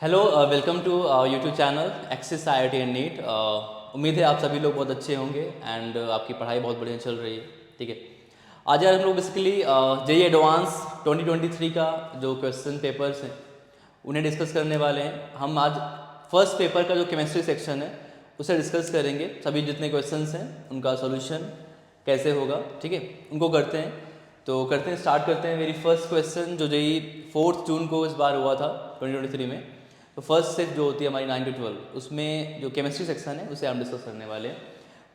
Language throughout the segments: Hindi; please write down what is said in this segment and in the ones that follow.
Hello, welcome to YouTube channel Axis IIT and NEET. उम्मीद है आप सभी लोग बहुत अच्छे होंगे एंड आपकी पढ़ाई बहुत बढ़िया चल रही है। ठीक है, आज यार हम लोग बेसिकली JEE एडवांस 2023 का जो क्वेश्चन पेपर्स हैं उन्हें डिस्कस करने वाले हैं। हम आज फर्स्ट पेपर का जो केमिस्ट्री सेक्शन है उसे डिस्कस करेंगे। सभी जितने क्वेश्चंस हैं उनका सॉल्यूशन कैसे होगा, ठीक है, उनको करते हैं। तो करते हैं, स्टार्ट करते हैं। मेरी फर्स्ट क्वेश्चन जो JEE 4 जून को इस बार हुआ था 2023 में। तो फर्स्ट शिफ्ट जो होती है हमारी 9 to 12, उसमें जो केमिस्ट्री सेक्शन है उसे हम डिस्कस करने वाले हैं।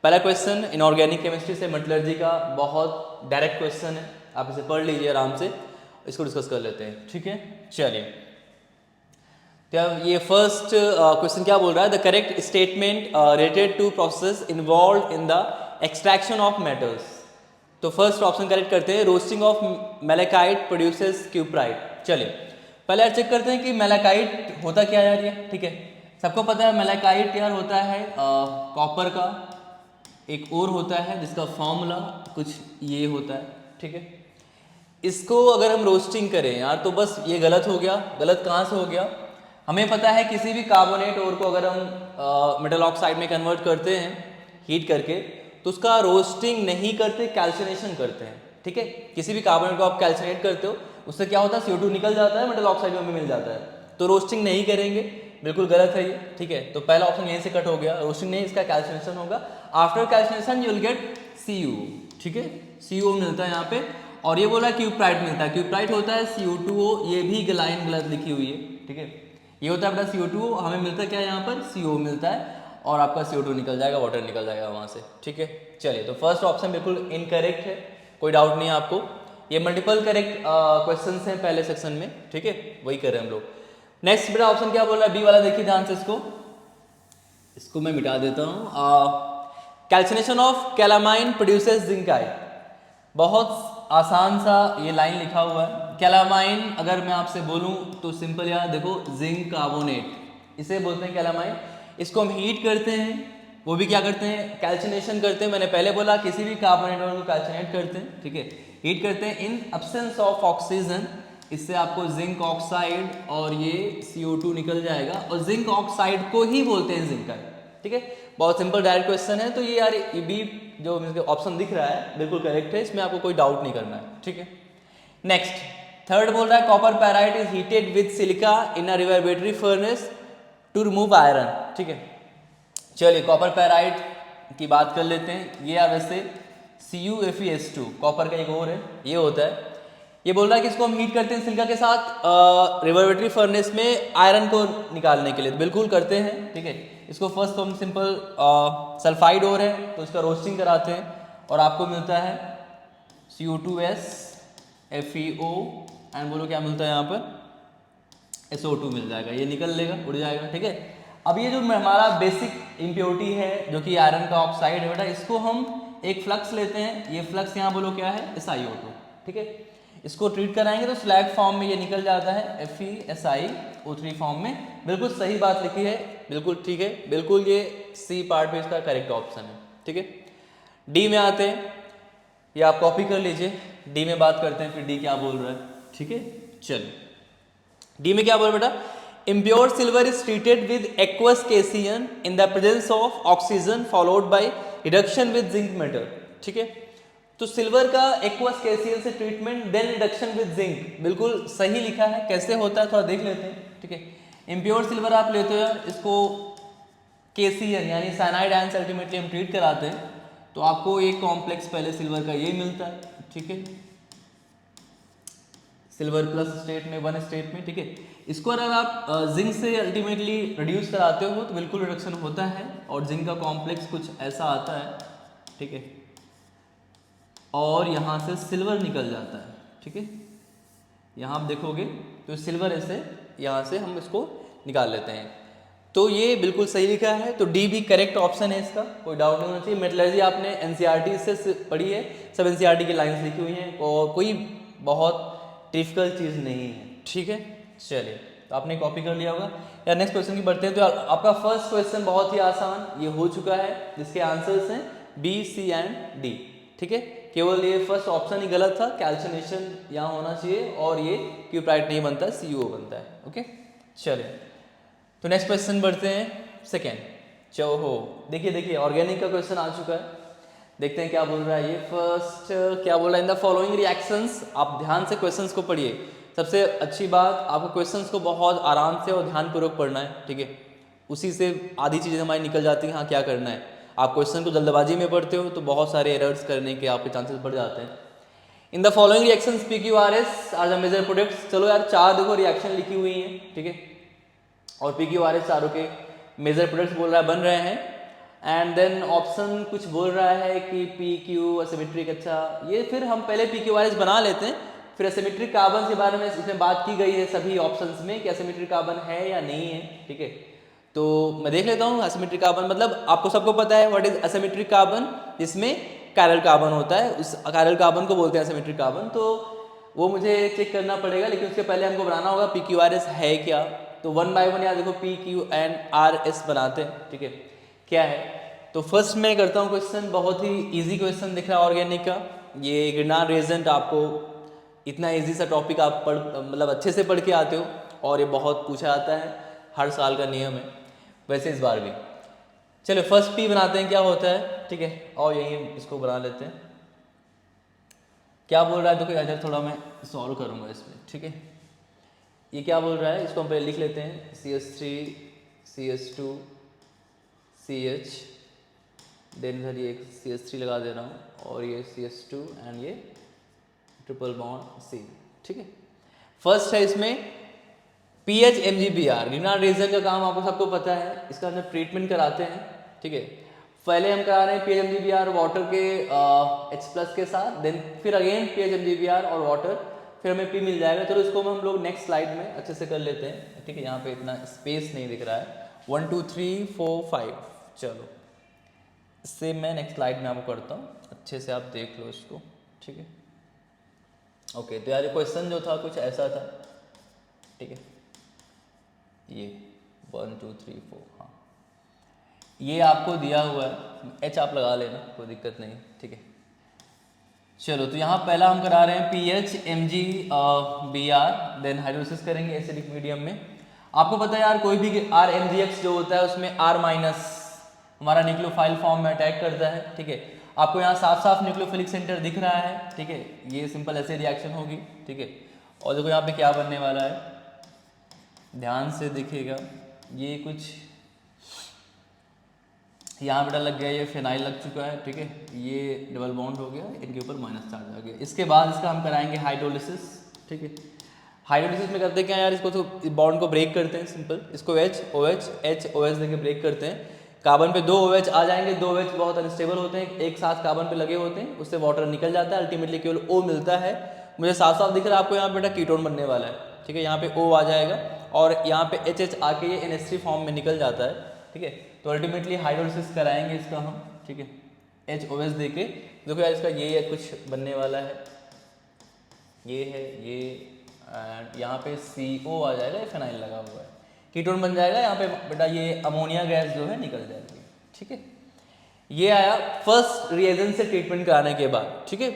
पहला क्वेश्चन इनऑर्गेनिक केमिस्ट्री से मेटलर्जी का बहुत डायरेक्ट क्वेश्चन है, आप इसे पढ़ लीजिए आराम से, इसको डिस्कस कर लेते हैं। ठीक है, चलिए। तो ये फर्स्ट क्वेश्चन क्या बोल रहा है, the correct statement related to process involve in the extraction of metals. तो फर्स्ट ऑप्शन करेक्ट करते हैं, roasting of malachite produces cuprite. चलिए पहले यार चेक करते हैं कि मेलेकाइट होता क्या है यार ये। ठीक है, सबको पता है मेलेकाइट यार होता है कॉपर का एक और होता है जिसका फॉर्मूला कुछ ये होता है। ठीक है, इसको अगर हम रोस्टिंग करें यार तो बस ये गलत हो गया। गलत कहाँ से हो गया, हमें पता है किसी भी कार्बोनेट और को अगर हम मेटल ऑक्साइड में कन्वर्ट करते हैं हीट करके तो उसका रोस्टिंग नहीं करते, कैल्सिनेशन करते हैं। ठीक है, किसी भी कार्बोनेट को आप कैल्सिनेट करते हो उससे क्या होता है, CO2 निकल जाता है, मेटल ऑक्साइड में भी मिल जाता है। तो रोस्टिंग नहीं करेंगे, बिल्कुल गलत है ये। ठीक है, तो पहला ऑप्शन यहीं से कट हो गया, रोस्टिंग नहीं, इसका कैल्सिनेशन होगा। After calcination you will get Cu। ठीक है, CO मिलता है यहाँ पे, और ये बोला क्यूप्राइट मिलता है। क्यूप्राइट होता है CO2O, ये भी लाइन गलत लिखी हुई है। ठीक है, ये होता है अपना CO2O, हमें मिलता क्या है यहाँ पर, CO मिलता है, और आपका CO2 निकल जाएगा, वाटर निकल जाएगा वहाँ से। ठीक है, चलिए, तो फर्स्ट ऑप्शन बिल्कुल इनकरेक्ट है, कोई डाउट नहीं है आपको। ये मल्टीपल करेक्ट क्वेश्चंस हैं पहले सेक्शन में। ठीक है, वही कर रहे हैं हम लोग। नेक्स्ट बेटा ऑप्शन क्या बोल रहा है, बी वाला देखिए ध्यान से, इसको मैं मिटा देता हूँ। Calcination of calamine produces zincite. बहुत आसान सा ये लाइन लिखा हुआ है। कैलामाइन अगर मैं आपसे बोलूँ तो सिंपल यार देखो, जिंक कार्बोनेट, इसे बोलते हैं कैलामाइन। इसको हम हीट करते हैं, वो भी क्या करते हैं, कैल्सिनेशन करते हैं। मैंने पहले बोला किसी भी कार्बोनेट को कैल्सिनेट करते हैं। ठीक है, हीट करते हैं इन एब्सेंस ऑफ ऑक्सीजन, इससे आपको जिंक ऑक्साइड और ये CO2 निकल जाएगा, और जिंक ऑक्साइड को ही बोलते हैं जिंकाइट। ठीक है, बहुत सिंपल डायरेक्ट क्वेश्चन है। तो ये यार ये बी जो ऑप्शन दिख रहा है बिल्कुल करेक्ट है, इसमें आपको कोई डाउट नहीं करना है। ठीक है, नेक्स्ट थर्ड बोल रहा है, copper pyrite is heated with silica in a reverberatory furnace to remove iron. ठीक है, चलिए कॉपर पैराइट की बात कर लेते हैं। ये वैसे CuFeS2 कॉपर का एक और है, ये होता है। ये बोल रहा है कि इसको हम हीट करते हैं सिलिका के साथ रिवर्बरेटरी फर्नेस में आयरन को निकालने के लिए, बिल्कुल करते हैं। ठीक है, इसको फर्स्ट हम सिंपल सल्फाइड और है तो इसका रोस्टिंग कराते हैं, और आपको मिलता है CO2S FeO एंड बोलो क्या मिलता है यहाँ पर, SO2 मिल जाएगा, ये निकल लेगा, उड़ जाएगा। ठीक है, अब ये जो हमारा बेसिक इम्प्योरिटी है जो कि आयरन का ऑक्साइड है बेटा, इसको हम एक फ्लक्स लेते हैं। ये फ्लक्स यहाँ बोलो क्या है, SiO2। ठीक है, इसको ट्रीट कराएंगे तो स्लैग फॉर्म में ये निकल जाता है FeSiO3 फॉर्म में। बिल्कुल सही बात लिखी है, बिल्कुल ठीक है, बिल्कुल ये C पार्ट में इसका करेक्ट ऑप्शन है। ठीक है, D में आते हैं, ये आप कॉपी कर लीजिए। D में बात करते हैं फिर D क्या बोल रहा है। ठीक है, चलिए D में क्या बोल बेटा, impure silver is treated with aqueous cation in the presence of oxygen followed by reduction with zinc metal। ठीक है, तो सिल्वर का एक्वस केसियन से treatment then reduction with zinc, बिल्कुल सही लिखा है। कैसे होता है थोड़ा देख लेते हैं। ठीक है, इम्प्योर सिल्वर आप लेते हो यार, इसको केसियन यानी साइनाइड आयन से अल्टीमेटली हम ट्रीट कराते हैं, तो आपको एक कॉम्प्लेक्स पहले सिल्वर का ये मिलता है। ठीक है, सिल्वर प्लस स्टेट में, वन स्टेट में। ठीक है, इसको अगर आप जिंक से अल्टीमेटली रिड्यूस कराते हो तो बिल्कुल रिडक्शन होता है, और जिंक का कॉम्प्लेक्स कुछ ऐसा आता है। ठीक है, और यहाँ से सिल्वर निकल जाता है। ठीक है, यहाँ आप देखोगे तो सिल्वर ऐसे यहाँ से हम इसको निकाल लेते हैं, तो ये बिल्कुल सही लिखा है। तो D भी करेक्ट ऑप्शन है, इसका कोई डाउट नहीं होना चाहिए। मेटलर्जी आपने NCERT से पढ़ी है, सब NCERT की लाइंस लिखी हुई हैं, और कोई बहुत डिफिकल्ट चीज़ नहीं है। ठीक है, चलिए, तो आपने कॉपी कर लिया होगा यार। नेक्स्ट क्वेश्चन की बढ़ते हैं। तो आपका फर्स्ट क्वेश्चन बहुत ही आसान ये हो चुका है, जिसके आंसर्स हैं B, C एंड D। ठीक है, केवल ये फर्स्ट ऑप्शन ही गलत था, कैल्सिनेशन यहाँ होना चाहिए, और ये क्यूप्राइट नहीं बनता, CO बनता है। ओके, चलिए तो नेक्स्ट क्वेश्चन बढ़ते हैं सेकेंड। चलो देखिए ऑर्गेनिक का क्वेश्चन आ चुका है, देखते हैं क्या बोल रहा है ये। फर्स्ट क्या बोल रहा है, इन द फॉलोइंग रिएक्शंस, आप ध्यान से क्वेश्चंस को पढ़िए। सबसे अच्छी बात, आपको क्वेश्चंस को बहुत आराम से और ध्यानपूर्वक पढ़ना है, ठीक है। उसी से आधी चीज़ें हमारी निकल जाती हैं, हाँ क्या करना है। आप क्वेश्चन को जल्दबाजी में पढ़ते हो तो बहुत सारे एरर्स करने के आपके चांसेस बढ़ जाते हैं। In the following reactions PQRS are the major products. चलो यार, 4 देखो रिएक्शन लिखी हुई हैं, ठीक है, और PQRS चारों के मेजर प्रोडक्ट्स बोल रहा है बन रहे हैं। एंड देन ऑप्शन कुछ बोल रहा है कि PQ एसिमेट्रिक। अच्छा, ये फिर हम पहले PQRS बना लेते हैं, फिर एसिमेट्रिक कार्बन के बारे में इसमें बात की गई है सभी ऑप्शंस में कि एसिमेट्रिक कार्बन है या नहीं है, ठीक है। तो मैं देख लेता हूँ एसिमेट्रिक कार्बन, मतलब आपको सबको पता है व्हाट इज एसिमेट्रिक कार्बन, जिसमें कायरल कार्बन होता है, उस कायरल कार्बन को बोलते हैं एसिमेट्रिक कार्बन। तो वो मुझे चेक करना पड़ेगा, लेकिन उसके पहले हमको बनाना होगा PQRS है क्या। तो 1 बाय 1 यार देखो PQRS बनाते हैं, ठीक है, क्या है। तो फर्स्ट मैं करता हूँ क्वेश्चन, बहुत ही इजी क्वेश्चन दिख रहा है ऑर्गेनिक का। ये ग्रिनार्ड रिएजेंट, आपको इतना इजी सा टॉपिक आप मतलब अच्छे से पढ़ के आते हो, और ये बहुत पूछा जाता है, हर साल का नियम है, वैसे इस बार भी। चलो फर्स्ट P बनाते हैं, क्या होता है, ठीक है, और यही इसको बना लेते हैं। क्या बोल रहा है, देखो इधर थोड़ा मैं सॉल्व करूँगा इसमें, ठीक है। ये क्या बोल रहा है, इसको हम पहले लिख लेते हैं, CH3 CH2 CH, देन इधर ये CH3 लगा दे रहा हूँ, और ये CH2 एंड ये ट्रिपल बॉन्ड C, ठीक है। फर्स्ट है इसमें PH MgBr, ग्रिनार्ड रिएजेंट का काम आपको सबको पता है, इसका अंदर ट्रीटमेंट कराते हैं, ठीक है। पहले हम करा रहे हैं PH MgBr वाटर के H+ के साथ, देन फिर अगेन PH MgBr और वाटर, फिर हमें P मिल जाएगा। चलो इसको हम लोग नेक्स्ट स्लाइड में अच्छे से कर लेते हैं, ठीक है। यहाँ पे इतना स्पेस नहीं दिख रहा है, 1 2 3 4 5, चलो इससे मैं नेक्स्ट स्लाइड में आपको करता हूँ, अच्छे से आप देख लो इसको, ठीक है। ओके, तो यार क्वेश्चन जो था कुछ ऐसा था, ठीक है, ये 1 2 3 4, हाँ ये आपको दिया हुआ है, H आप लगा लेना, कोई दिक्कत नहीं, ठीक है। चलो तो यहाँ पहला हम करा रहे हैं PH MgBr, देन हाइड्रोलिसिस करेंगे एसिडिक मीडियम में। आपको पता है यार, कोई भी RMgX जो होता है उसमें R- हमारा न्यूक्लियोफाइल फॉर्म में अटैक करता है, ठीक है। आपको यहाँ साफ साफ न्यूक्लियोफिलिक सेंटर दिख रहा है, ठीक है, ये सिंपल ऐसे रिएक्शन होगी, ठीक है। और देखो यहाँ पे क्या बनने वाला है, ध्यान से देखिएगा, ये कुछ यहाँ बेटा लग गया, ये फिनाइल लग चुका है, ठीक है, ये डबल बॉन्ड हो गया, इनके ऊपर माइनस चार्ज आ गया। इसके बाद इसका हम कराएंगे हाइड्रोलिसिस, ठीक है। हाइड्रोलिसिस में करते क्या यार, इसको तो बॉन्ड को ब्रेक करते हैं, सिंपल, इसको H देके ब्रेक करते हैं। कार्बन पे 2 OH आ जाएंगे, 2 OH बहुत अनस्टेबल होते हैं, एक साथ कार्बन पे लगे होते हैं, उससे वाटर निकल जाता है, अल्टीमेटली केवल O मिलता है। मुझे साफ साफ दिख रहा है आपको, यहाँ पे बेटा कीटोन बनने वाला है, ठीक है, यहाँ पे O आ जाएगा, और यहाँ पे HH आके ये NH3 फॉर्म में निकल जाता है, ठीक है। तो अल्टीमेटली हाइड्रोलिसिस कराएंगे इसका हम, ठीक है, HOH देके। देखो यार इसका ये कुछ बनने वाला है, ये है ये, एंड यहाँ पे CO आ जाएगा, ये फिनाइल लगा हुआ है, कीटोन बन जाएगा, यहाँ पे बेटा ये अमोनिया गैस जो है निकल जाएगी, ठीक है। ये आया फर्स्ट रिएजेंट से ट्रीटमेंट कराने के बाद, ठीक है।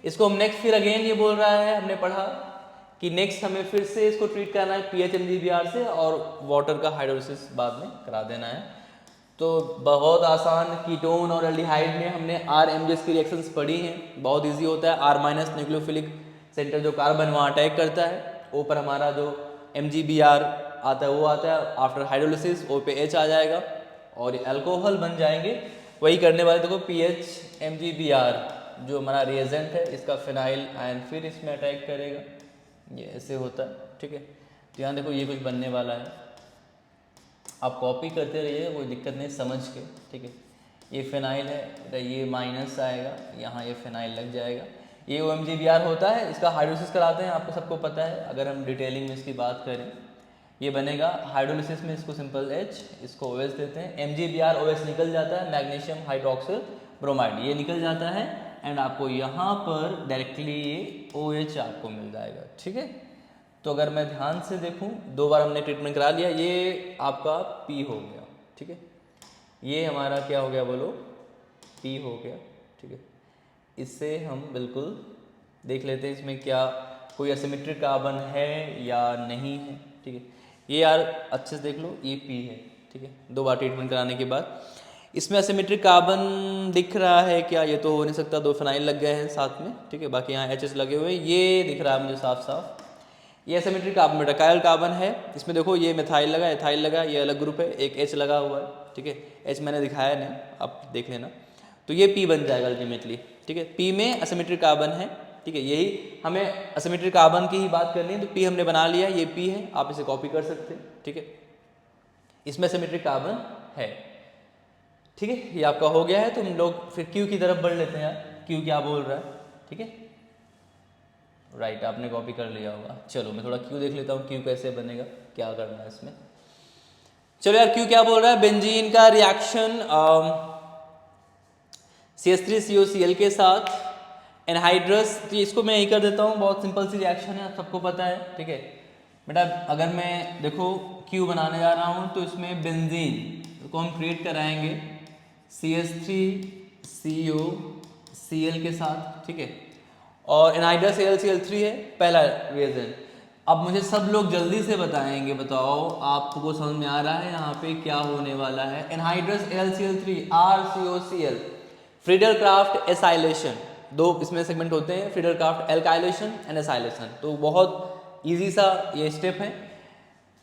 इसको हम नेक्स्ट फिर अगेन ये बोल रहा है, हमने पढ़ा कि नेक्स्ट हमें फिर से इसको ट्रीट करना है PH MgBr से, और वाटर का हाइड्रोलिसिस बाद में करा देना है। तो बहुत आसान, कीटोन और एल्डिहाइड में हमने RMgS की रिएक्शंस पढ़ी हैं, बहुत इजी होता है। R- न्यूक्लियोफिलिक सेंटर जो कार्बन वहाँ अटैक करता है, O पर हमारा जो MgBr आता है वो आता है, आफ्टर हाइड्रोलिसिस O पे H आ जाएगा और ये अल्कोहल बन जाएंगे। वही करने वाले देखो PH MgBr जो हमारा रिएजेंट है, इसका फिनाइल आयन फिर इसमें अटैक करेगा, ये ऐसे होता है, ठीक है। तो यहाँ देखो ये कुछ बनने वाला है, आप कॉपी करते रहिए, कोई दिक्कत नहीं, समझ के, ठीक है। ये फिनाइल है, ये माइनस आएगा, यहाँ ये फिनाइल लग जाएगा, ये OMgBr होता है, इसका हाइड्रोलिसिस कराते हैं, आपको सबको पता है। अगर हम डिटेलिंग में इसकी बात करें, ये बनेगा हाइड्रोलिसिस में, इसको सिंपल H, इसको OH देते हैं, MgBr OH निकल जाता है, मैग्नीशियम हाइड्रोक्सिल ब्रोमाइड ये निकल जाता है, एंड आपको यहाँ पर डायरेक्टली ये OH आपको मिल जाएगा, ठीक है। तो अगर मैं ध्यान से देखूं, 2 बार हमने ट्रीटमेंट करा लिया, ये आपका P हो गया, ठीक है, ये हमारा क्या हो गया बोलो, P हो गया, ठीक है। इससे हम बिल्कुल देख लेते हैं इसमें क्या कोई एसिमेट्रिक कार्बन है या नहीं है, ठीक है। ये यार अच्छे से देख लो, ये पी है, ठीक है। 2 बार ट्रीटमेंट कराने के बाद इसमें असिमेट्रिक कार्बन दिख रहा है क्या? ये तो हो नहीं सकता, 2 फिनाइल लग गए हैं साथ में, ठीक है। बाकी यहाँ एचएस लगे हुए हैं, ये दिख रहा है मुझे साफ साफ। ये असिमेट्रिक कार्बन बेटा कायल कार्बन है। इसमें देखो ये मिथाइल लगा, एथाइल लगा, ये अलग ग्रुप है, एक एच लगा हुआ है, ठीक है। एच मैंने दिखाया नहीं, आप देख लेना। तो ये पी बन जाएगा अल्टीमेटली, ठीक है। पी में असिमेट्रिक कार्बन है, ठीक है। यही हमें असिमेट्रिक कार्बन की ही बात करनी है, तो पी हमने बना लिया, ये पी है, आप इसे कॉपी कर सकते हैं, ठीक है। इसमें असिमेट्रिक कार्बन है, ठीक है। ये आपका हो गया है, तो हम लोग फिर क्यू की तरफ बढ़ लेते हैं यार। क्यू क्या बोल रहा है, ठीक है। राइट, आपने कॉपी कर लिया होगा। चलो मैं थोड़ा क्यू देख लेता हूँ, क्यू कैसे बनेगा, क्या करना है इसमें। चलो यार, क्यू क्या बोल रहा है? बेंजीन का रिएक्शन CH3COCl के साथ एनहाइड्रस, तो इसको मैं यही कर देता हूँ, बहुत सिंपल सी रिएक्शन है, आप सबको पता है, ठीक है बेटा। अगर मैं देखो क्यू बनाने जा रहा हूँ, तो इसमें बेंजीन को हम क्रिएट कराएंगे CH3COCl के साथ, ठीक है। और एनहाइड्रस AlCl3 है पहला रिएजेंट। अब मुझे सब लोग जल्दी से बताएंगे, बताओ आपको समझ में आ रहा है यहाँ पे क्या होने वाला है? Anhydrous AlCl3 RCOCl, Friedel-Crafts acylation, 2 इसमें सेगमेंट होते हैं, फ्रीडल-क्राफ्ट एल्काइलेशन एंड एसाइलेशन। तो बहुत इजी सा ये स्टेप है।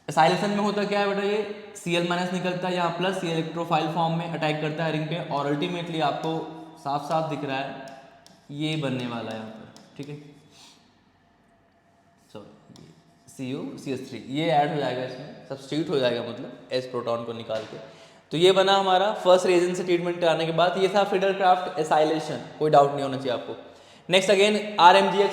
एसाइलेशन में होता क्या है बेटा? ये Cl- निकलता है, यहाँ प्लस, ये इलेक्ट्रोफाइल फॉर्म में अटैक करता है रिंग पे, और अल्टीमेटली आपको साफ साफ दिख रहा है ये बनने वाला है यहाँ पर, ठीक है। COCH3 ये ऐड हो जाएगा इसमें, सब्स्टिट्यूट हो जाएगा, मतलब एस प्रोटॉन को निकाल के। तो ये बना हमारा फर्स्ट रिएजेंट से ट्रीटमेंट कराने के बाद। ये था फ्रीडल-क्राफ्ट एसाइलेशन, कोई डाउट नहीं होना चाहिए आपको। नेक्स्ट अगेन RMGX,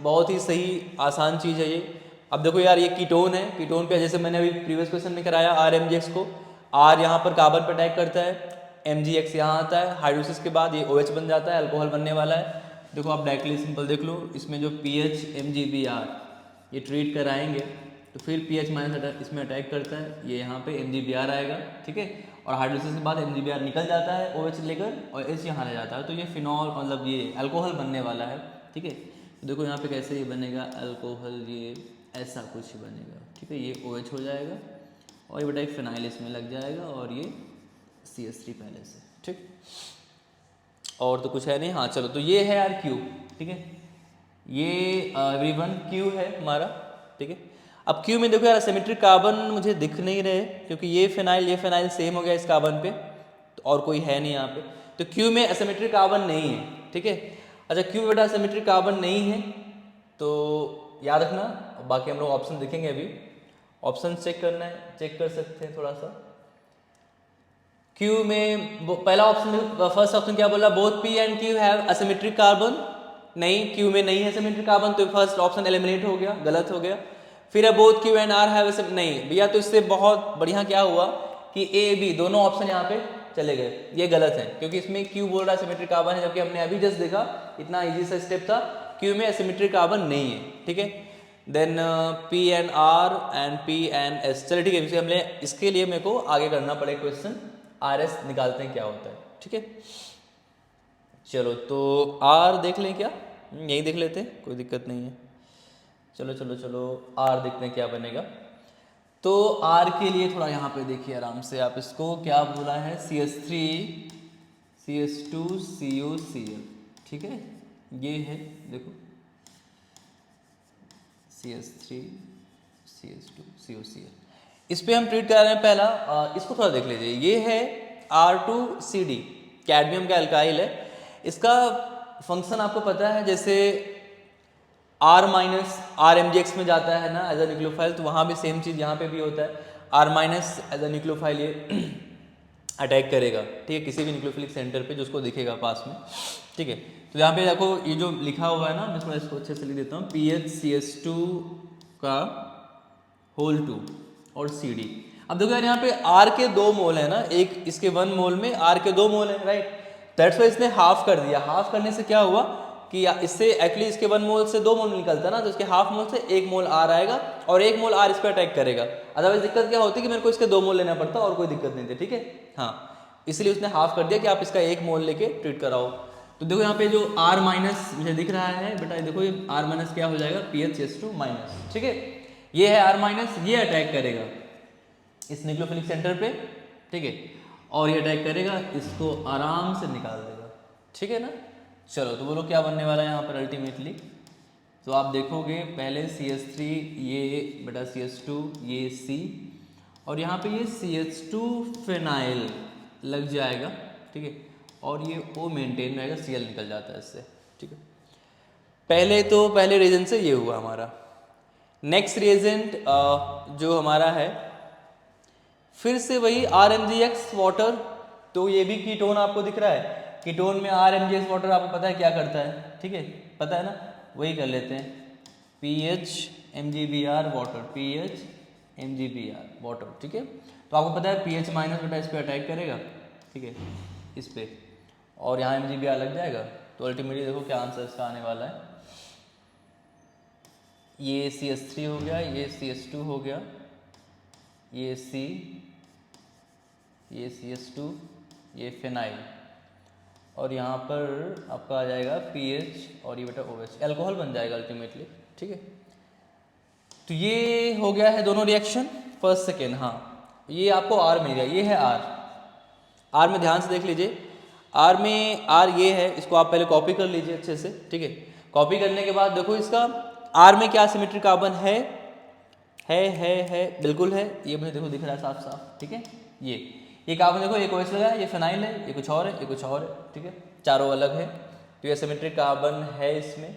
बहुत ही सही आसान चीज़ है ये। अब देखो यार, ये कीटोन है, कीटोन पे जैसे मैंने अभी प्रीवियस क्वेश्चन में कराया RMGX को, R यहाँ पर कार्बन पर अटैक करता है, MgX यहाँ आता है, हाइड्रोसिस के बाद ये OH बन जाता है, अल्कोहल बनने वाला है। देखो आप डायरेक्टली सिंपल देख लो, इसमें जो PH MgBr ये ट्रीट कराएंगे, तो फिर PH- इसमें अटैक करता है, ये यहाँ पे MgBr आएगा, ठीक है। और हाइड्रोसिस के बाद MgBr निकल जाता है OH लेकर, और H यहाँ रह जाता है, तो ये फिनॉल मतलब ये अल्कोहल बनने वाला है, ठीक है। तो देखो यहाँ पे कैसे ये बनेगा अल्कोहल, ये ऐसा कुछ बनेगा, ठीक है। ये OH हो जाएगा, और ये बेटा एक फिनाइल इसमें लग जाएगा, और ये CH3 पहले से, ठीक। और तो कुछ है नहीं। हाँ चलो, तो ये है यार क्यू, ठीक है। ये एवरीवन क्यू है हमारा, ठीक है। अब क्यू में देखो यार, सिमेट्रिक कार्बन मुझे दिख नहीं रहे, क्योंकि ये फिनाइल सेम हो गया इस कार्बन पे, तो और कोई है नहीं यहाँ पे। तो क्यू में असिमेट्रिक कार्बन नहीं है, ठीक है। अच्छा, क्यू बेटा असिमेट्रिक कार्बन नहीं है, तो याद रखना। बाकी हम लोग ऑप्शन देखेंगे अभी, ऑप्शन चेक करना है, चेक कर सकते हैं थोड़ा सा। क्यू में पहला ऑप्शन, फर्स्ट ऑप्शन क्या बोला? Both P and Q have asymmetric carbon. नहीं, क्यू में नहीं है असिमेट्रिक कार्बन, तो फर्स्ट ऑप्शन एलिमिनेट हो गया, गलत हो गया। फिर है both Q and R have, नहीं भैया, तो इससे बहुत बढ़िया क्या हुआ कि ए बी दोनों ऑप्शन यहाँ पे चले गए, ये गलत है, क्योंकि इसमें क्यू बोल रहा है सिमेट्रिक कार्बन है, जबकि हमने अभी जस्ट देखा, इतना इजी सा स्टेप था, क्यू में सिमेट्रिक कार्बन नहीं है, ठीक है। Then P and R and P and S, चलिए ठीक है। हमने इसके लिए मेरे को आगे करना पड़ेगा क्वेश्चन, आर एस निकालते हैं क्या होता है, ठीक है। चलो तो आर देख लें क्या? यही देख लेते हैं, कोई दिक्कत नहीं है। चलो चलो चलो, आर देखते हैं क्या बनेगा। तो आर के लिए थोड़ा यहाँ पे देखिए आराम से, आप इसको क्या बोला है? CH3 CH2 COCl, ठीक है। ये है देखो CH3 CH2 COCl, इस पे हम ट्रीट कर रहे हैं पहला। इसको थोड़ा देख लीजिए, ये है R2CD, कैडमियम का एल्काइल है। इसका फंक्शन आपको पता है, जैसे R-RMgX में जाता है ना एज अ न्यूक्लियोफाइल, तो वहाँ भी सेम चीज़ यहाँ पे भी होता है, R- एज अ न्यूक्लियोफाइल ये अटैक करेगा, ठीक है, किसी भी न्यूक्लियोफिलिक सेंटर पे जो उसको दिखेगा पास में, ठीक है। तो यहाँ पे देखो ये जो लिखा हुआ है ना, मैं थोड़ा इसको अच्छे से लिख देता हूँ, PHCH2 का होल 2 और CD। अब देखो यार, यहाँ पे R के 2 मोल है ना, एक इसके 1 मोल में R के 2 मोल है, राइट। दैट्स वाई इसने हाफ कर दिया। हाफ करने से क्या हुआ कि इससे एक्चुअली इसके 1 मोल से 2 मोल निकलता ना, तो इसके हाफ मोल से 1 मोल R आएगा, और 1 मोल R इस पर अटैक करेगा। अदरवाइज दिक्कत क्या होती कि मेरे को इसके 2 मोल लेना पड़ता, और कोई दिक्कत नहीं थी, ठीक है। हाँ, इसलिए उसने हाफ कर दिया कि आप इसका 1 मोल लेके ट्रीट कराओ। तो देखो यहाँ पे जो R- मुझे दिख रहा है बेटा, देखो ये R- क्या हो जाएगा? PHCH2-, ठीक है। ये है R माइनस, ये अटैक करेगा इस न्यूक्लियोफिलिक सेंटर पे, ठीक है, और ये अटैक करेगा, इसको आराम से निकाल देगा, ठीक है ना। चलो तो बोलो क्या बनने वाला है यहाँ पर अल्टीमेटली। तो आप देखोगे पहले CH3, ये बेटा CH2, ये C, और यहाँ पे ये CH2 फिनाइल लग जाएगा, ठीक है, और ये O मेंटेन रहेगा, Cl निकल जाता है इससे, ठीक है। पहले रीजन से ये हुआ हमारा। नेक्स्ट रिएजेंट जो हमारा है फिर से वही RMgX वाटर, तो ये भी कीटोन आपको दिख रहा है। कीटोन में RMgX वाटर आपको पता है क्या करता है, ठीक है, पता है ना, वही कर लेते हैं, PH MgBr water, PH MgBr water, ठीक है। तो आपको पता है PH माइनस बेटा इस पर अटैक करेगा, ठीक है, इस पे, और यहाँ MgBr लग जाएगा। तो अल्टीमेटली देखो क्या आंसर इसका आने वाला है, ये CH3 हो गया, ये CH2 हो गया, ये C, ये CH2, ये फिनाइल, और यहाँ पर आपका आ जाएगा PH और ये बेटा OH, अल्कोहल बन जाएगा अल्टीमेटली, ठीक है। तो ये हो गया है दोनों रिएक्शन, फर्स्ट सेकेंड। हाँ, ये आपको R मिल गया, ये है R में ध्यान से देख लीजिए, R में R ये है, इसको आप पहले कॉपी कर लीजिए अच्छे से, ठीक है। कॉपी करने के बाद देखो इसका R में क्या सिमेट्रिक कार्बन है, बिल्कुल है, ये मुझे देखो दिख रहा है साफ साफ, ठीक है। ये कार्बन देखो, एक OH लगा है, ये फिनाइल है, ये कुछ और है, ये कुछ और है, ठीक है, चारों अलग है, तो ये सिमेट्रिक कार्बन है इसमें।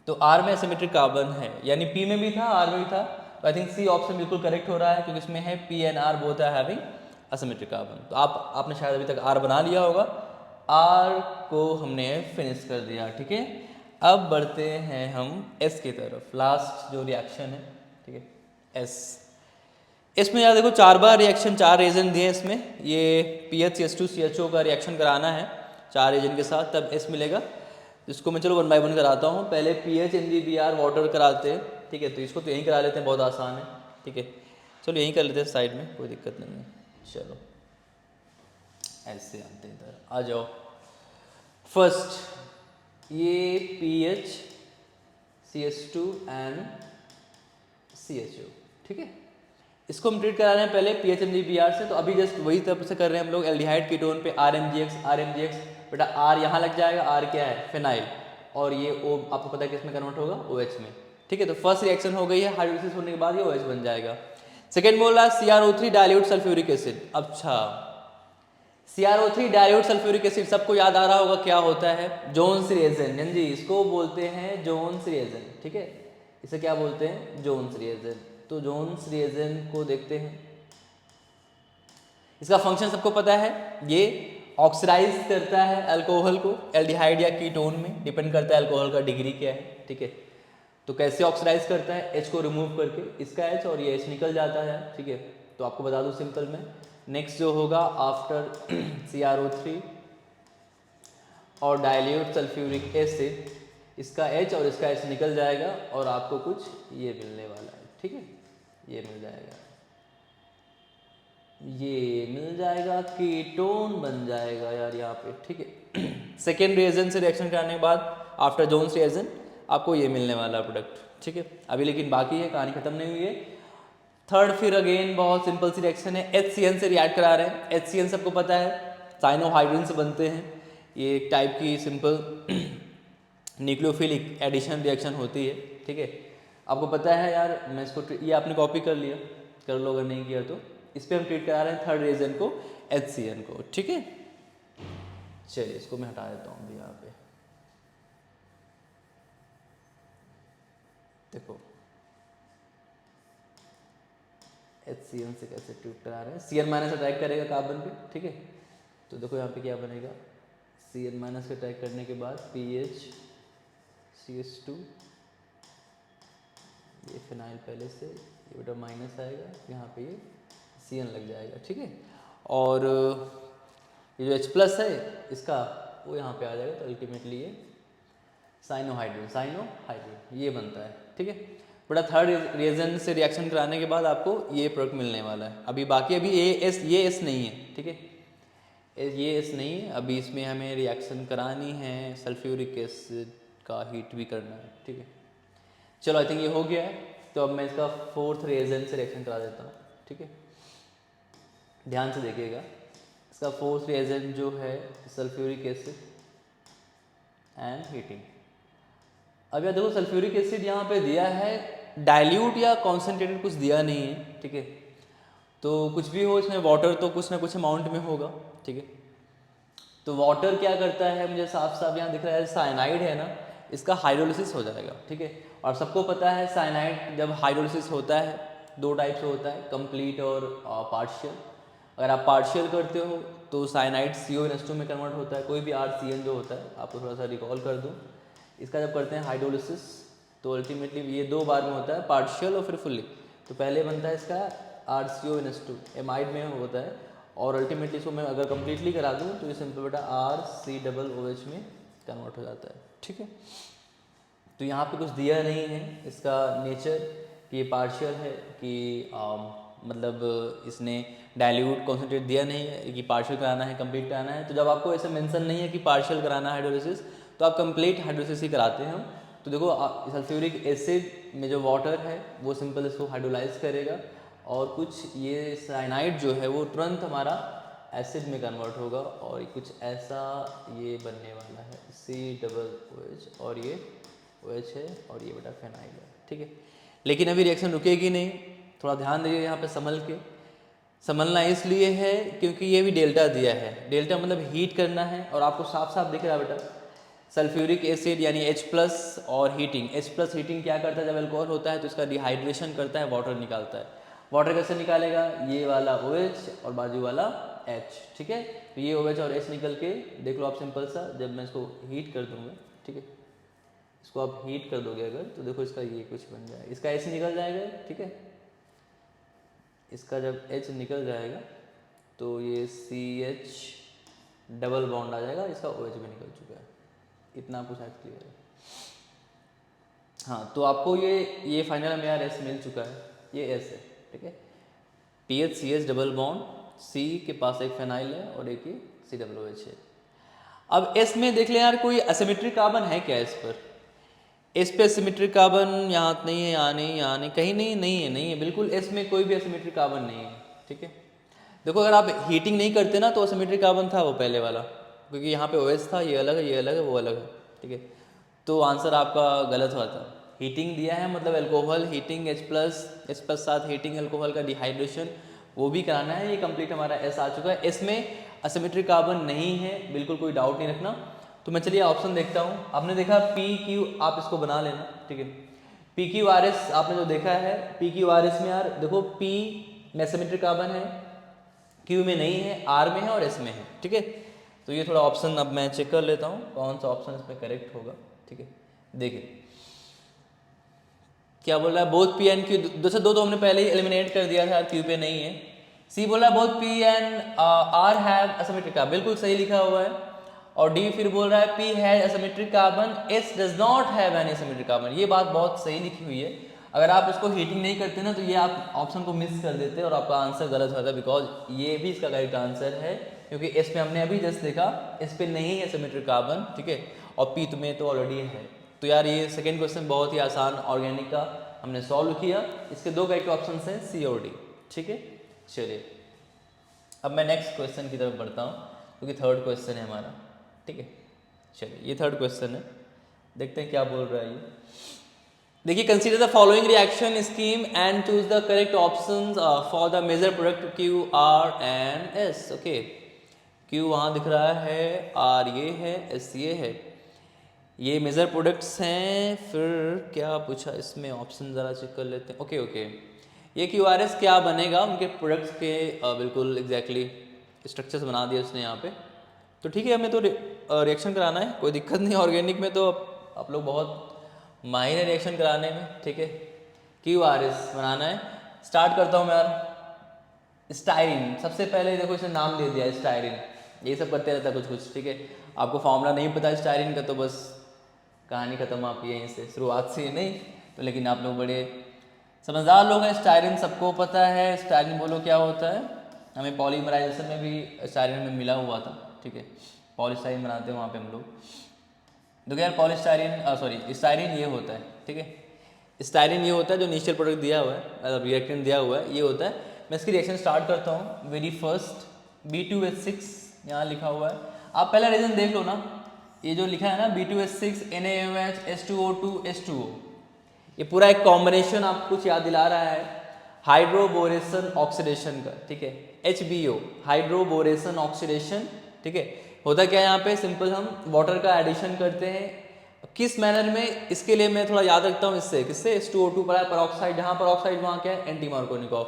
तो R में सिमेट्रिक कार्बन है, यानी P में भी था, R में भी था, तो आई थिंक C ऑप्शन बिल्कुल करेक्ट हो रहा है, क्योंकि इसमें है P and R both are having asymmetric carbon. तो आपने शायद अभी तक R बना लिया होगा, R को हमने फिनिश कर दिया, ठीक है। अब बढ़ते हैं हम S की तरफ, लास्ट जो रिएक्शन है, ठीक है, S। इसमें यार देखो 4 बार रिएक्शन, 4 एजेंट दिए इसमें, ये PHCH2CHO का रिएक्शन कराना है 4 एजेंट के साथ, तब S मिलेगा। इसको मैं चलो 1 बाय 1 कराता हूँ। पहले PH MgBr वाटर कराते हैं, ठीक है, तो इसको तो यहीं करा लेते हैं, बहुत आसान है, ठीक है, चलो यहीं कर लेते हैं साइड में, कोई दिक्कत नहीं है। चलो ऐसे आते हैं, इधर आ जाओ। फर्स्ट ये PH CH2 एंड CHO, ठीक है, इसको हम ट्रीट करा रहे हैं पहले PH MgBr से, तो अभी जस्ट वही तरफ से कर रहे हैं हम लोग एल्डिहाइड कीटोन पे RMgX बेटा, R यहाँ लग जाएगा, R क्या है, फिनाइल, और ये O आपको पता है किस में कन्वर्ट होगा, OH में, ठीक है। तो फर्स्ट रिएक्शन हो गई है, हाइड्रोलिसिस होने के बाद ये OH बन जाएगा। सेकेंड बोला CrO3 डाइल्यूट सल्फ्यूरिक एसिड। अच्छा, CrO3 डाइल्यूट सल्फ्यूरिक एसिड सबको याद आ रहा होगा क्या होता है, जोन्स रिएजेंट, जी इसको बोलते हैं जोन्स रिएजेंट, ठीक है, इसे क्या बोलते हैं, जोन्स रिएजेंट। तो जोन्स रिएजेंट को देखते हैं, इसका फंक्शन सबको पता है, ये ऑक्सीडाइज करता है अल्कोहल को एल्डिहाइड या कीटोन में, डिपेंड करता है अल्कोहल का डिग्री क्या है, ठीक है। तो कैसे ऑक्सीडाइज करता है, H को रिमूव करके, इसका H और ये H निकल जाता है, ठीक है। तो आपको बता दूं सिंपल में, नेक्स्ट जो होगा आफ्टर CrO3 और डाइल्यूट सल्फ्यूरिक एसिड, इसका H और इसका H निकल जाएगा, और आपको कुछ ये मिलने वाला है, ठीक है, ये मिल जाएगा, ये मिल जाएगा, कीटोन बन जाएगा यार यहाँ पे, ठीक है। सेकेंड रिएजेंट से रिएक्शन कराने के बाद आफ्टर जोन्स रिएजेंट आपको ये मिलने वाला प्रोडक्ट, ठीक है। अभी लेकिन बाकी है, कहानी खत्म नहीं हुई है। थर्ड फिर अगेन बहुत सिंपल सी रिएक्शन है, HCN से रिएक्ट करा रहे हैं। HCN सबको पता है साइनोहाइड्रिन से बनते हैं, ये एक टाइप की सिंपल न्यूक्लियोफिलिक एडिशन रिएक्शन होती है, ठीक है। आपको पता है यार, मैं इसको ये आपने कॉपी कर लिया, कर लो अगर नहीं किया तो। इस पर हम ट्रीट करा रहे हैं थर्ड रिएजेंट को, HCN को, ठीक है। चलिए इसको मैं हटा देता हूँ अभी यहाँ पे, देखो HCN से कैसे ट्रीट करा रहे हैं। Cn माइनस अटैक करेगा कार्बन पे, ठीक है। तो देखो यहाँ पे क्या बनेगा, Cn माइनस के अटैक करने के बाद PH CH2, ये फिनाइल पहले से, ये बेटा माइनस आएगा, यहाँ पे ये Cn लग जाएगा, ठीक है। और ये जो H प्लस है इसका, वो यहाँ पे आ जाएगा, तो अल्टीमेटली ये साइनोहाइड्रिन ये बनता है, ठीक है। बड़ा थर्ड रिएजेंट से रिएक्शन कराने के बाद आपको ये प्रोडक्ट मिलने वाला है। अभी बाकी अभी ये एस नहीं है, ठीक है, ये एस नहीं है, अभी इसमें हमें रिएक्शन करानी है, सल्फ्यूरिक एसिड का हीट भी करना है, ठीक है। चलो आई थिंक ये हो गया है। तो अब मैं इसका फोर्थ रिएजेंट से रिएक्शन करा देता हूँ, ठीक है। ध्यान से देखिएगा, इसका फोर्थ रिएजेंट जो है सल्फ्यूरिक एसिड एंड हीटिंग। अब यार देखो सल्फ्यूरिक एसिड यहाँ पे दिया है, डाइल्यूट या कॉन्सेंट्रेटेड कुछ दिया नहीं है, ठीक है। तो कुछ भी हो इसमें वाटर तो कुछ ना कुछ अमाउंट में होगा, ठीक है। तो वाटर क्या करता है, मुझे साफ साफ यहाँ दिख रहा है साइनाइड है ना, इसका हाइड्रोलिसिस हो जाएगा, ठीक है। और सबको पता है साइनाइड जब हाइड्रोलिसिस होता है दो टाइप से होता है, कंप्लीट और पार्शियल। अगर आप पार्शियल करते हो तो साइनाइड CONH2 में कन्वर्ट होता है, कोई भी RCN जो होता है, आपको थोड़ा सा रिकॉल कर दूँ। इसका जब करते हैं हाइड्रोलिसिस तो अल्टीमेटली ये दो बार में होता है, पार्शियल और फिर फुल्ली। तो पहले बनता है इसका RCONH2 एमाइड में होता है, और अल्टीमेटली इसको मैं अगर कम्प्लीटली करा दूँ तो ये सिंपल बेटा RCOOH में कन्वर्ट हो जाता है, ठीक है। तो यहाँ पे कुछ दिया नहीं है इसका नेचर कि ये पार्शियल है कि मतलब इसने डाइल्यूट कॉन्सेंट्रेट दिया नहीं है कि पार्शियल कराना है कंप्लीट कराना है। तो जब आपको ऐसे मेंशन नहीं है कि पार्शियल कराना है हाइड्रोलिसिस, तो आप कंप्लीट हाइड्रोलिसिस ही कराते हैं हम। तो देखो सल्फ्यूरिक एसिड में जो वाटर है वो सिंपल इसको हाइड्रोलाइज करेगा, और कुछ ये साइनाइड जो है वो तुरंत हमारा एसिड में कन्वर्ट होगा, और कुछ ऐसा ये बनने वाला है COOH, और ये OH है, और ये बेटा फेनाइल है, ठीक है। लेकिन अभी रिएक्शन रुकेगी नहीं, थोड़ा ध्यान दीजिए यहाँ पे संभल के। संभलना इसलिए है क्योंकि ये भी डेल्टा दिया है, डेल्टा मतलब हीट करना है, और आपको साफ साफ दिख रहा है बेटा सल्फ्यूरिक एसिड यानी H+ और हीटिंग। H+ हीटिंग क्या करता है, जब अल्कोहल होता है तो इसका डिहाइड्रेशन करता है, वाटर निकालता है। वाटर कैसे निकालेगा, ये वाला OH और बाजू वाला H, ठीक है। तो ये OH और H निकल के देख लो आप सिंपल सा, जब मैं इसको हीट कर दूंगा, ठीक है, इसको आप हीट कर दोगे अगर तो देखो इसका ये कुछ बन जाएगा, इसका H निकल जाएगा, ठीक है। इसका जब H निकल जाएगा तो ये CH डबल बॉन्ड आ जाएगा, इसका OH भी निकल चुका है। इतना आपको शायद क्लियर है। हाँ, तो आपको ये फाइनल में यार S मिल चुका है, ये S है, ठीक है। PHCH डबल बॉन्ड, C के पास एक फेनाइल है और एक ये COOH है। अब S में देख लें यार कोई असिमेट्रिक कार्बन है क्या इस पर, इस पे असिमेट्रिक कार्बन यहाँ नहीं है, यहाँ नहीं कहीं नहीं है बिल्कुल, S में कोई भी असिमेट्रिक कार्बन नहीं है, ठीक है। देखो अगर आप हीटिंग नहीं करते ना तो असिमेट्रिक कार्बन था वो पहले वाला, क्योंकि यहाँ पे OH था, ये अलग है, ये अलग है, वो अलग है, ठीक है। तो आंसर आपका गलत हुआ था। हीटिंग दिया है मतलब अल्कोहल हीटिंग H+ साथ हीटिंग अल्कोहल का डिहाइड्रेशन वो भी कराना है, ये कंप्लीट हमारा S आ चुका है। इसमें असिमेट्रिक कार्बन नहीं है, बिल्कुल कोई डाउट नहीं रखना। तो मैं चलिए ऑप्शन देखता हूँ। आपने देखा PQ, आप इसको बना लेना, ठीक है। PQRS आपने जो देखा है, PQRS में यार देखो P में असिमेट्रिक कार्बन है, Q में नहीं है, R में है और S में है, ठीक है। तो ये थोड़ा ऑप्शन अब मैं चेक कर लेता हूँ कौन सा ऑप्शन इसमें करेक्ट होगा, ठीक है। देखिए क्या बोल रहा है, बोथ P एंड Q, दो से दो तो हमने पहले ही एलिमिनेट कर दिया था, Q पे नहीं है। C बोल रहा है both P and R have asymmetric carbon, बिल्कुल सही लिखा हुआ है। और D फिर बोल रहा है P has asymmetric carbon, S does not have any asymmetric carbon. ये बात बहुत सही लिखी हुई है। अगर आप इसको हीटिंग नहीं करते ना तो ये आप ऑप्शन को मिस कर देते और आपका आंसर गलत होता, बिकॉज ये भी इसका करेक्ट आंसर है, क्योंकि इस पे हमने अभी जस्ट देखा इस पे नहीं है असिमेट्रिक कार्बन, ठीक है। और P में तो ऑलरेडी है। तो यार ये सेकेंड क्वेश्चन बहुत ही आसान ऑर्गेनिक का हमने सॉल्व किया। इसके दो करेक्ट ऑप्शन हैं C और D, ठीक है। चलिए अब मैं नेक्स्ट क्वेश्चन की तरफ बढ़ता हूँ, क्योंकि थर्ड क्वेश्चन है हमारा, ठीक है। चलिए ये थर्ड क्वेश्चन है, देखते हैं क्या बोल रहा है ये। देखिए, consider the following reaction scheme and choose the correct option for the major product Q R and S। Okay, Q वहाँ दिख रहा है, R ये है, S ये है, ये मेजर प्रोडक्ट्स हैं। फिर क्या पूछा इसमें, ऑप्शन ज़रा चेक कर लेते हैं। ओके ओके, ये QRS क्या बनेगा, उनके प्रोडक्ट्स के बिल्कुल एग्जैक्टली स्ट्रक्चर्स बना दिए उसने यहाँ पे। तो ठीक है, हमें तो रिएक्शन कराना है, कोई दिक्कत नहीं। ऑर्गेनिक में तो आप लोग बहुत माहिर है रिएक्शन कराने में, ठीक है। QRS बनाना है, स्टार्ट करता हूँ मैं यार। स्टाइरिन, सबसे पहले देखो इसने नाम दे दिया स्टाइरिन, ये सब करते रहता है कुछ कुछ, ठीक है। आपको फॉर्मूला नहीं पता स्टाइरिन का तो बस कहानी खत्म आपकी यहीं से, शुरुआत से नहीं तो। लेकिन आप लोग बड़े समझदार लोग हैं, स्टाइरिन सबको पता है। स्टाइरिन बोलो क्या होता है, हमें पॉलीमराइजेशन में भी स्टाइरिन में मिला हुआ था, ठीक है। पॉलीस्टाइरिन बनाते हैं वहाँ पे हम लोग। देखो यार पॉलीस्टाइरिन स्टाइरिन ये होता है, ठीक है। स्टाइरिन ये होता है जो इनिशियल प्रोडक्ट दिया हुआ है, मतलब रिएक्टेंट दिया हुआ है, ये होता है। मैं इसकी रिएक्शन स्टार्ट करता हूँ। वेरी फर्स्ट B2H6 यहाँ लिखा हुआ है, आप पहला रीजन देख लो ना, ये जो लिखा है ना B2H6 NaOH H2O2 H2O, ये पूरा एक कॉम्बिनेशन आपको कुछ याद दिला रहा है हाइड्रोबोरेशन ऑक्सीडेशन का, ठीक है। HBO हाइड्रोबोरेशन ऑक्सीडेशन, ठीक है। होता क्या है यहाँ पे, सिंपल हम वाटर का एडिशन करते हैं, किस मैनर में, इसके लिए मैं थोड़ा याद रखता हूँ इससे, किससे, H2O2 पर पेरोक्साइड, जहाँ पेरोक्साइड वहाँ क्या है, एंटी मार्कोनिकॉफ,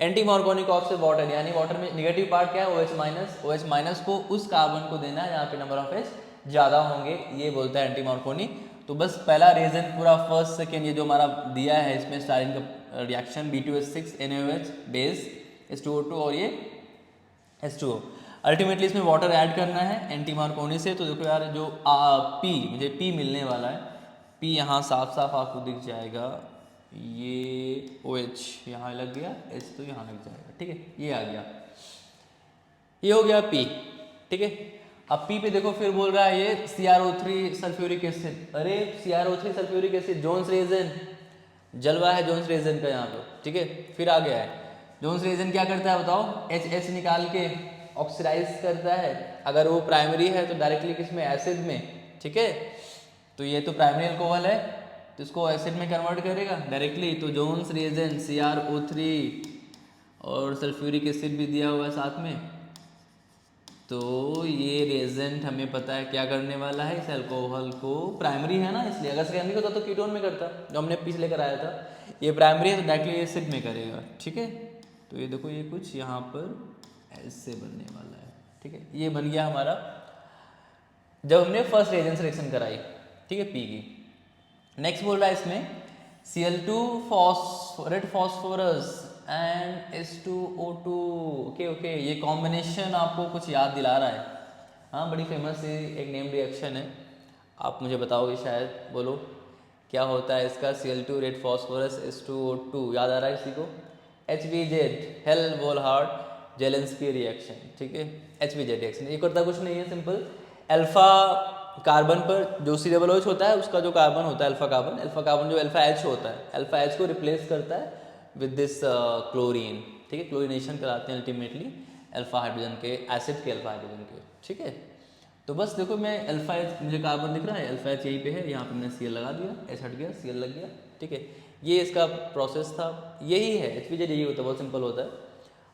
एंटी मार्कोनिकॉफ से वाटर, यानी वाटर में निगेटिव पार्ट क्या है, OH माइनस, OH माइनस को उस कार्बन को देना है यहाँ पे नंबर ऑफ H ज़्यादा होंगे, ये बोलता है एंटी मार्कोनी। तो बस पहला रीजन पूरा फर्स्ट सेकेंड ये जो हमारा दिया है इसमें स्टारिन का reaction B2H6 NaOH base H2O2 और ये H2O, अल्टीमेटली इसमें वाटर ऐड करना है एंटी मार्कोनी से। तो देखो यार जो P, मुझे P मिलने वाला है, P यहाँ साफ साफ आपको दिख जाएगा, ये OH यहाँ लग गया, H तो यहाँ लग जाएगा, ठीक है, ये आ गया, ये हो गया P, ठीक है। अब P पे देखो फिर बोल रहा है ये CrO3 सल्फ्यूरिक एसिड, अरे CrO3 sulphuric acid Jones reagent, जलवा है जोन्स रिएजन का यहाँ पे, ठीक है। फिर आ गया है जोन्स रिएजन क्या करता है बताओ, HH निकाल के ऑक्सीडाइज करता है, अगर वो प्राइमरी है तो डायरेक्टली किसमें, एसिड में, ठीक है। तो ये तो प्राइमरी अल्कोहल है तो इसको एसिड में कन्वर्ट करेगा डायरेक्टली, तो जोन्स रिएजन CrO3 और सल्फ्यूरिक एसिड भी दिया हुआ है साथ में, तो ये रिएजेंट हमें पता है क्या करने वाला है, इस अल्कोहल को, प्राइमरी है ना इसलिए, अगर सेकेंडरी होता तो कीटोन में करता, जो हमने पीछे लेकर आया था, ये प्राइमरी है तो डायरेक्टली एसिड में करेगा, ठीक है। तो ये देखो ये कुछ यहाँ पर ऐसे बनने वाला है, ठीक है, ये बन गया हमारा जब हमने फर्स्ट रिएजेंट सिलेक्शन कराई, ठीक है, P की। नेक्स्ट बोल रहा है इसमें Cl2 red phosphorus and H2O2, okay, ये कॉम्बिनेशन आपको कुछ याद दिला रहा है, हाँ, बड़ी फेमस एक नेम रिएक्शन है, आप मुझे बताओगे शायद, बोलो क्या होता है इसका, Cl2 रेड फॉस्फोरस H2O2, याद आ रहा है किसी को, HBZ हेल्महोल्ट्ज जेलेंस्की रिएक्शन, ठीक है, HBZ रिएक्शन, ये करता कुछ नहीं है, सिंपल अल्फा कार्बन पर जो COOH होता है उसका जो कार्बन होता है अल्फा कार्बन जो अल्फा H होता है, अल्फा H को रिप्लेस करता है विद दिस क्लोरीन, ठीक है, क्लोरीनेशन कराते हैं अल्टीमेटली अल्फा हाइड्रोजन के, एसिड के अल्फा हाइड्रोजन के, ठीक है। तो बस देखो मैं अल्फा H, मुझे कार्बन दिख रहा है, अल्फा H यहीं पे है, यहाँ पे मैंने Cl लगा दिया, H हट गया, Cl लग गया, ठीक है, ये इसका प्रोसेस था, यही है HBZ, यही होता है, बहुत सिंपल होता है।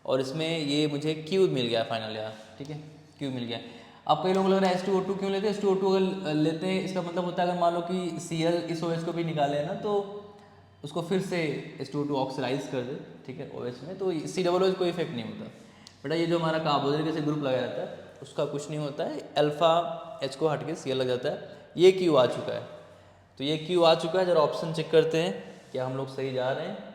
और इसमें ये मुझे Q मिल गया फाइनल यार, ठीक है, Q मिल गया। अब कई लोग लग रहा है H2O2 क्यों लेते हैं, H2O2 अगर लेते हैं इसका मतलब होता है अगर मान लो कि Cl इस OH को भी निकाले ना तो उसको फिर से H2O2 ऑक्सीडाइज कर दे, ठीक है, OH में, तो COOH कोई इफेक्ट नहीं होता बेटा, ये जो हमारा कार्बोक्सिलिक एसिड ग्रुप लगाया जाता है उसका कुछ नहीं होता है, अल्फा H को हट के Cl लग जाता है, ये Q आ चुका है, तो ये Q आ चुका है, जरा ऑप्शन चेक करते हैं क्या हम लोग सही जा रहे हैं।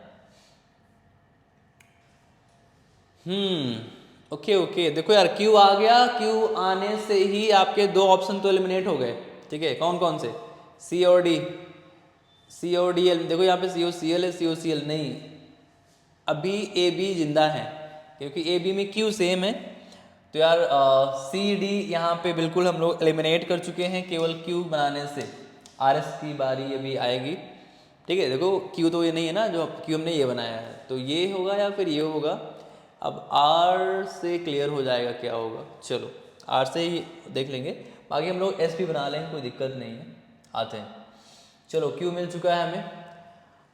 ओके, देखो यार Q आ गया, Q आने से ही आपके दो ऑप्शन तो एलिमिनेट हो गए, ठीक है, कौन कौन से, C और D, देखो यहाँ पे COCl है, COCl नहीं, अभी AB जिंदा है क्योंकि AB में Q सेम है, तो यार CD यहाँ पे बिल्कुल हम लोग एलिमिनेट कर चुके हैं केवल Q बनाने से, RS की बारी अभी आएगी, ठीक है। देखो Q तो ये नहीं है ना, जो Q हमने ये बनाया है, तो ये होगा या फिर ये होगा, अब R से क्लियर हो जाएगा क्या होगा, चलो R से ही देख लेंगे, बाकी हम लोग SP बना लेंगे, कोई दिक्कत नहीं है, आते हैं। चलो Q मिल चुका है हमें,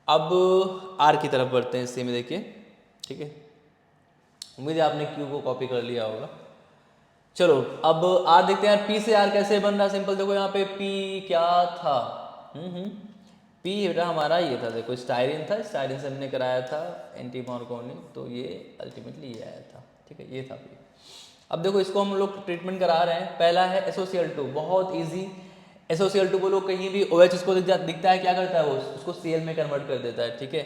अब R की तरफ बढ़ते हैं, इससे में देखिए, ठीक है, उम्मीद है आपने Q को कॉपी कर लिया होगा। चलो अब R देखते हैं यार, P से R कैसे बन रहा है, सिंपल देखो यहाँ पे P क्या था, P बेटा हमारा ये था, देखो स्टाइरिन था, स्टाइरिन से हमने कराया था एंटी मार्कोनी, तो ये अल्टीमेटली ये आया था, ठीक है, ये था P। अब देखो इसको हम लोग ट्रीटमेंट करा रहे हैं, पहला है SOCl2, बहुत इजी, SOCl2 को लोग कहीं भी OH इसको दिखता है क्या करता है, वो उसको Cl में कन्वर्ट कर देता है, ठीक है,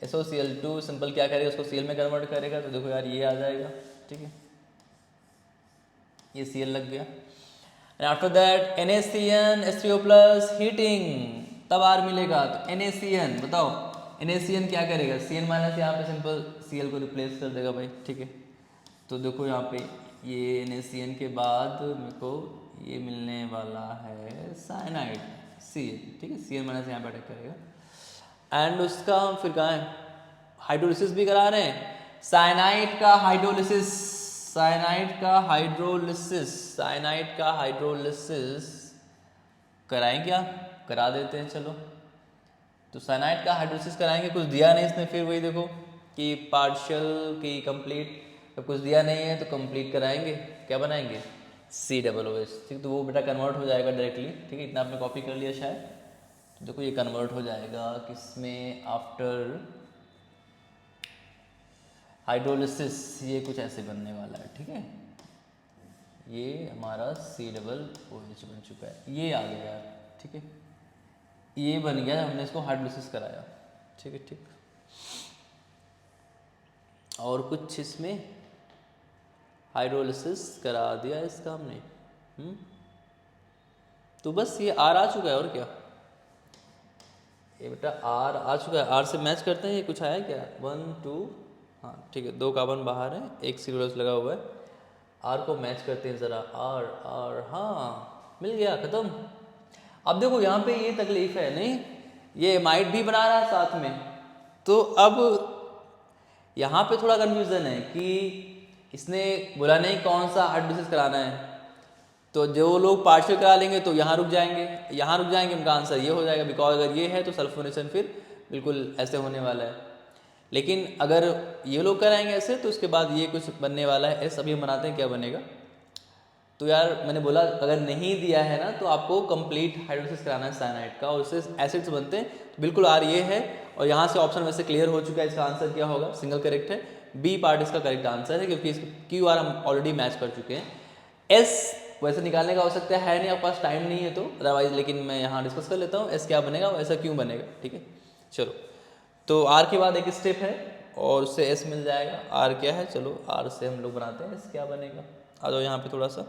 SOCl2 सिंपल क्या करेगा, उसको Cl में कन्वर्ट करेगा, तो देखो यार ये आ जाएगा, ठीक है, ये Cl लग गया, and after that NaCN H3O+ heating, तब R मिलेगा, तो NaCN बताओ, NaCN क्या करेगा, Cn माइनस यहाँ पे सिंपल Cl को रिप्लेस कर देगा भाई, ठीक है। तो देखो यहाँ पे ये NaCN के बाद मेरे को ये मिलने वाला है साइनाइड Cn, ठीक है, Cn माइनस यहाँ पे अटैक करेगा, एंड उसका हम फिर कहाँ है हाइड्रोलिसिस भी करा रहे हैं। साइनाइड का हाइड्रोलिसिस, साइनाइड का हाइड्रोलिसिस, साइनाइड का हाइड्रोलिसिस कराएं क्या, करा देते हैं चलो। तो साइनाइड का हाइड्रोलिसिस कराएंगे, कुछ दिया नहीं इसने, फिर वही देखो कि पार्शियल की कंप्लीट, जब कुछ दिया नहीं है तो कंप्लीट कराएंगे, क्या बनाएंगे COOH, ठीक। तो वो बेटा कन्वर्ट हो जाएगा डायरेक्टली, ठीक है। इतना आपने कॉपी कर लिया शायद, तो देखो ये कन्वर्ट हो जाएगा किसमें, आफ्टर हाइड्रोलिसिस, ये कुछ ऐसे बनने वाला है, ठीक है। ये हमारा COOH बन चुका है, ये आ गया यार, ठीक है, ये बन गया, हमने इसको हाइड्रोलिसिस कराया, ठीक है, ठीक। और कुछ इसमें हाइड्रोलिसिस करा दिया इसका हमने, तो बस ये R आ चुका है, और क्या, ये बेटा R आ चुका है। R से मैच करते हैं, ये कुछ आया क्या, 1 2, हाँ ठीक है, 2 कार्बन बाहर है, एक COOH लगा हुआ है, R को मैच करते हैं ज़रा, R, हाँ मिल गया, ख़त्म। अब देखो यहाँ पे ये तकलीफ है, नहीं ये एमाइड भी बना रहा है साथ में, तो अब यहाँ पे थोड़ा कन्फ्यूज़न है कि इसने बोला नहीं कौन सा हाइड्रोलिसिस कराना है, तो जो लोग पार्शियल करा लेंगे तो यहाँ रुक जाएंगे, यहाँ रुक जाएंगे, उनका आंसर ये हो जाएगा, बिकॉज अगर ये है तो सल्फोनेशन फिर बिल्कुल ऐसे होने वाला है। लेकिन अगर ये लोग कराएंगे ऐसे तो उसके बाद ये कुछ बनने वाला है एस, अभी हम बनाते हैं क्या बनेगा। तो यार मैंने बोला अगर नहीं दिया है ना तो आपको कंप्लीट हाइड्रोलिसिस कराना है साइनाइड का, और उससे एसिड्स बनते हैं, तो बिल्कुल R ये है, और यहाँ से ऑप्शन वैसे क्लियर हो चुका है, इसका आंसर क्या होगा, सिंगल करेक्ट है, बी पार्ट इसका करेक्ट आंसर है, क्योंकि QR हम ऑलरेडी मैच कर चुके हैं। S वैसे निकालने का हो सकता है नहीं, आपके पास टाइम नहीं है तो अदरवाइज, लेकिन मैं यहाँ डिस्कस कर लेता हूँ S क्या बनेगा, ऐसा क्यों बनेगा, ठीक है। चलो तो R के बाद एक स्टेप है और उससे S मिल जाएगा, R क्या है, चलो R से हम लोग बनाते हैं S क्या बनेगा। आ जाओ यहाँ पे थोड़ा सा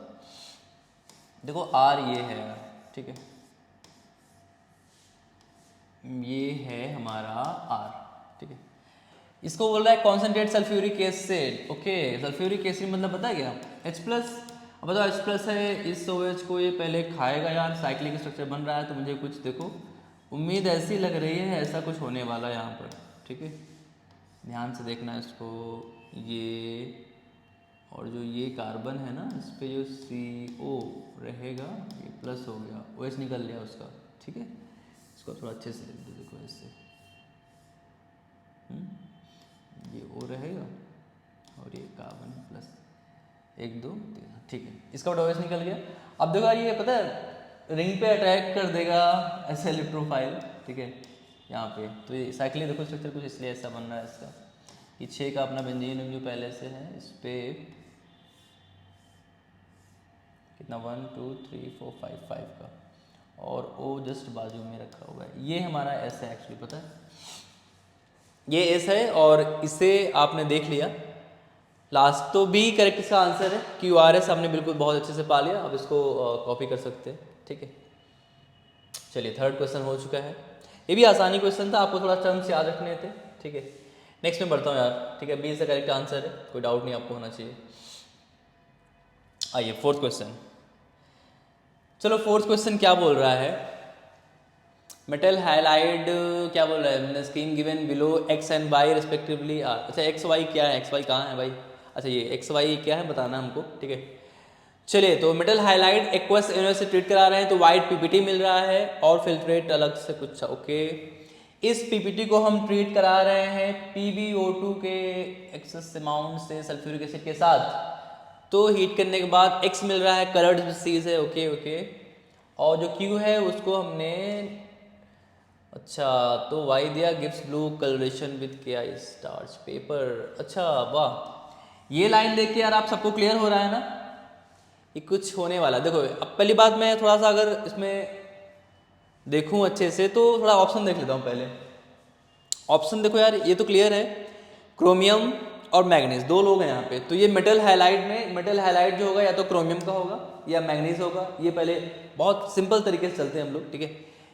देखो, R ये है यार, ठीक है, ये है हमारा R, ठीक है। इसको बोल रहा है concentrate sulphuric acid, okay, sulphuric acid मतलब पता है क्या, H+। अब बताओ H+ है, इस OH को ये पहले खाएगा यार, साइक्लिक स्ट्रक्चर बन रहा है, तो मुझे कुछ देखो उम्मीद ऐसी लग रही है, ऐसा कुछ होने वाला है यहाँ पर, ठीक है, ध्यान से देखना इसको। ये और जो ये कार्बन है ना, इस पे जो CO रहेगा, ये प्लस हो गया, OH निकल गया उसका, ठीक है। इसको थोड़ा अच्छे से लिख दो, देखो ऐसे, ये O रहेगा और ये कार्बन प्लस 1 2 3, ठीक है, इसका OH निकल गया। अब देखो यार ये पता है रिंग पे अट्रैक्ट कर देगा ऐसे इलेक्ट्रोफाइल, ठीक है, यहाँ पे। तो ये साइक्लिक देखो स्ट्रक्चर कुछ इसलिए ऐसा बन रहा है इसका, कि 6 का अपना बेंजीन जो पहले से है, इस पे कितना 1 2 3 4 5 का, और O जस्ट बाजू में रखा हुआ है, ये हमारा S है एक्चुअली, पता है ये S है, और इसे आपने देख लिया लास्ट, तो B करेक्ट इसका आंसर है, QRS हमने बिल्कुल बहुत अच्छे से पा लिया, अब इसको कॉपी कर सकते हैं, ठीक है। चलिए थर्ड क्वेश्चन हो चुका है, ये भी आसानी क्वेश्चन था, आपको थोड़ा टर्म्स याद रखने थे, ठीक है। नेक्स्ट में बढ़ता हूँ यार, ठीक है, B इसका करेक्ट आंसर है, कोई डाउट नहीं आपको होना चाहिए। आइए फोर्थ क्वेश्चन, चलो फोर्थ क्वेश्चन क्या बोल रहा है, मेटल हाइलाइड क्या बोल रहा है, scheme given below X and Y respectively are. अच्छा X Y क्या है, X Y कहाँ है भाई, अच्छा ये X Y क्या है बताना हमको, ठीक है। चलिए तो मेटल हाइलाइड एक्वस एनओएच से ट्रीट करा रहे हैं, तो वाइट पीपीटी मिल रहा है और फिल्ट्रेट अलग से कुछ, ओके। इस पीपीटी को हम ट्रीट करा रहे हैं PbO2 के एक्सेस अमाउंट से सल्फ्यूरिक एसिड के साथ, तो हीट करने के बाद X मिल रहा है, कलर्ड स्पीसीज है, ओके ओके। और जो Q है उसको हमने, अच्छा तो Y दिया, gives blue colouration with KI starch paper, अच्छा वाह। ये लाइन देख के यार आप सबको क्लियर हो रहा है ना, ये कुछ होने वाला। देखो अब पहली बात मैं थोड़ा सा अगर इसमें देखूं अच्छे से तो थोड़ा ऑप्शन देख लेता हूँ पहले। ऑप्शन देखो यार ये तो क्लियर है, क्रोमियम और मैग्नीज, दो लोग हैं यहाँ पे, तो ये मेटल हाइलाइड में, मेटल हाइलाइड जो होगा या तो क्रोमियम का होगा या मैग्नीज होगा, ये पहले बहुत सिंपल तरीके से चलते हैं हम लोग, ठीक है।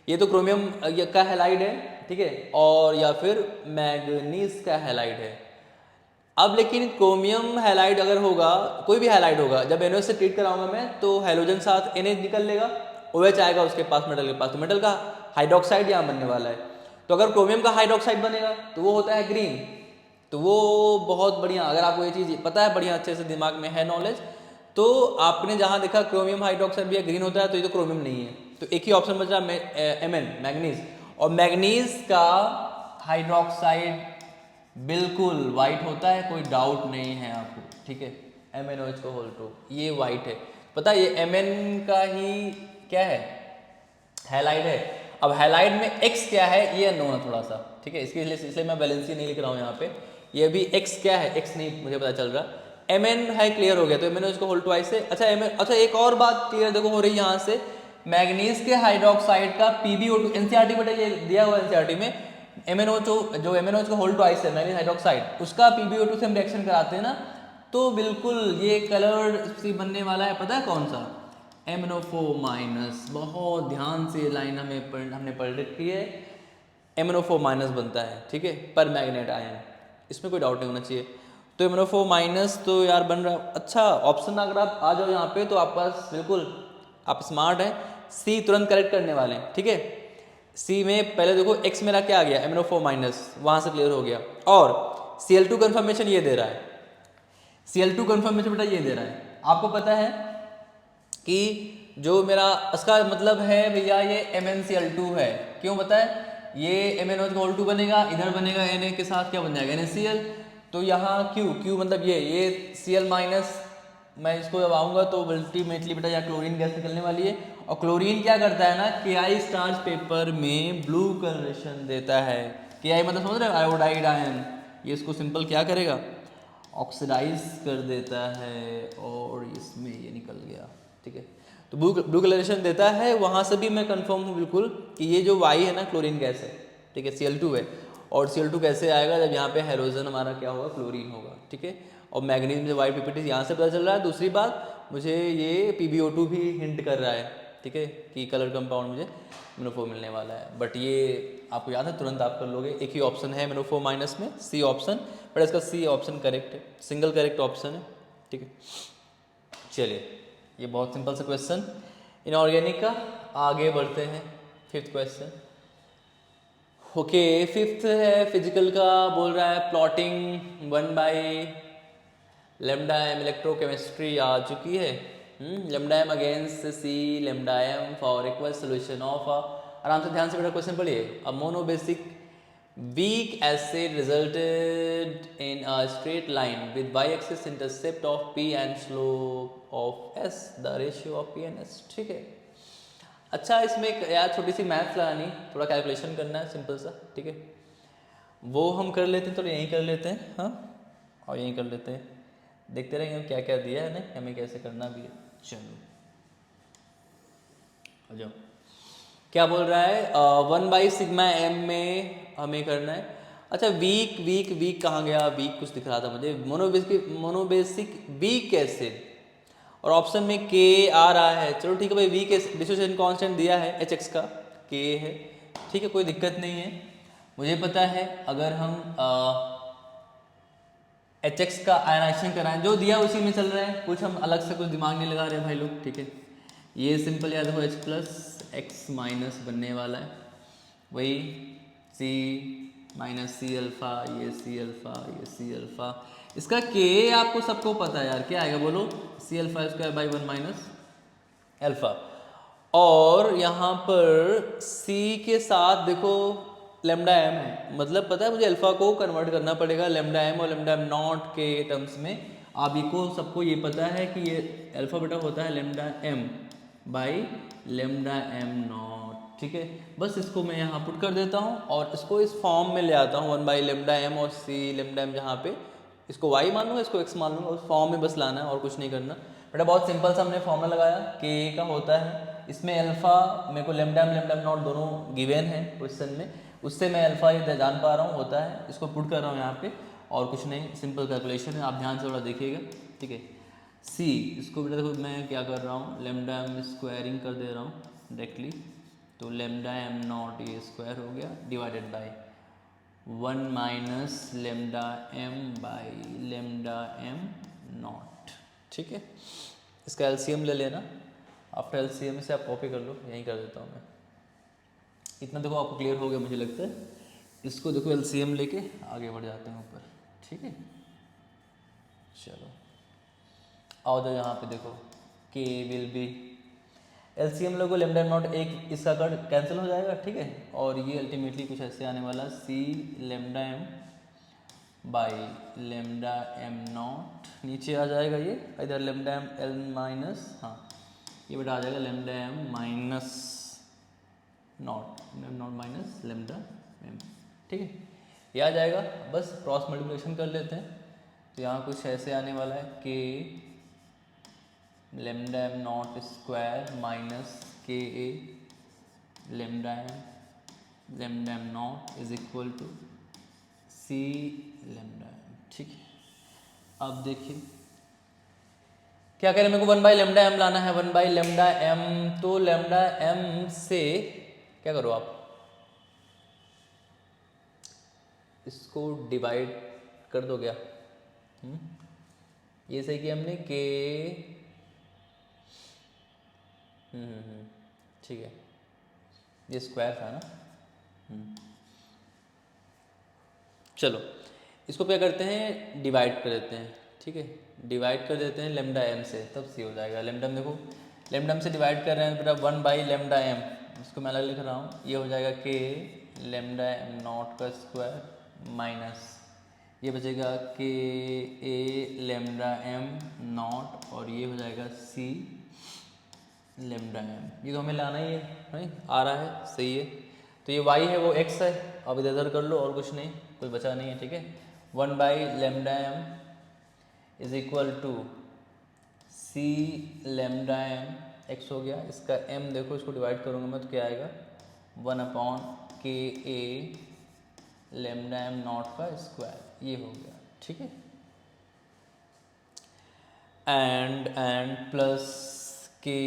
ये तो क्रोमियम का हैलाइड है, ठीक है, और या फिर मैग्नीज का हैलाइड है। अब लेकिन क्रोमियम हैलाइड अगर होगा, कोई भी हैलाइड होगा, जब NO से ट्रीट कराऊंगा मैं तो हाइड्रोजन साथ Na निकल लेगा, OH आएगा उसके पास, मेटल के पास, तो मेटल का हाइड्रोक्साइड यहाँ बनने वाला है। तो अगर क्रोमियम का हाइड्रोक्साइड बनेगा तो वो होता है ग्रीन। तो वो बहुत बढ़िया, अगर आपको ये चीज़ पता है, बढ़िया अच्छे से दिमाग में है नॉलेज, तो आपने जहाँ देखा क्रोमियम हाइड्रोक्साइड भी ग्रीन होता है तो ये तो क्रोमियम नहीं है। तो एक ही ऑप्शन बच रहा Mn, मैग्नीज। और मैग्नीज का हाइड्रोक्साइड बिल्कुल वाइट होता है, कोई डाउट नहीं है आपको, ठीक है। MnOH2 ये वाइट है, पता है ये Mn का ही क्या है, हैलाइड है। अब हैलाइड में X क्या है ये अननोन है थोड़ा सा, ठीक है, इसलिए मैं वैलेंसी नहीं लिख रहा हूँ यहाँ पे। ये भी X क्या है, X नहीं मुझे पता चल रहा। Mn है, क्लियर हो गया, तो MnOH2 से। अच्छा एक और बात क्लियर देखो हो रही है यहाँ से, मैग्नीज के हाइड्रोक्साइड का PbO2 एनसीईआरटी में ये दिया हुआ, एनसीईआरटी में MnOH जो MnOH है मैग्नीज हाइड्रोक्साइड, उसका PbO2 से हम रिएक्शन कराते हैं ना, तो बिल्कुल ये कलर्ड सी बनने वाला है, पता है कौन सा, MnO4-। बहुत ध्यान से लाइन हमने पढ़ रखी है, MnO4- बनता है, ठीक है, पर मैग्नेट आयन, इसमें कोई डाउट नहीं होना चाहिए। तो MnO4- तो यार बन रहा है। अच्छा ऑप्शन अगर आप आ जाओ यहाँ पे तो आप पास बिल्कुल, आप स्मार्ट हैं, सी तुरंत करेक्ट करने वाले हैं, ठीक है। सी में पहले देखो X मेरा क्या आ गया, MnO4-, वहाँ से क्लियर हो गया। और Cl2 कन्फर्मेशन ये दे रहा है, Cl2 कन्फर्मेशन बेटा ये दे रहा है। आपको पता है कि जो मेरा इसका मतलब है भैया ये MnCl2 है, क्यों पता है, ये MnOH2 बनेगा, इधर बनेगा Na के साथ क्या बन जाएगा NaCl, तो यहाँ Q मतलब ये Cl-, मैं इसको जब आऊँगा तो अल्टीमेटली बेटा यहाँ क्लोरीन गैस निकलने वाली है। और क्लोरीन क्या करता है ना, Ki स्टार्च पेपर में ब्लू कलरेशन देता है। Ki मतलब समझ रहे हो, आयोडाइड आयन, ये इसको सिंपल क्या करेगा, ऑक्सीडाइज कर देता है, और इसमें ये निकल गया, ठीक है। तो ब्लू कलरेशन देता है, वहाँ से भी मैं कंफर्म हूँ बिल्कुल कि ये जो Y है ना क्लोरीन गैस है, ठीक है, Cl2 है। और Cl2 कैसे आएगा, जब यहाँ पे हाइड्रोजन हमारा क्या होगा, क्लोरीन होगा, ठीक है। और मैग्नीज में वाइट पीपीटी यहाँ से पता चल रहा है। दूसरी बात, मुझे ये PbO2 भी हिंट कर रहा है, ठीक है, कि कलर कंपाउंड मुझे MnO4 मिलने वाला है। बट ये आपको याद है, तुरंत आप कर लोगे, एक ही ऑप्शन है MnO4- में, सी ऑप्शन, बट इसका सी ऑप्शन करेक्ट है, सिंगल करेक्ट ऑप्शन है, ठीक है। चलिए ये बहुत सिंपल सा क्वेश्चन इनऑर्गेनिक का, आगे बढ़ते हैं। फिफ्थ क्वेश्चन, ओके, फिफ्थ है फिजिकल का, बोल रहा है प्लॉटिंग 1/λm इलेक्ट्रोकेमिस्ट्री आ चुकी है। λm against C λm for equal solution of, आराम से ध्यान से बेटा क्वेश्चन पढ़िए। A monobasic weak acid resulted in a straight line with y-axis intercept of p and slope of s, the ratio of p and s, ठीक है। अच्छा इसमें एक यार छोटी सी मैथ्स लगानी, थोड़ा कैलकुलेशन करना है सिंपल सा, ठीक है, वो हम कर लेते हैं, तो यहीं कर लेते हैं, हाँ, और यहीं कर लेते हैं, देखते रहेंगे हम क्या क्या दिया है ना, हमें कैसे करना भी है। चलो आ जाओ, क्या बोल रहा है, 1/σm में हमें करना है। अच्छा वीक कहाँ गया, वीक कुछ दिख रहा था मुझे, मोनोबेसिक वीक एसिड, और ऑप्शन में के आ रहा है। चलो ठीक है भाई, वीक डिसोसिएशन कांस्टेंट दिया है Hx का, के है, ठीक है, कोई दिक्कत नहीं है। मुझे पता है अगर हम Hx का आयनाइजेशन कराएं, जो दिया उसी में चल रहा है, कुछ हम अलग से कुछ दिमाग नहीं लगा रहे भाई लोग, ठीक है। ये सिंपल याद हो, H+X- बनने वाला है, वही C-C अल्फ़ा, ये C अल्फ़ा, ये C अल्फ़ा, इसका के आपको सबको पता है यार, क्या आएगा बोलो, C⁴/1 अल्फ़ा। और यहाँ पर C के साथ देखो λm है, मतलब पता है मुझे अल्फ़ा को कन्वर्ट करना पड़ेगा λm और λm0 के टर्म्स में। आप ही को सबको ये पता है कि ये अल्फ़ा बेटा होता है λm/λm0, ठीक है। बस इसको मैं यहाँ पुट कर देता हूँ और इसको इस फॉर्म में ले आता हूँ, 1/λm और C λm, जहाँ पे इसको y मान लूँगा, इसको x मान लूँगा, उस फॉर्म में बस लाना है और कुछ नहीं करना बेटा। बहुत सिंपल सा हमने फॉर्मूला लगाया, k का होता है, इसमें अल्फ़ा मेरे को λm दोनों गिवन है क्वेश्चन में, उससे मैं अल्फ़ा ये जान पा रहा हूँ होता है, इसको पुट कर रहा हूँ यहाँ पे, और कुछ नहीं, सिंपल कैलकुलेशन है, आप ध्यान से थोड़ा देखिएगा, ठीक है। C इसको बेटा देखो मैं क्या कर रहा हूँ, λm स्क्वायरिंग कर दे रहा हूँ डायरेक्टली, तो λm0 ये स्क्वायर हो गया डिवाइडेड बाय 1 - λm/λm0, ठीक है। इसका एलसीएम ले लेना, आफ्टर एलसीएम से आप कॉपी कर लो, यहीं कर देता हूँ मैं, इतना देखो आपको क्लियर हो गया मुझे लगता है। इसको देखो एलसीएम लेके आगे बढ़ जाते हैं ऊपर, ठीक है। चलो आओ तो यहाँ पे देखो के will B LCM logo lambda M not, एक इसका कट कैंसिल हो जाएगा, ठीक है। और ये अल्टीमेटली कुछ ऐसे आने वाला C lambda M by lambda M naught, नीचे आ जाएगा ये इधर लेमडा एम एल माइनस, हाँ ये बेटा आ जाएगा lambda m minus naught, m naught minus lambda M, ठीक है। ये आ जाएगा, बस क्रॉस मल्टीप्लिकेशन कर लेते हैं। तो यहाँ कुछ ऐसे आने वाला है K lambda M naught square minus K A lambda M naught is equal to C lambda M, ठीक है। अब देखिए क्या करें, मेरे को 1 बाई लेमडा एम लाना है, 1 बाई लेमडा एम, तो लेमडा एम से क्या करो आप, इसको डिवाइड कर दो क्या, ये सही किया हमने के, ठीक है, ये स्क्वायर था ना, चलो इसको क्या करते हैं, डिवाइड कर देते हैं, ठीक है। डिवाइड कर देते हैं लेमडा एम से, तब सी हो जाएगा। लेमडा देखो, लेमडा एम से डिवाइड कर रहे हैं बेटा 1 बाई लेमडा एम, इसको मैं अलग लिख रहा हूँ, ये हो जाएगा के लेमडा एम नॉट का स्क्वायर माइनस ये बचेगा के ए लेमडा एम नॉट, और ये हो जाएगा सी लेमडा एम। ये तो हमें लाना ही है, नहीं आ रहा है, सही है। तो ये y है वो x है, अब इधर उधर कर लो, और कुछ नहीं, कोई बचा नहीं है, ठीक है। 1 by lambda M is equal to C lambda M, x हो गया, इसका m देखो, इसको डिवाइड करूँगा मैं तो क्या आएगा 1 अपॉन के ए लेमडा एम नॉट का स्क्वायर, ये हो गया, ठीक है। एंड प्लस के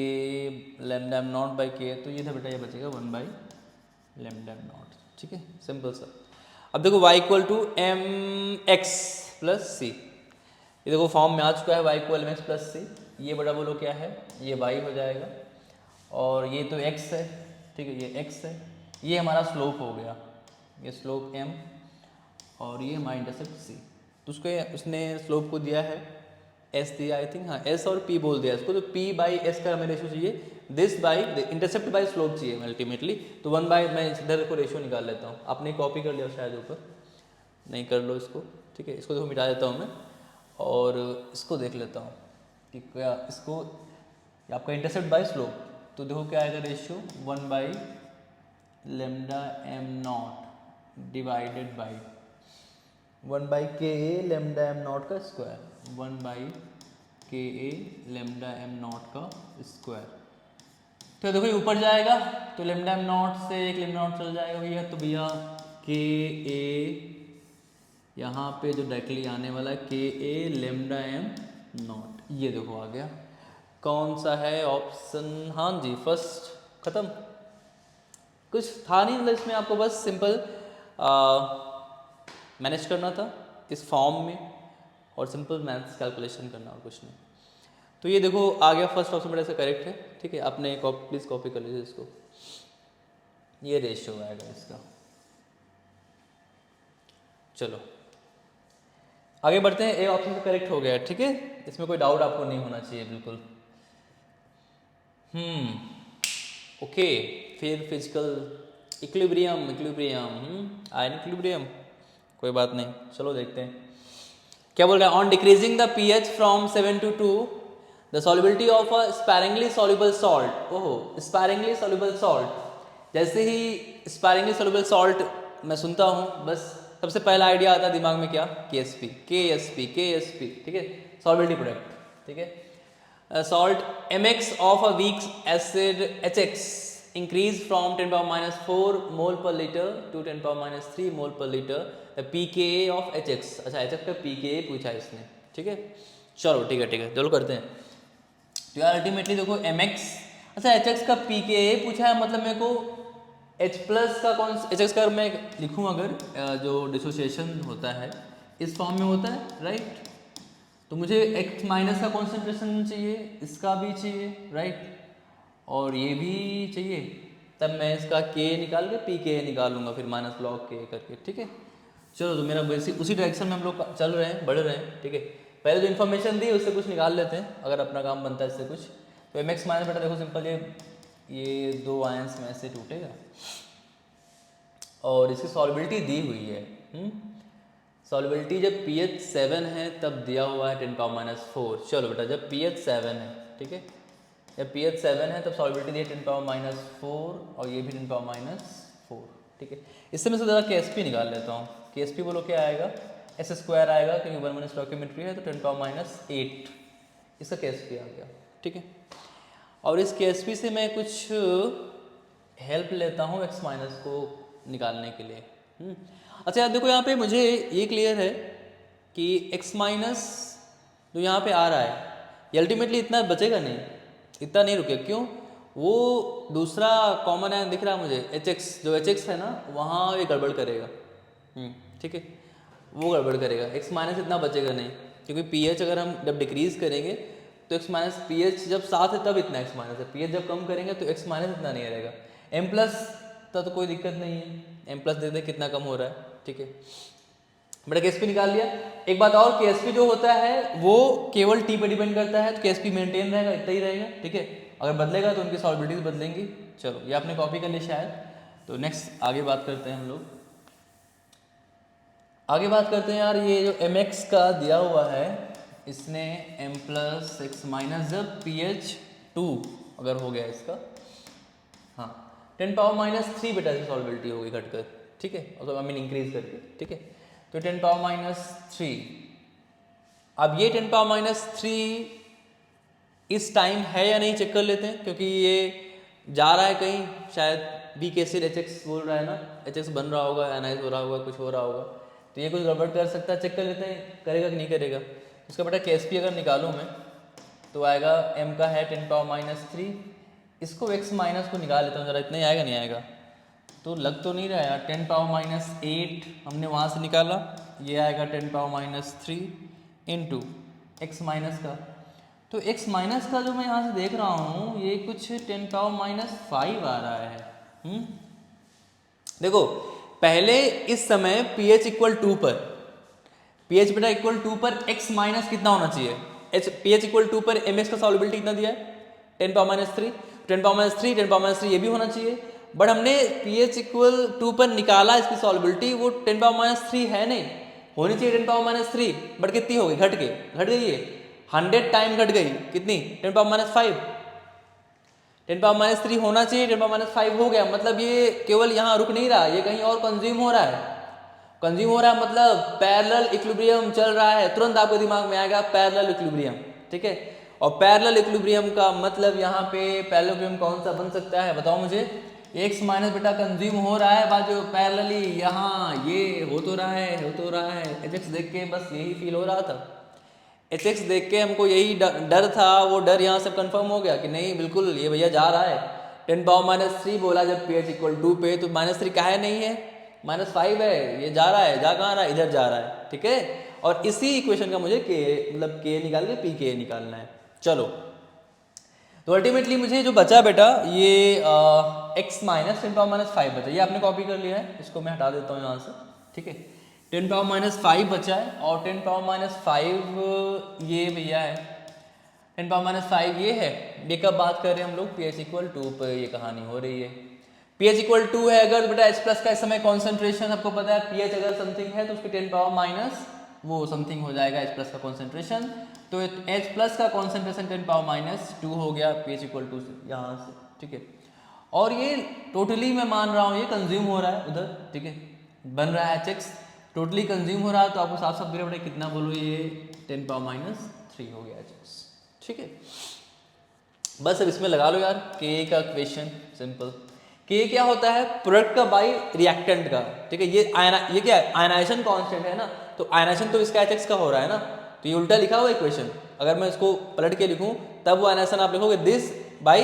लेमडा एम नॉट बाई के, तो ये था बेटा, ये बचेगा 1 बाई लेमडा एम नॉट, ठीक है, सिंपल सा। अब देखो y equal to M X plus C, ये देखो फॉर्म में आ चुका है y equal M X plus C, ये बड़ा बोलो क्या है, ये y हो जाएगा, और ये तो x है, ठीक है, ये x है, ये हमारा स्लोप हो गया, ये स्लोप m, और ये हमारा इंटरसेप्ट c। तो उसको उसने स्लोप को दिया है s दिया, आई थिंक, हाँ s और p बोल दिया इसको, तो p बाई s का हमें रेशो चाहिए, this by intercept by slope चाहिए अल्टीमेटली। तो 1 बाई, मैं इधर को रेशो निकाल लेता हूँ, आपने कॉपी कर लिया शायद ऊपर, नहीं कर लो इसको, ठीक है। इसको देखो मिटा देता हूँ मैं, और इसको देख लेता हूँ कि क्या, इसको आपका इंटरसेप्ट बाई स्लोप, तो देखो क्या आएगा ratio 1 by lambda M not divided by 1 by के ए लेमडा एम नॉट का स्क्वायर, 1 बाई के ए लेमडा एम नॉट का स्क्वायर। तो देखो ये ऊपर जाएगा, तो लेमडा एम नॉट से एक लेमडा नॉट चल जाएगा भैया, तो भैया के ए यहाँ पे जो डायरेक्टली आने वाला है के ए लेमडा एम नॉट, ये देखो आ गया। कौन सा है ऑप्शन, हाँ जी फर्स्ट, खत्म, कुछ था नहीं मतलब इसमें, आपको बस सिंपल मैनेज करना था इस फॉर्म में, और सिंपल मैथ्स कैलकुलेशन करना, और कुछ नहीं। तो ये देखो आ गया, फर्स्ट ऑप्शन मेरा से करेक्ट है, ठीक है। आपने प्लीज़ कॉपी कर लीजिए इसको, ये रेशियो आएगा इसका। चलो आगे बढ़ते हैं, ए ऑप्शन से करेक्ट हो गया, ठीक है, इसमें कोई डाउट आपको नहीं होना चाहिए बिल्कुल। ओके, फिर फिजिकल इक्विलिब्रियम, आयन इक्विलिब्रियम, कोई बात नहीं, चलो देखते हैं क्या बोल रहा है। On decreasing the pH from 7 to 2 the solubility of a sparingly soluble salt, ओहो स्पैरिंगली सॉल्युबल सॉल्ट, जैसे ही स्पैरिंगली सॉल्युबल सॉल्ट मैं सुनता हूँ, बस सबसे पहला आइडिया आता है दिमाग में, क्या, KSP, ठीक है, सॉल्युबिलिटी प्रोडक्ट, ठीक है। Salt MX of a weak acid HX increase from 10⁻⁴ मोल पर लीटर टू 10⁻³ मोल पर लीटर, pKa ऑफ HX, अच्छा HX का pKa पूछा है इसने, ठीक है। चलो ठीक है, चलो करते हैं। तो यार अल्टीमेटली देखो MX, अच्छा HX का pKa पूछा है, मतलब मेरे को H प्लस का कौन, HX का मैं लिखूँ अगर, जो डिसोसिएशन होता है इस फॉर्म में होता है, राइट। तो मुझे X माइनस का कॉन्सेंट्रेशन चाहिए, इसका भी चाहिए, राइट, और ये भी चाहिए, तब मैं इसका के निकाल के पी के निकालूंगा, फिर माइनस लॉग के करके, ठीक है। चलो तो मेरा बेसिक उसी डायरेक्शन में हम लोग चल रहे हैं, बढ़ रहे हैं, ठीक है। पहले जो इन्फॉर्मेशन दी उससे कुछ निकाल लेते हैं, अगर अपना काम बनता है इससे कुछ। तो एम एक्स माइनस बेटा देखो सिंपल, ये दो आयंस में ऐसे टूटेगा और इसकी सॉल्बिलिटी दी हुई है। सॉल्बिलिटी जब पी एच 7 है तब दिया हुआ है 10⁻⁴। चलो बेटा जब पी एच 7 है, ठीक है, जब पी एच 7 है तब सॉल्बिलिटी दी है 10⁻⁴ और ये भी 10⁻⁴, ठीक है। इससे मैं ज़रा के एस पी निकाल लेता हूँ। के एस पी बोलो क्या आएगा, एस स्क्वायर आएगा क्योंकि 1 स्टोइकियोमेट्री है, तो 10⁻8 इसका के एस पी आ गया, ठीक है। और इस के एस पी से मैं कुछ हेल्प लेता हूँ एक्स माइनस को निकालने के लिए। अच्छा यार देखो यहाँ पे मुझे ये क्लियर है कि x माइनस जो यहाँ पे आ रहा है ये अल्टीमेटली इतना बचेगा नहीं, इतना नहीं रुकेगा। क्यों, वो दूसरा कॉमन है दिख रहा है मुझे hx, जो hx है ना वहाँ ये गड़बड़ करेगा, ठीक है, वो गड़बड़ करेगा। x माइनस इतना बचेगा नहीं, क्योंकि pH अगर हम जब डिक्रीज करेंगे तो x माइनस, pH जब साथ है तब इतना x माइनस है, pH जब कम करेंगे तो x माइनस इतना नहीं रहेगा। m प्लस तो कोई दिक्कत नहीं है, m प्लस देख दे कितना कम हो रहा है, ठीक है। बेटा के एस पी निकाल लिया। एक बात और, के एस पी जो होता है वो केवल t पे डिपेंड करता है, तो के एस पी मेंटेन रहेगा, इतना ही रहेगा, ठीक है। अगर बदलेगा तो उनकी सॉल्बिलिटीज बदलेंगी। चलो ये आपने कॉपी कर लिया शायद, तो नेक्स्ट आगे बात करते हैं हम लोग। आगे बात करते हैं यार, ये जो एम एक्स का दिया हुआ है इसने m प्लस एक्स माइनस जब पी एच 2 अगर हो गया इसका, हाँ 10⁻³ बेटा इसकी सॉल्बिलिटी होगी घटकर, ठीक है, और आई मीन इंक्रीज करके, ठीक है। तो 10⁻³ अब ये 10⁻³ इस टाइम है या नहीं चेक कर लेते हैं, क्योंकि ये जा रहा है कहीं, शायद बी कैसिड HX बोल रहा है ना, HX बन रहा होगा, एनाइज हो रहा होगा, कुछ हो रहा होगा, तो ये कुछ गड़बड़ कर सकता है। चेक कर लेते हैं करेगा कि नहीं करेगा। इसका बेटा के एस पी अगर निकालूँ मैं तो आएगा m का है 10⁻³, इसको x माइनस को निकाल लेता हूँ जरा, इतना ही आएगा नहीं आएगा, तो लग तो नहीं रहा यार। 10⁻8 हमने वहाँ से निकाला, ये आएगा 10⁻³ इंटू एक्स माइनस का, तो x माइनस का जो मैं यहाँ से देख रहा हूँ ये कुछ 10⁻5 आ रहा है। देखो पहले इस समय pH इक्वल 2 पर, pH बेटा इक्वल 2 पर x माइनस कितना होना चाहिए, pH इक्वल 2 पर mx का सॉल्युबिलिटी कितना दिया है 10⁻3, 10⁻3 ये भी होना चाहिए, बट हमने pH इक्वल 2 पर निकाला इसकी सॉल्युबिलिटी, वो 10⁻3 है नहीं, होनी चाहिए 10⁻3, बट कितनी हो गई, घट गई है 100 टाइम घट गई, कितनी 10⁻5, 10⁻3 होना चाहिए, 10⁻5 हो गया, मतलब ये केवल यहाँ रुक नहीं रहा, ये कहीं और कंज्यूम हो रहा है, मतलब पैरेलल इक्विलिब्रियम चल रहा है। तुरंत आपके दिमाग में आएगा पैरेलल इक्विलिब्रियम, ठीक है। और पैरेलल इक्विलिब्रियम का मतलब यहाँ पे पैरेलल इक्विलिब्रियम कौन सा बन सकता है बताओ मुझे। एक्स माइनस बेटा कंज्यूम हो रहा है बाजू पैरेलली, यहाँ ये हो तो रहा है एच एक्स देख के बस यही फील हो रहा था, एच एक्स देख के हमको यही डर था, वो डर यहाँ से कंफर्म हो गया कि नहीं बिल्कुल ये भैया जा रहा है। 10⁻³ बोला जब pH इक्वल 2 पे, तो -3 काहे नहीं है, -5 है, ये जा रहा है, जा कहाँ रहा है, इधर जा रहा है, ठीक है। और इसी इक्वेशन का मुझे के मतलब के निकाल के पी के निकालना है। चलो तो अल्टीमेटली मुझे जो बचा बेटा ये x माइनस 10⁻5 बचा, ये आपने कॉपी कर लिया है, इसको मैं हटा देता हूँ यहाँ से, ठीक है। 10⁻5 बचा है और 10⁻5 ये भैया है, 10⁻5 ये है। ये कब बात कर रहे हैं हम लोग, pH इक्वल 2 पर ये कहानी हो रही है। pH इक्वल 2 है अगर बेटा H प्लस का इस समय कॉन्सेंट्रेशन आपको पता है, pH अगर समथिंग है तो उसकी 10⁻- वो समथिंग हो जाएगा H प्लस का कॉन्सेंट्रेशन, तो H प्लस का कॉन्सेंट्रेशन 10⁻2 हो गया pH इक्वल 2 से यहाँ से, ठीक है। और ये टोटली मैं मान रहा हूँ ये कंज्यूम हो रहा है उधर, ठीक है, बन रहा है HX टोटली कंज्यूम हो रहा है, तो आपको साफ साफ बेटा कितना बोलो ये 10⁻3 हो गया HX, ठीक है। बस अब इसमें लगा लो यार के का क्वेश्चन सिंपल। के क्या होता है, प्रोडक्ट का बाई रिएक्टेंट का, ठीक है। ये क्या है, आयनाइजेशन कांस्टेंट है ना, तो आयनाइजेशन तो इसका HX का हो रहा है ना, तो ये उल्टा लिखा हुआ इक्वेशन, अगर मैं इसको पलट के लिखूं तब वो आयनाइजेशन आप लिखोगे दिस बाई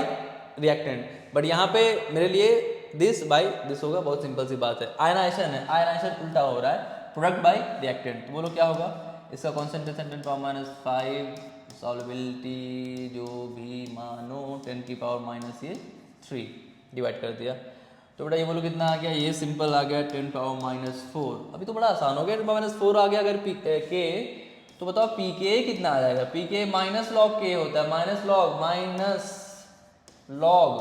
रिएक्टेंट, बट यहाँ पे मेरे लिए दिस बाई दिस होगा, बहुत सिंपल सी बात है। आयनाइजेशन है, आयनाइजेशन उल्टा हो रहा है, प्रोडक्ट बाई रिएक्टेंट, तो बोलो क्या होगा, इसका कॉन्सेंट्रेशन 10⁻5, सॉल्युबिलिटी जो भी मानो 10⁻³ डिवाइड कर दिया तो बेटा ये बोलो कितना आ गया, ये सिंपल आ गया 10 पावर माइनस 4। अभी तो बड़ा आसान हो गया, 10 पावर माइनस 4 आ गया अगर के, तो बताओ पी के कितना आ जाएगा। पी के माइनस लॉग के होता है, माइनस लॉग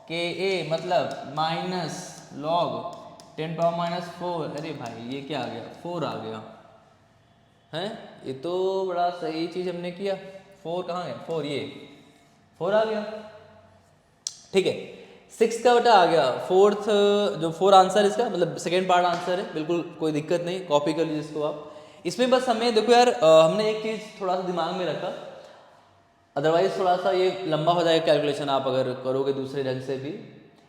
के ए मतलब माइनस लॉग 10 पावर माइनस 4। अरे भाई ये क्या आ गया, 4 आ गया है, ये तो बड़ा सही चीज़ हमने किया। 4 कहाँ गया, 4 ये 4 आ गया, ठीक है। 6 का बेटा आ गया, फोर्थ जो 4 आंसर इसका मतलब सेकेंड पार्ट आंसर है, बिल्कुल कोई दिक्कत नहीं, कॉपी कर लीजिए इसको आप। इसमें बस हमें देखो यार हमने एक चीज़ थोड़ा सा दिमाग में रखा, अदरवाइज थोड़ा सा ये लंबा हो जाएगा कैलकुलेशन आप अगर करोगे दूसरे ढंग से भी।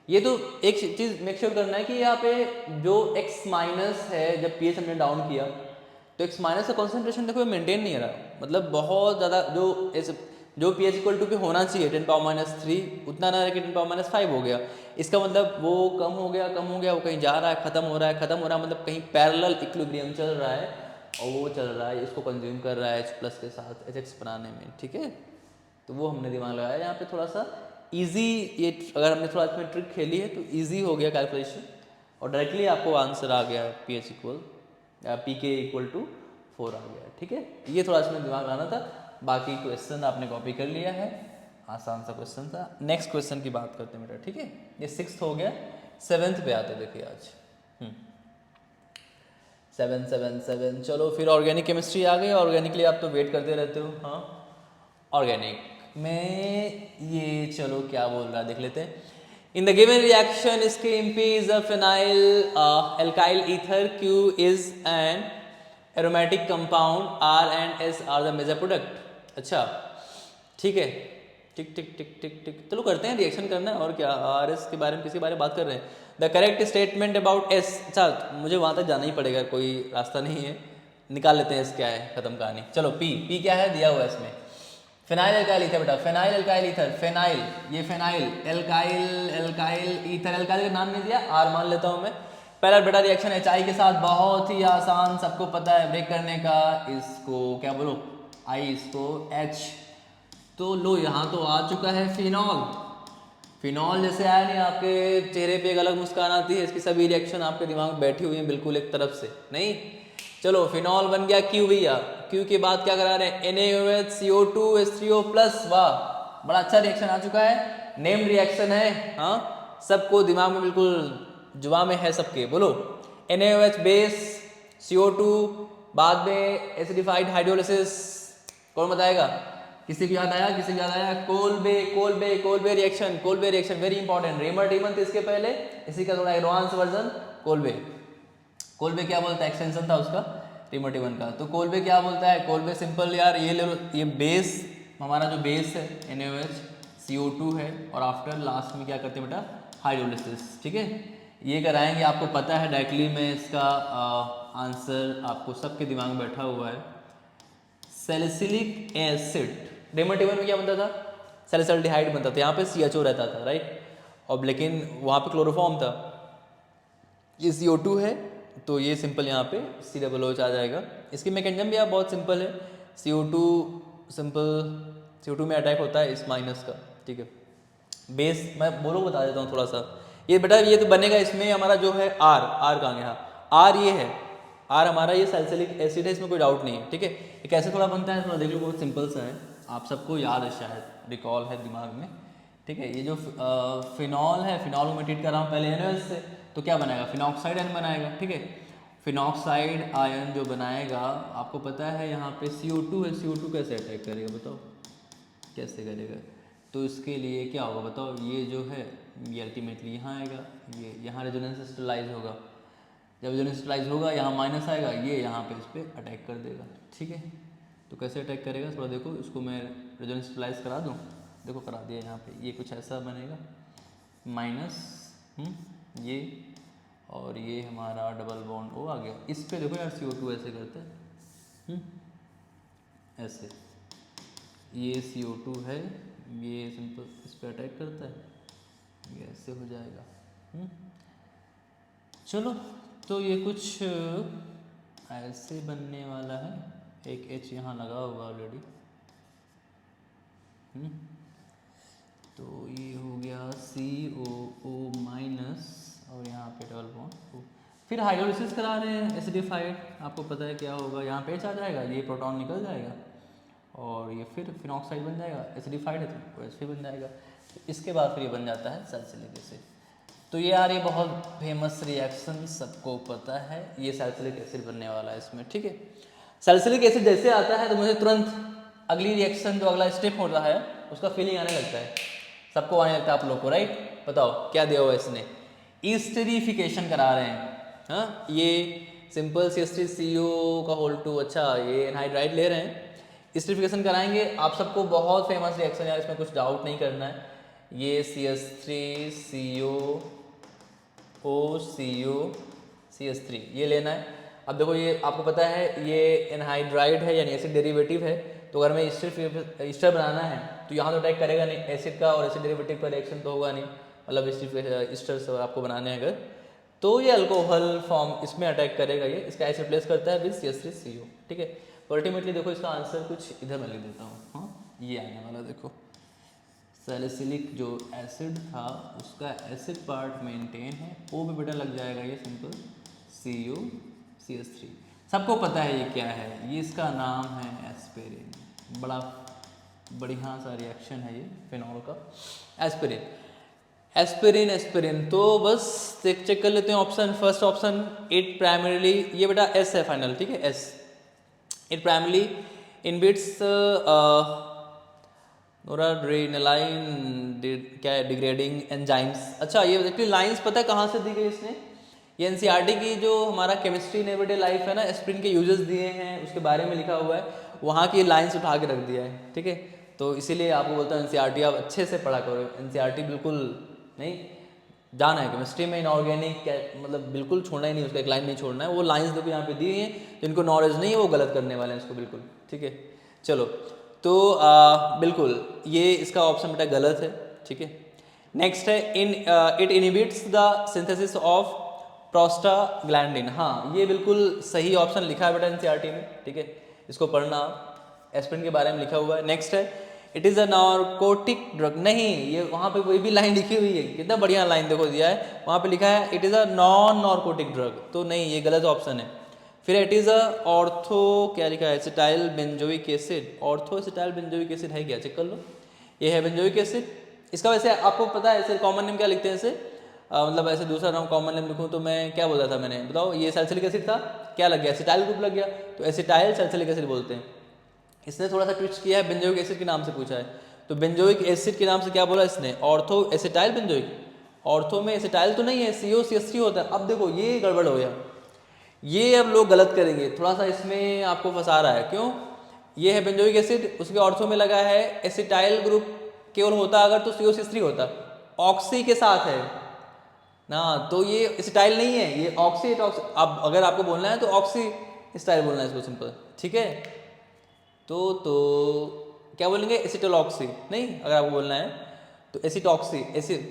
ये तो एक चीज़ मेक श्योर करना है कि यहाँ पे जो x माइनस है, जब पी एच हमने डाउन किया तो x माइनस का कॉन्सेंट्रेशन देखो मेंटेन नहीं रहा, मतलब बहुत ज़्यादा जो पी एच इक्वल टू पे होना चाहिए 10 पावर माइनस 3 उतना ना रह के 10 पावर माइनस 5 हो गया। इसका मतलब वो कम हो गया, वो कहीं जा रहा है, खत्म हो रहा है, मतलब कहीं पैरेलल इक्विलिब्रियम चल रहा है और वो चल रहा है, इसको कंज्यूम कर रहा है H प्लस के साथ HX बनाने में, ठीक है। तो वो हमने दिमाग लगाया यहाँ पे थोड़ा सा इजी, ये अगर हमने थोड़ा इसमें ट्रिक खेली है तो इजी हो गया कैलकुलेशन और डायरेक्टली आपको आंसर आ गया पी एच इक्वल पी के इक्वल टू 4 आ गया, ठीक है। ये थोड़ा इसमें दिमाग लगाना था, बाकी क्वेश्चन आपने कॉपी कर लिया है, आसान सा क्वेश्चन था। नेक्स्ट क्वेश्चन की बात करते हैं बेटा, ठीक है। ये 6th हो गया, 7th पे आते देखिए आज 7 7 7। चलो फिर ऑर्गेनिक केमिस्ट्री आ गई, ऑर्गेनिक के लिए आप तो वेट करते रहते हो। हाँ ऑर्गेनिक में ये चलो क्या बोल रहा है देख लेते हैं। In the given reaction scheme P is a phenyl alkyl ether, Q is an aromatic compound, R and S are the major product। अच्छा ठीक है, टिक टिक टिक टिक टिक चलो करते हैं, रिएक्शन करना है और क्या। आर एस के बारे में किसी बारे में बात कर रहे हैं। The correct statement about S, अच्छा मुझे वहाँ तक जाना ही पड़ेगा, कोई रास्ता नहीं है, निकाल लेते हैं एस क्या है, खत्म कहानी। चलो पी क्या है दिया हुआ है इसमें, फिनाइल एल्काइल ईथर बेटा, फिनाइल एल्काइल ईथर, फिनाइल ये फिनाइल एल्काइल ईथर, एल्काइल का नाम नहीं दिया, आर मान लेता हूँ मैं। पहला बेटा रिएक्शन एच आई के साथ, बहुत ही आसान, सबको पता है ब्रेक करने का, इसको क्या बोलो आई, इसको एच, तो लो यहाँ तो आ चुका है फिनॉल। फिनॉल जैसे आया नहीं आपके चेहरे पे एक अलग मुस्कान आती है, इसकी सभी रिएक्शन आपके दिमाग में बैठी हुई हैं बिल्कुल एक तरफ से नहीं। चलो फिनॉल बन गया क्यू भैया, क्यू के बाद क्या करा रहे हैं NaOH CO2 H3O प्लस, वाह बड़ा अच्छा रिएक्शन आ चुका है, नेम रिएक्शन है। हाँ सबको दिमाग में बिल्कुल जुबा में है सबके, बोलो NaOH बेस CO2 बाद में एसिडिफाइड हाइड्रोलिसिस, कौन बताएगा, किसी को याद आया, किसी को याद आया, Kolbe reaction very important, Reimer Tiemann थे इसके पहले, इसी का थोड़ा एडवांस वर्जन कोलबे क्या बोलता है, एक्सटेंशन था उसका रेमर डीमन का। तो कोलबे क्या बोलता है, कोलबे सिंपल यार ये ले लो, ये बेस हमारा जो बेस है NaOH CO2 है और आफ्टर लास्ट में क्या करते हैं बेटा हाइड्रोलिसिस, ठीक है। ये कराएंगे, आपको पता है डायरेक्टली में इसका आंसर आपको सबके दिमाग में बैठा हुआ है, सैलिसिलिक एसिड। रेमर टेबल में क्या बनता था, सैलिसल्डिहाइड बनता था, यहाँ पे CHO रहता था राइट, और लेकिन वहाँ पे क्लोरोफॉर्म था, ये CO2 है तो ये सिंपल यहाँ पे COOH आ जाएगा। इसकी मैकेनिज्म भी आप बहुत सिंपल है, CO2 सिंपल CO2 में अटैक होता है इस माइनस का, ठीक है। बेस मैं बोलो बता देता हूँ थोड़ा सा, ये बेटा ये तो बनेगा इसमें हमारा जो है आर कहाँ गया, आर ये है, आर हमारा ये सैलिसिलिक एसिड है, इसमें कोई डाउट नहीं है, ठीक है। ये कैसे थोड़ा बनता है थोड़ा देख लो, बहुत सिंपल सा है, आप सबको याद है शायद, रिकॉल है दिमाग में, ठीक है। ये जो फिनॉल है, फिनॉल को मैं ट्रीट कर रहा हूँ पहले NaOH से, तो क्या बनाएगा फिनॉक्साइड आयन बनाएगा, ठीक है। फिनॉक्साइड आयन जो बनाएगा आपको पता है यहाँ पे CO2 है, CO2 कैसे अटैक करेगा बताओ, कैसे करेगा, तो इसके लिए क्या होगा बताओ, ये जो है ये अल्टीमेटली यहाँ आएगा, ये यहाँ रेजोनेंस स्टेबलाइज होगा, जब रेजोनेंस स्टेबलाइज होगा यहाँ माइनस आएगा, ये यहाँ पे इस पर अटैक कर देगा, ठीक है। तो कैसे अटैक करेगा थोड़ा देखो, इसको मैं रेजोनेंस स्टेबलाइज करा दूँ, देखो करा दिया, यहाँ पे ये कुछ ऐसा बनेगा माइनस ये, और ये हमारा डबल बॉन्ड O आ गया, इस पे देखो यार CO2 ऐसे करते हैं ऐसे, ये CO2 है, ये सिंपल इस पे अटैक करता है, ये ऐसे हो जाएगा। चलो तो ये कुछ ऐसे बनने वाला है, एक H यहाँ लगा हुआ ऑलरेडी, तो ये हो गया COO माइनस और यहाँ पे डबल बॉन्ड, फिर हाइड्रोलिसिस करा रहे हैं एसिडिफाइड, आपको पता है क्या होगा, यहाँ पे H आ जाएगा, ये प्रोटॉन निकल जाएगा और ये फिर फिनॉक्साइड बन जाएगा, एसिडिफाइड है तो OH बन जाएगा। इसके बाद फिर ये बन जाता है सैलिसिलिक एसिड। तो ये यार ये बहुत फेमस रिएक्शन सबको पता है, ये सैलिसिलिक एसिड बनने वाला है इसमें, ठीक है। सैलिसिलिक एसिड जैसे आता है तो मुझे तुरंत अगली रिएक्शन जो अगला स्टेप हो रहा है उसका फीलिंग आने लगता है, सबको आने लगता है आप लोग को, राइट। बताओ क्या दिया हुआ इसने, ईस्टरिफिकेशन करा रहे हैं। हाँ, ये सिंपल CH3CO का होल 2, अच्छा ये एनहाइड्राइड ले रहे हैं, ईस्टरिफिकेशन कराएंगे। आप सबको बहुत फेमस रिएक्शन है, इसमें कुछ डाउट नहीं करना है। ये CH3CO CO CH3 ये लेना है। अब देखो ये आपको पता है ये एनहाइड्राइड है यानी एसिड डेरिवेटिव है, तो अगर मैं ईस्टर बनाना है तो यहाँ तो अटैक करेगा नहीं, एसिड का और एसिड डेरिवेटिव का रिएक्शन तो होगा नहीं, मतलब ईस्टर से आपको बनाने हैं अगर, तो ये अल्कोहल फॉर्म इसमें अटैक करेगा, ये इसका एच रिप्लेस करता है विद CH3CO, ठीक है। अल्टीमेटली देखो इसका आंसर कुछ इधर मैं लिख देता हूँ, हाँ ये आने वाला, देखो सैलिसिलिक जो एसिड था उसका एसिड पार्ट मेंटेन है, O पे बेटा लग जाएगा ये सिंपल CO CH3, सबको पता है ये क्या है, ये इसका नाम है एस्पिरिन, बड़ा बढ़िया सा रिएक्शन है ये फिनॉल का, एस्पिरिन एस्पिरिन एस्पिरिन। तो बस चेक कर लेते हैं option, first option it primarily, ये बेटा S है फाइनल, ठीक है S, इट प्राइमरीली इनबिट्स नोराड्रेनालाइन क्या है डिग्रेडिंग एंजाइम्स। अच्छा ये एक्चुअली लाइंस पता है कहाँ से दी गई इसने, ये NCERT की जो हमारा केमिस्ट्री इन एवरीडे लाइफ है ना, एस्पिरिन के यूजेस दिए हैं उसके बारे में लिखा हुआ है, वहाँ की लाइंस उठा के रख दिया है, ठीक है। तो इसीलिए आपको बोलता हूँ NCERT आप अच्छे से पढ़ा करो, NCERT बिल्कुल नहीं जाना है केमिस्ट्री में, इनऑर्गेनिक मतलब बिल्कुल छोड़ना ही नहीं, उसका एक लाइन नहीं छोड़ना है, वो लाइंस देखो यहाँ पे दी हैं, जिनको नॉलेज नहीं है वो गलत करने वाले हैं इसको बिल्कुल, ठीक है। चलो तो बिल्कुल ये इसका ऑप्शन बेटा गलत है, ठीक है। नेक्स्ट है in it inhibits the synthesis of prostaglandin, हाँ ये बिल्कुल सही ऑप्शन लिखा है बेटा NCERT में, ठीक है, इसको पढ़ना, एस्पिरिन के बारे में लिखा हुआ है। नेक्स्ट है it is a narcotic drug, नहीं ये वहाँ पे कोई भी लाइन लिखी हुई है, कितना बढ़िया लाइन देखो दिया है, वहाँ पे लिखा है it is a non narcotic drug, तो नहीं ये गलत ऑप्शन है। फिर इट इज़ अ ऑर्थो क्या लिखा है acetyl benzoic acid, ortho acetyl benzoic acid है क्या, चेक कर लो, ये है बेंजोइक एसिड। इसका वैसे आपको पता है ऐसे कॉमन नेम क्या लिखते हैं इसे, मतलब ऐसे दूसरा नाम कॉमन नेम लिखूँ तो मैं क्या बोला था मैंने, बताओ ये सैलिसिलिक एसिड था, क्या लग गया एसिटाइल ग्रुप लग गया, तो एसिटाइल सैलिसिलिक एसिड बोलते हैं। इसने थोड़ा सा ट्विस्ट किया है, बेंजोइक एसिड के नाम से पूछा है, तो बेंजोइक एसिड के नाम से क्या बोला इसने, ऑर्थो एसिटाइल बेंजोइक, ऑर्थो में एसिटाइल तो नहीं है, COCH3 होता है। अब देखो ये गड़बड़ हो गया, ये अब लोग गलत करेंगे, थोड़ा सा इसमें आपको फंसा रहा है, क्यों, ये है बेंजोइक एसिड, उसके ऑर्थो में लगा है एसिटाइल ग्रुप, केवल होता अगर तो COCH3 होता, ऑक्सी के साथ है ना, तो ये एसिटाइल नहीं है, ये ऑक्सी टॉक्सी, अब अगर आपको बोलना है तो ऑक्सी स्टाइल बोलना है इसको सिंपल, ठीक है। तो क्या बोलेंगे एसिटोलॉक्सी, नहीं अगर आपको बोलना है तो एसिटॉक्सी,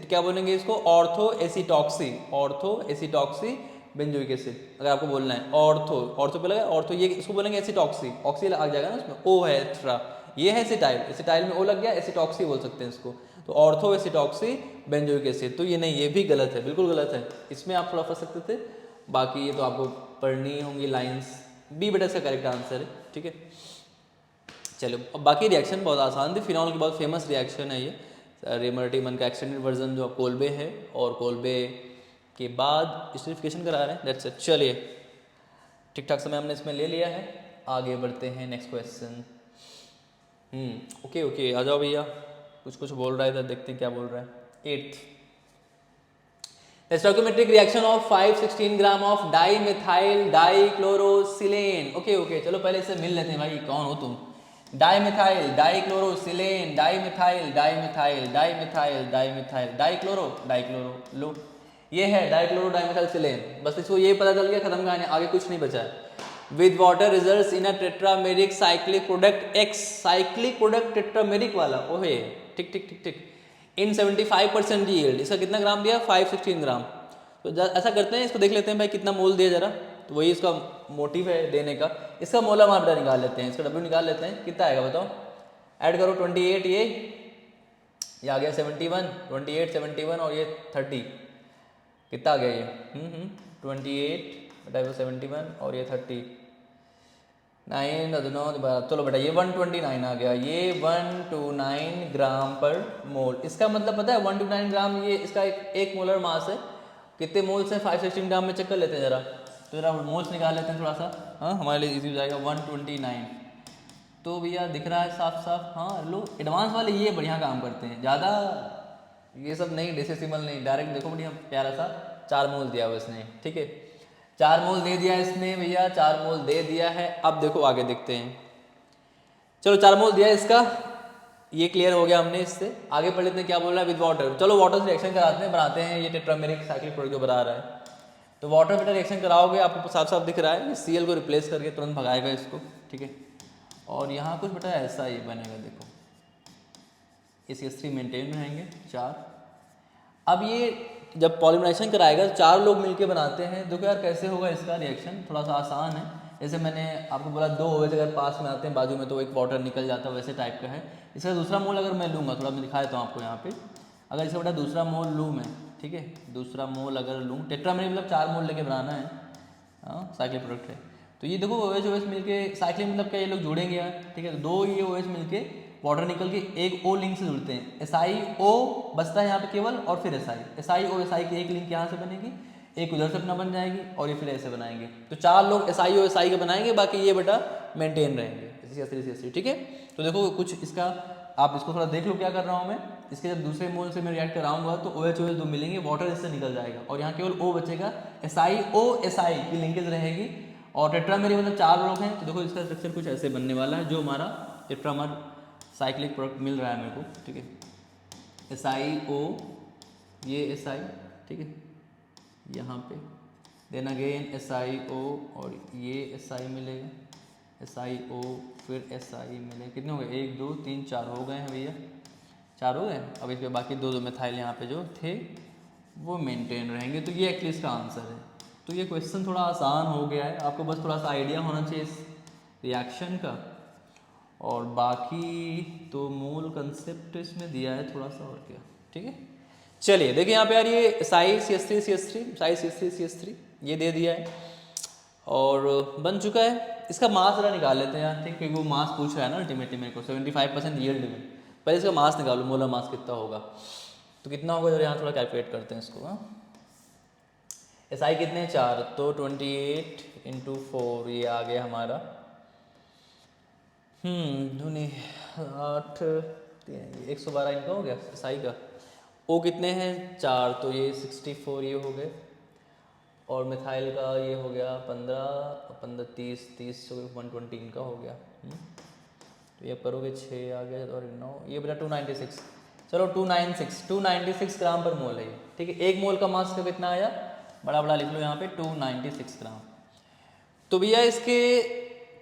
क्या बोलेंगे इसको ऑर्थो एसिटॉक्सी, ऑर्थो एसिटॉक्सी बेंजोइक एसिड अगर आपको बोलना है, ऑर्थो पे लगा ऑर्थो, ये इसको बोलेंगे एसिटॉक्सी, ऑक्सी आ जाएगा ना उसमें, O है एक्स्ट्रा, ये है एसिटाइल, एसिटाइल में O लग गया, एसिटॉक्सी बोल सकते हैं इसको, तो ऑर्थो एसिटॉक्सी बेंजोइक एसिड, तो ये नहीं, ये भी गलत है, बिल्कुल गलत है, इसमें आप थोड़ा फंस सकते थे, बाकी ये तो आपको पढ़नी होंगी लाइन्स, बी बेटा इसका करेक्ट आंसर है, ठीक है। चलो अब बाकी रिएक्शन बहुत आसान थी, फिनॉल की बहुत फेमस रिएक्शन है ये, रेमर्टिमन का एक्सटेंडेड वर्जन जो कोल्बे है, और कोल्बे के बाद एसिडिफिकेशन करा रहे हैं, दैट्स इट। चलिए ठीक ठाक समय हमने इसमें ले लिया है, आगे बढ़ते हैं नेक्स्ट क्वेश्चन। ओके आ जाओ भैया, कुछ बोल रहा है इधर, देखते हैं क्या बोल रहा है। 8th stoichiometric reaction of 516 gram of dimethyl dichlorosilane. Okay चलो पहले इससे मिल लेते हैं भाई, कौन हो तुम, dimethyl dichlorosilane, dimethyl dimethyl dimethyl dimethyl dichloro dichloro, लो ये है डाइक्लोरो डाइमेथाइल सिलेन, बस इसको ये पता चल गया, खत्म कहानी, आगे कुछ नहीं बचा है। With water results in a tetrameric cyclic product X, cyclic product tetrameric वाला, ओहे ठीक इन 75% यील्ड, इसका कितना ग्राम दिया 516 ग्राम, तो ऐसा करते हैं इसको देख लेते हैं भाई कितना मोल दिया जरा, तो वही इसका मोटिव है देने का। इसका मोलर मात्रा निकाल लेते हैं, इसका W निकाल लेते हैं, कितना आएगा बताओ, ऐड करो 28, ये ये आ गया 71, 28, 71 और ये 30, कितना आ गया ये 28/71 और ये 30, 9 9 चलो बेटा ये 129 आ गया, ये 129 ग्राम पर मोल। इसका मतलब पता है 129 ग्राम, ये इसका एक मोलर मास है। कितने मोल्स हैं 516 ग्राम में, चेक कर लेते हैं जरा, तो जरा मोल्स निकाल लेते हैं थोड़ा सा, हाँ हमारे लिए इजी हो जाएगा। 129 तो भैया दिख रहा है साफ साफ, हाँ लो एडवांस वाले ये बढ़िया काम करते हैं, ज़्यादा ये सब नहीं, डेसिमल नहीं, डायरेक्ट देखो बढ़िया प्यारा सा 4 मोल दिया हुआ इसने, ठीक है 4 मोल दे दिया इसने भैया, 4 मोल दे दिया है। अब देखो आगे देखते हैं, चलो 4 मोल दिया इसका, ये क्लियर हो गया हमने इससे। आगे पढ़ लेते हैं क्या बोल रहा है, विद वाटर। चलो वाटर से रिएक्शन कराते हैं, बनाते हैं, ये टेट्रामेरिक साइक्लिक प्रोडक्ट जो बना रहा है, तो वाटर बेटा रिएक्शन कराओगे, आपको साफ साफ दिख रहा है, Cl को रिप्लेस करके तुरंत भगाएगा इसको, ठीक है। और यहाँ कुछ बेटा ऐसा ही बनेगा, देखो ये CH3 मेंटेन रहेंगे 4। अब ये जब पॉलीमराइजेशन कराएगा, 4 लोग मिलके बनाते हैं, देखो यार कैसे होगा इसका रिएक्शन, थोड़ा सा आसान है। जैसे मैंने आपको बोला 2 OH अगर पास में आते हैं बाजू में तो एक वाटर निकल जाता है, वैसे टाइप का है। इसका दूसरा मोल अगर मैं लूँगा, थोड़ा मैं दिखा देता हूँ आपको यहाँ पे, अगर इसका बेटा दूसरा मोल लूँ मैं, ठीक है, दूसरा मोल अगर लूँ, टेट्रामेरिक मतलब 4 मोल लेके बनाना है, हाँ साइक्लिक प्रोडक्ट है। तो ये देखो OH मिलके साइक्लिक मतलब क्या, ये लोग जुड़ेंगे यार, ठीक है, 2 ये OH मिलके वाटर निकल के एक O लिंक से जुड़ते हैं, SiO बचता है यहाँ पे केवल, और फिर SiO की एक लिंक यहाँ से बनेगी, एक उधर से अपना बन जाएगी, और ये फिर ऐसे बनाएंगे। तो 4 लोग SiO के बनाएंगे, बाकी ये बेटा मेंटेन रहेंगे CH3 ठीक है। तो देखो कुछ इसका, आप इसको थोड़ा देख लो क्या कर रहा हूँ मैं, इसके जब दूसरे मोल से मैं रिएक्ट कराऊंगा तो OH 2 मिलेंगे, वाटर इससे निकल जाएगा, और यहाँ केवल O बचेगा, SiO की लिंकेज रहेगी। और टेट्रामेरिक मतलब 4 लोग हैं, तो देखो इसका स्ट्रक्चर कुछ ऐसे बनने वाला है, जो हमारा टेट्रामर साइक्लिक प्रोडक्ट मिल रहा है मेरे को, ठीक है। SiO, ये Si, ठीक है, यहाँ पे देन अगेन SiO, और ये Si मिलेगा, SiO फिर Si मिलेगा, कितने हो गए 1 2 3 4 हो गए हैं भैया, 4 हो गए। अब इसके बाकी 2 मिथाइल यहाँ पे जो थे वो मेंटेन रहेंगे। तो ये एक्चुअली इसका आंसर है। तो ये क्वेश्चन थोड़ा आसान हो गया है, आपको बस थोड़ा सा आइडिया होना चाहिए इस रिएक्शन का, और बाकी तो मूल कंसेप्ट इसमें दिया है थोड़ा सा, और क्या, ठीक है। चलिए देखिए यहाँ पे यार, ये साई CH3 ये दे दिया है और बन चुका है। इसका मास जरा निकाल लेते हैं यार, ठीक है, क्योंकि वो मास पूछ रहा है ना अल्टीमेटली मेरे को, 75% यील्ड में। पहले इसका मास निकालो, मोलर मास कितना होगा, तो कितना होगा जरा यहाँ थोड़ा कैलकुलेट करते हैं इसको। हाँ SI कितने 4, तो 28 × 4 ये आ गया हमारा, धुनी 8 112 इनका हो गया SI का। O कितने हैं 4, तो ये 64 ये हो गए, और मिथाइल का ये हो गया 15 30 120 इनका हो गया। तो ये आप करोगे 6 आ गया, और 9 ये बेटा 296, चलो 296 ग्राम पर मोल है ये, ठीक है। एक मोल का मास का कितना आया, बड़ा बड़ा लिख लो यहाँ पे 296 ग्राम। तो भैया इसके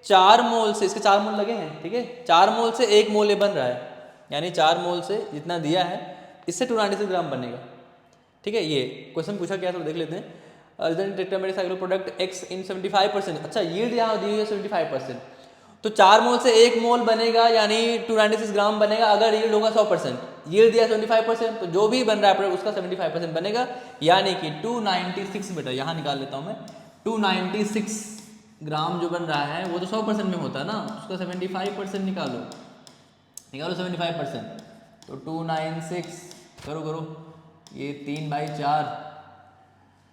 4 मोल से, इसके 4 मोल लगे हैं, ठीक है, 4 मोल से 1 मोल ये बन रहा है, यानी 4 मोल से जितना दिया है इससे 296 ग्राम बनेगा, ठीक है। ये क्वेश्चन पूछा क्या है तो देख लेते हैं। टेट्रामेरिक साइक्लिक प्रोडक्ट X इन 75%, अच्छा यील्ड यहाँ दी हुई है 75%, तो 4 मोल से 1 मोल बनेगा यानी 296 ग्राम बनेगा। अगर यील्ड होगा 100%, यील्ड दिया 75%, तो जो भी बन रहा है प्रोडक्ट उसका 75% बनेगा, यानी कि 296 बेटा यहाँ निकाल लेता हूँ मैं, 296 ग्राम जो बन रहा है वो तो 100% में होता है ना, उसका 75% निकालो 75%, तो 296 करो ये 3/4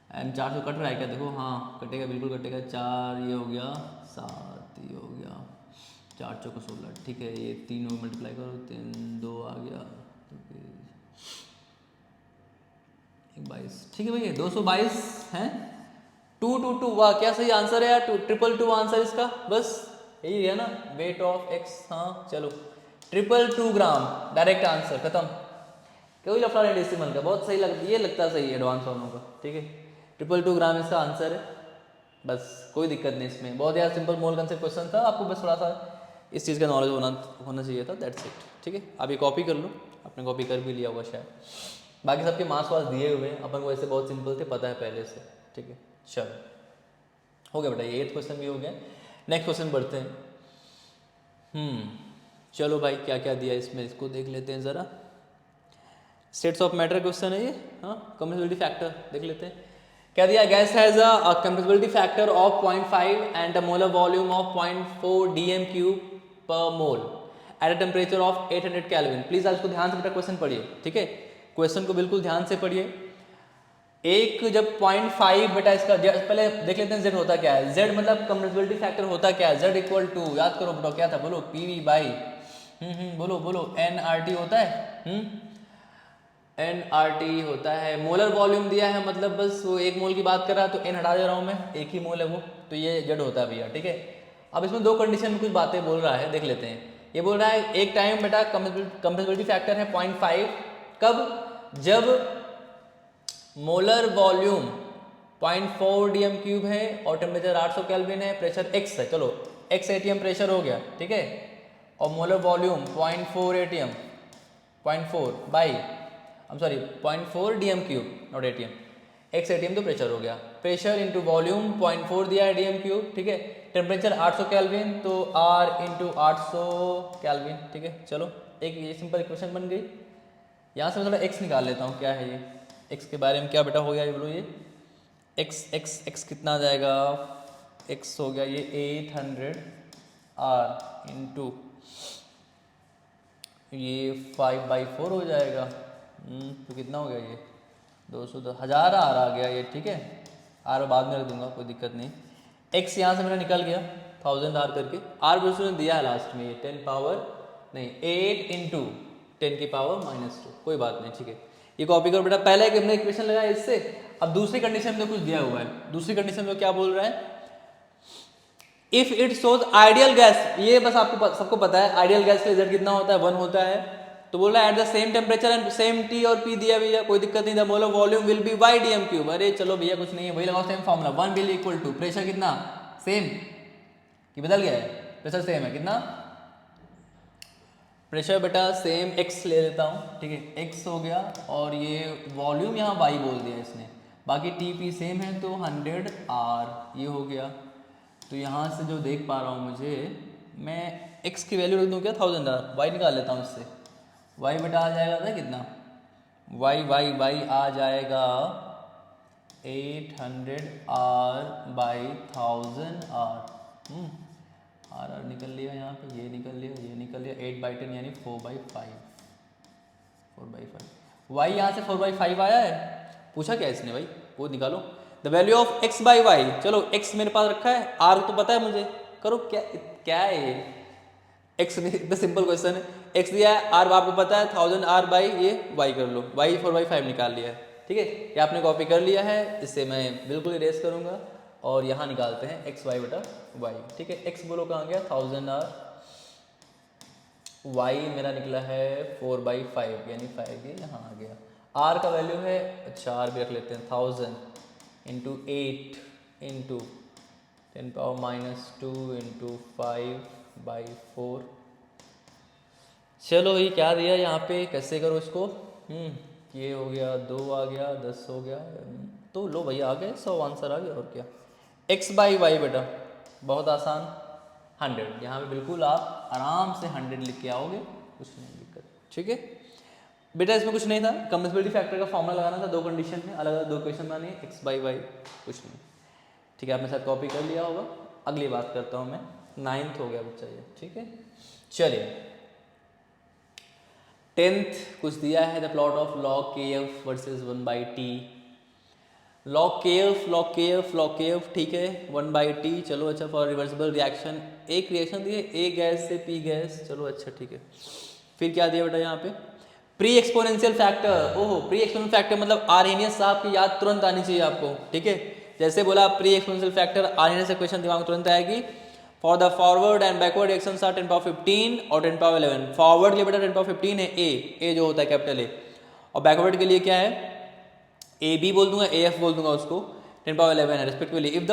एंड 4 कट रहा है क्या, देखो हाँ कटेगा, बिल्कुल कटेगा, 4 ये हो गया, 7 ये हो गया, 4 × 4 = 16, ठीक है। ये 3 मल्टीप्लाई करो, 3 2 आ गया, तो 22, ठीक है भैया 222 है, 222, वाह क्या सही आंसर है यार, 222 आंसर इसका, बस यही है ना, वेट ऑफ X, हाँ चलो 222 ग्राम डायरेक्ट आंसर, खत्म, कोई लफड़ा नहीं डेसिमल का, बहुत सही लगता, ये लगता सही है एडवांस वालों का, ठीक है। 222 ग्राम इसका आंसर है, बस कोई दिक्कत नहीं इसमें, बहुत यार सिंपल मोल कंसेप्ट क्वेश्चन था, आपको बस थोड़ा सा इस चीज़ का नॉलेज होना चाहिए था, दैट्स इट, ठीक है। आप ये कॉपी कर लो, आपने कॉपी कर भी लिया होगा शायद, बाकी सबके मार्क्स वार्क्स दिए हुए हैं, अपन को ऐसे बहुत सिंपल थे, पता है पहले से, ठीक है। चलो हो गया बेटा, ये 8th क्वेश्चन भी हो गया, नेक्स्ट क्वेश्चन बढ़ते हैं। चलो भाई क्या क्या दिया इसमें, इसको देख लेते हैं ज़रा। स्टेट्स ऑफ मैटर क्वेश्चन है ये। हाँ, कंप्रेसिबिलिटी फैक्टर देख लेते हैं। क्या दिया, gas has a compressibility factor of 0.5 and a molar volume of 0.4 dm³ per mole at a temperature of 800 kelvin. Please आज को ध्यान से बेटा क्वेश्चन पढ़िए, ठीक है, क्वेश्चन को बिल्कुल ध्यान से पढ़िए। एक जब 0.5 बेटा इसका पहले देख लेते हैं, z होता क्या है, z मतलब कंप्रेसिबिलिटी फैक्टर होता क्या है, z इक्वल टू, याद करो बेटा क्या था, बोलो पीवी बाई बोलो बोलो nRT होता है, nRT होता है। मोलर वॉल्यूम दिया है, मतलब बस वो एक मोल की बात कर रहा है तो n हटा दे रहा हूँ मैं, एक ही मोल है वो, तो ये z होता है भैया, ठीक है। अब इसमें दो कंडीशन में कुछ बातें बोल रहा है, देख लेते हैं। ये बोल रहा है एक टाइम बेटा कंप्रेसिबिलिटी फैक्टर है 0.5, कब, जब मोलर वॉल्यूम 0.4 dm³ है और टेम्परेचर 800 केल्विन है, प्रेशर x है, चलो x atm प्रेशर हो गया, ठीक है, और molar volume 0.4 atm 0.4 by 0.4 dm³, not atm, x atm तो प्रेशर हो गया, प्रेशर इंटू वॉल्यूम 0.4 दिया है dm³, ठीक है, टेम्परेचर 800 केल्विन तो R इंटू 800 केल्विन, ठीक है। चलो एक ये सिंपल इक्वेशन बन गई। यहाँ से मैं थोड़ा x निकाल लेता हूँ, क्या है ये x के बारे में क्या बेटा हो गया, ये बोलो, ये x कितना आ जाएगा, x हो गया ये 800 R इंटू ये 5/4 हो जाएगा, तो कितना हो गया ये 200, 1000 R आ गया ये, ठीक है, R बाद में रख दूंगा, कोई दिक्कत नहीं। x यहाँ से मेरा निकल गया 1000 R करके, R भी ने दिया है लास्ट में, ये 10 पावर नहीं 8 इंटू 10 की पावर -2, कोई बात नहीं, ठीक है, ये कॉपी करो बेटा। पहले एक हमने इक्वेशन लगाया इससे, अब दूसरी कंडीशन में कुछ दिया हुआ है, दूसरी कंडीशन में क्या बोल रहा है, if it shows ideal gas, ये बस आपको सबको पता है आइडियल गैस का रिजल्ट कितना होता है, 1 होता है, तो बोल रहा है at the same temperature and same T और P दिया भैया, कोई दिक्कत नहीं था, बोलो volume will be y dm³, अरे चलो भैया कुछ नहीं है, वही लगाओ same formula, 1 will equal to pressure कितना सेम कि बदल गया है, प्रेशर सेम है, कितना प्रेशर बेटा सेम x ले लेता हूँ, ठीक है, x हो गया, और ये वॉल्यूम यहाँ y बोल दिया इसने, बाकी TP सेम है तो 100 R ये हो गया। तो यहाँ से जो देख पा रहा हूँ मुझे, मैं x की वैल्यू रख दूँ क्या 1000 R, y निकाल लेता हूँ इससे, y बेटा आ जाएगा था कितना, y आ जाएगा 800 R बाई 1000 R, R निकल लिया यहाँ पे, ये निकल लिया, ये निकल लिया, 8/10 यानी 4/5, 4/5, y यहाँ से 4/5 आया है, पूछा क्या इसने भाई, वो निकालो the value of x by Y, चलो x मेरे पास रखा है, r तो पता है मुझे, करो क्या है ये, x इतना सिंपल क्वेश्चन है, x दिया है, r आपको पता है 1000 R बाई ये y कर लो, y 4/5 निकाल लिया है, ठीक है, ये आपने कॉपी कर लिया है, इससे मैं बिल्कुल इरेज करूँगा, और यहाँ निकालते हैं x y बटा y, ठीक है, x बोलो कहाँ गया 1000 R, y मेरा निकला है 4/5 यानी 5 ये यहाँ आ गया, r का वैल्यू है, अच्छा r भी रख लेते हैं 1000 इंटू 8 इंटू 10 पावर -2 इंटू 5/4, चलो ये क्या दिया यहाँ पे, कैसे करो इसको, ये हो गया 2 आ गया, 10 हो गया, तो लो भैया आ गए 100 आंसर आ गया, और क्या, x बाई वाई बेटा बहुत आसान 100, यहाँ पे बिल्कुल आप आराम से 100 लिख के आओगे, कुछ नहीं दिक्कत, ठीक है बेटा, इसमें कुछ नहीं था, कंप्रेसिबिलिटी फैक्टर का फॉर्मूला लगाना था, दो कंडीशन में अलग अलग दो क्वेश्चन बनाने, x बाई वाई, कुछ नहीं, ठीक है, आपने साथ कॉपी कर लिया होगा। अगली बात करता हूँ मैं, 9th हो गया बच्चा ये, ठीक है, चलिए 10th कुछ दिया है, the plot of log kf versus 1/t, log kf, ठीक है, 1/t, चलो अच्छा, फॉर रिवर्सिबल रिएक्शन, एक रिएक्शन दी है A गैस से P गैस, चलो अच्छा ठीक है, फिर क्या दिया बेटा यहाँ पे, प्री एक्सपोनेंशियल फैक्टर, ओहो प्री एक्सपोनेंशियल फैक्टर मतलब आर्हेनियस साहब की याद तुरंत आनी चाहिए आपको, ठीक है, जैसे बोला प्री एक्सपोनेंशियल फैक्टर, आर्हेनियस से क्वेश्चन दिमाग में तुरंत आएगी, for the forward and backward reactions are 10 power 15 और 10 पावर 11, फॉरवर्ड के लिए बेटा 10 पावर 15 है ए जो होता है कैपिटल A, और बैकवर्ड के लिए क्या है, ए बी बोल दूंगा, AF बोल दूंगा उसको, 10 पावर 11 है respectively, if the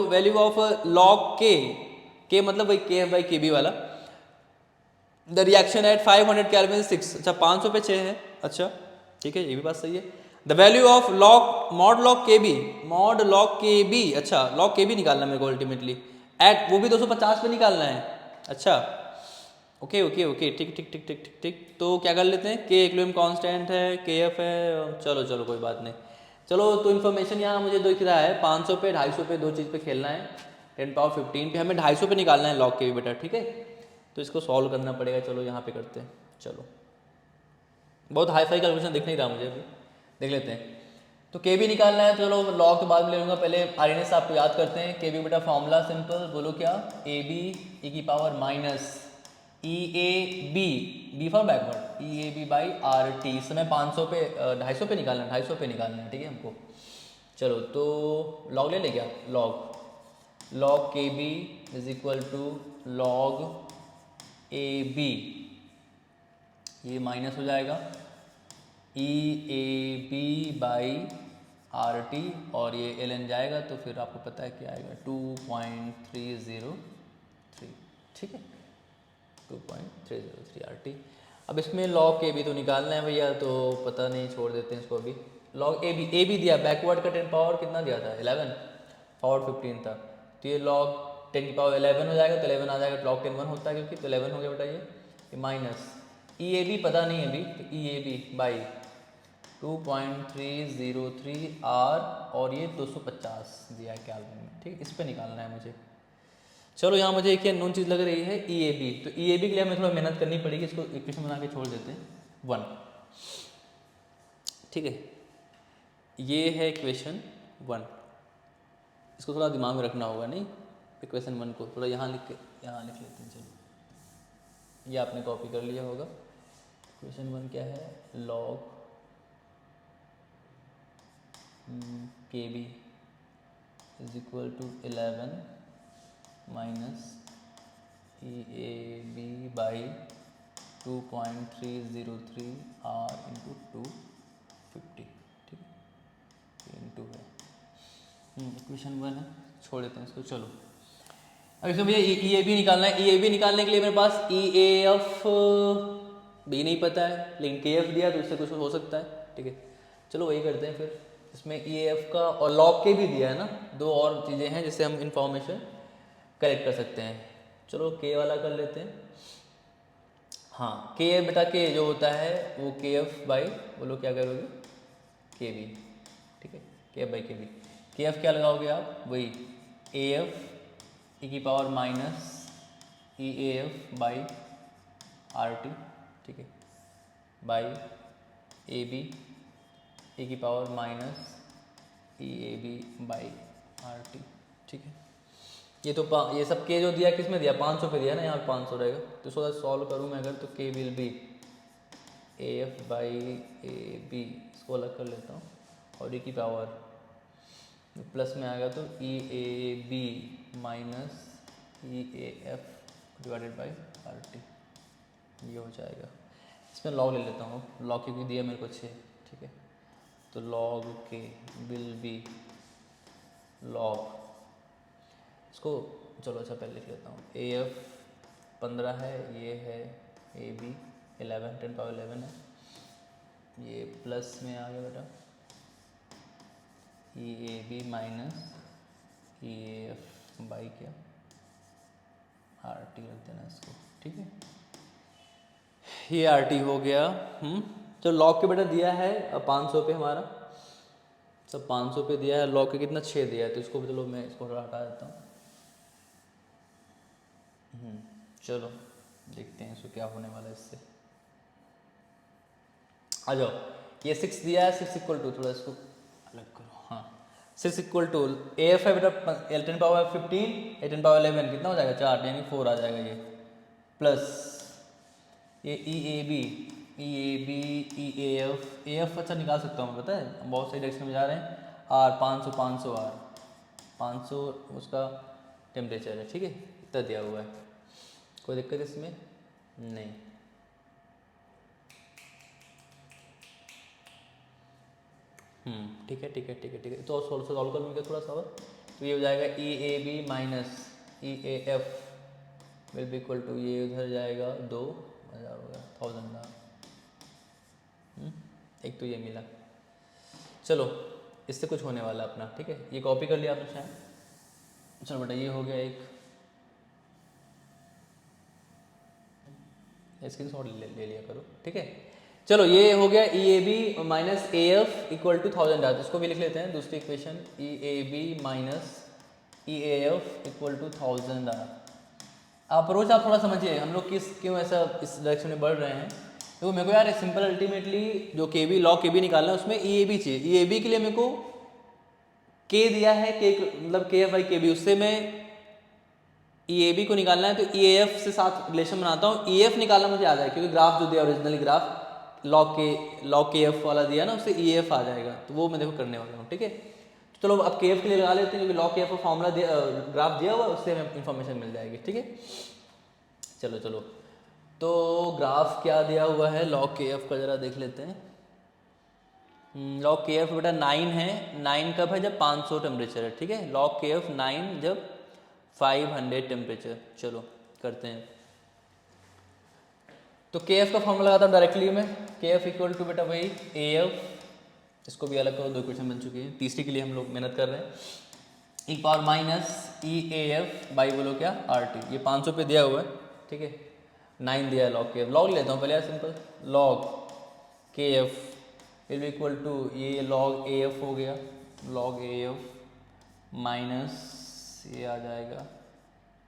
value of log k मतलब वही KF/KB वाला, द रिएक्शन एट 500 केल्विन 6, अच्छा 500 पे 6 है, अच्छा ठीक है, ये भी बात सही है, the value of mod log K B, अच्छा लॉग के बी निकालना मेरे को अल्टीमेटली, एट वो भी 250 पे निकालना है, अच्छा ओके ओके ओके, ठीक ठीक ठीक ठीक ठीक ठीक। तो क्या कर लेते हैं, के इक्विलिब्रियम कांस्टेंट है, के एफ है, चलो चलो कोई बात नहीं। चलो तो इन्फॉर्मेशन यहाँ मुझे दिख रहा है 500 पे 250 पे दो चीज़ पे खेलना है। 10 पावर 15 पे हमें 250 पे निकालना है लॉग के भी बेटा, ठीक है। तो इसको सॉल्व करना पड़ेगा, चलो यहाँ पे करते हैं। चलो बहुत हाई फाई कैलकुलेशन दिख नहीं रहा मुझे, अभी देख लेते हैं। तो के भी निकालना है, चलो लॉग तो बाद में ले लूँगा, पहले आर एन एस आपको याद करते हैं। के बी बेटा फॉर्मूला सिंपल, बोलो क्या, ए बी ई की power minus E A B, B for backward, E A B by R T. इस समय 500 पे 250 पे निकालना है, 250 पे निकालना है, ठीक है हमको। चलो तो लॉग ले क्या, log K B is equal to log A B, ये माइनस हो जाएगा E A B by R T, और ये एल एन जाएगा तो फिर आपको पता है क्या आएगा, 2.303, ठीक है, 2.303 आर टी। अब इसमें लॉग के बी तो निकालना है भैया, तो पता नहीं, छोड़ देते हैं इसको अभी। लॉग ए बी दिया, बैकवर्ड का 10 पावर कितना दिया था, 11, फॉरवर्ड 15 था, तो ये लॉग 10 की पावर 11 हो जाएगा, तो 11 आ जाएगा, लॉग 10 1 होता है क्योंकि, तो 11 हो गया बेटा ये माइनस ई ए बी पता नहीं है अभी, तो E A B by 2.303 are, और ये 250 दिया है कैल्विन में, ठीक है, इस पे निकालना है मुझे। चलो यहाँ मुझे एक नोन चीज़ लग रही है ई ए बी, तो ई ए बी के लिए हमें थोड़ा मेहनत करनी पड़ेगी, इसको इक्वेशन बना के छोड़ देते हैं 1, ठीक है, ये है इक्वेशन 1, इसको थोड़ा दिमाग में रखना होगा नहीं, इक्वेशन 1 को थोड़ा यहाँ लिख लेते हैं। चलो ये आपने कॉपी कर लिया होगा। इक्वेशन 1 क्या है, log K B is equal to 11 minus E A B by 2.303 R into 250, ठीक है, इंटू है, इक्वेशन 1 है, छोड़ देते हैं इसको। चलो अब इसमें मुझे ई ए बी निकालना है। ई ए बी निकालने के लिए मेरे पास ई ए एफ भी नहीं पता है, लेकिन के एफ दिया तो उससे कुछ हो सकता है, ठीक है, चलो वही करते हैं फिर। इसमें ई ए एफ का और लॉग के भी दिया है ना, दो और चीज़ें हैं जिससे हम इंफॉर्मेशन कलेक्ट कर सकते हैं। चलो के वाला कर लेते हैं। हाँ के एफ बेटा, के जो होता है वो के एफ बाई, बोलो क्या करोगे, के बी, ठीक है, K F by K B. K F क्या लगाओगे आप, वही ए एफ ई की power minus E A F by R T, ठीक है, बाई ए बी ई की power minus E A B by R T, ठीक है। ये तो ये सब के जो दिया किस में दिया, 500 पे दिया ना, यहाँ 500 रहेगा, तो इसको सॉल्व करूँ मैं अगर, तो K will be A F by A B, इसको अलग कर लेता हूँ, और ई की पावर प्लस में आएगा तो E A B minus E A F divided by R T, ये हो जाएगा। इसमें लॉग ले लेता हूँ, लॉग क्योंकि दिया मेरे को 6, ठीक है, तो लॉग के विल बी लॉग, इसको चलो अच्छा पहले लिख लेता हूँ, ए एफ 15 है, ये है ए बी 11, 10 पावर 11 है, ये प्लस में आ गया बेटा E A B minus E A F by क्या आर टी रख देना इसको, ठीक है, ये आर टी हो गया। तो लॉग के बेटा दिया है 500 पे, हमारा सब 500 पे दिया है, लॉग के कितना 6 दिया है, तो इसको चलो मैं इसको हटा देता हूँ। चलो देखते हैं इसको क्या होने वाला है इससे। आ जाओ, ये 6 दिया है, 6 इक्वल टू, थोड़ा इसको अलग करो, हाँ 6 इक्वल टू ए एफ है बेटा 10 पावर 15, 10 पावर 11 कितना हो जाएगा 4, यानी 4 आ जाएगा ये, प्लस ये E A B E A F अच्छा निकाल सकता हूँ मैं, पता है बहुत सही डायरेक्शन में जा रहे हैं, आर 500 आर 500 उसका टेम्परेचर है, ठीक है, इतना दिया हुआ है, कोई दिक्कत इसमें नहीं। ठीक है ठीक है ठीक है ठीक है, तो सॉल्व कर लूँगा थोड़ा सा और, तो ये हो जाएगा E A B minus E A F will be equal to, ये उधर जाएगा 2000 हो गया 1000 ना, एक तो ये मिला। चलो इससे कुछ होने वाला अपना, ठीक है, ये कॉपी कर लिया आपने शायद। चलो बेटा ये हो गया एक, स्क्रीनशॉट ले लिया करो, ठीक है। चलो ये हो गया E A B minus A F equal to 1000 R, इसको भी लिख लेते हैं दूसरी equation, E A B minus E A F equal to 1000 R. Approach आप थोड़ा समझिए, हम लोग क्यों ऐसा इस डायरेक्शन में बढ़ रहे हैं। तो मेरे को यार सिंपल अल्टीमेटली जो के बी लॉग के बी निकालना है उसमें ई ए बी चाहिए। ई ए बी के लिए मेरे को के दिया है, के मतलब के एफ बाई के बी, उससे मैं ई ए बी को निकालना है तो ई ए एफ से साथ रिलेशन बनाता हूँ। ई एफ निकालना मुझे आ जाएगा क्योंकि ग्राफ जो दिया originally graph log K F वाला दिया ना, उससे ई एफ आ जाएगा, तो वो मैं देखो करने वाला हूँ, ठीक है। तो चलो अब के एफ के लिए लगा लेते हैं क्योंकि लॉग के एफ का फॉर्मूला ग्राफ दिया हुआ है, उससे हमें इन्फॉर्मेशन मिल जाएगी, ठीक है। चलो चलो तो ग्राफ क्या दिया हुआ है लॉग के एफ का जरा देख लेते हैं। लॉग के एफ बेटा 9 है, 9 कब है जब 500 टेम्परेचर है, ठीक है। लॉग के एफ 9 जब 500 टेम्परेचर। चलो करते हैं। तो के एफ का फॉर्मूला लगाता हूँ डायरेक्टली में, के एफ इक्वल टू बेटा वही ए एफ, इसको भी अलग करो, 2 क्वेश्चन बन चुकी है, तीसरी के लिए हम लोग मेहनत कर रहे हैं। E power minus E A F by बोलो क्या आर टी, ये 500 पे दिया हुआ है, ठीक है। 9 दिया है लॉग के एफ, लॉग लेता हूँ पहले यार simple, log K F will be equal to ये लॉग ए एफ हो गया, लॉग ए एफ माइनस ये आ जाएगा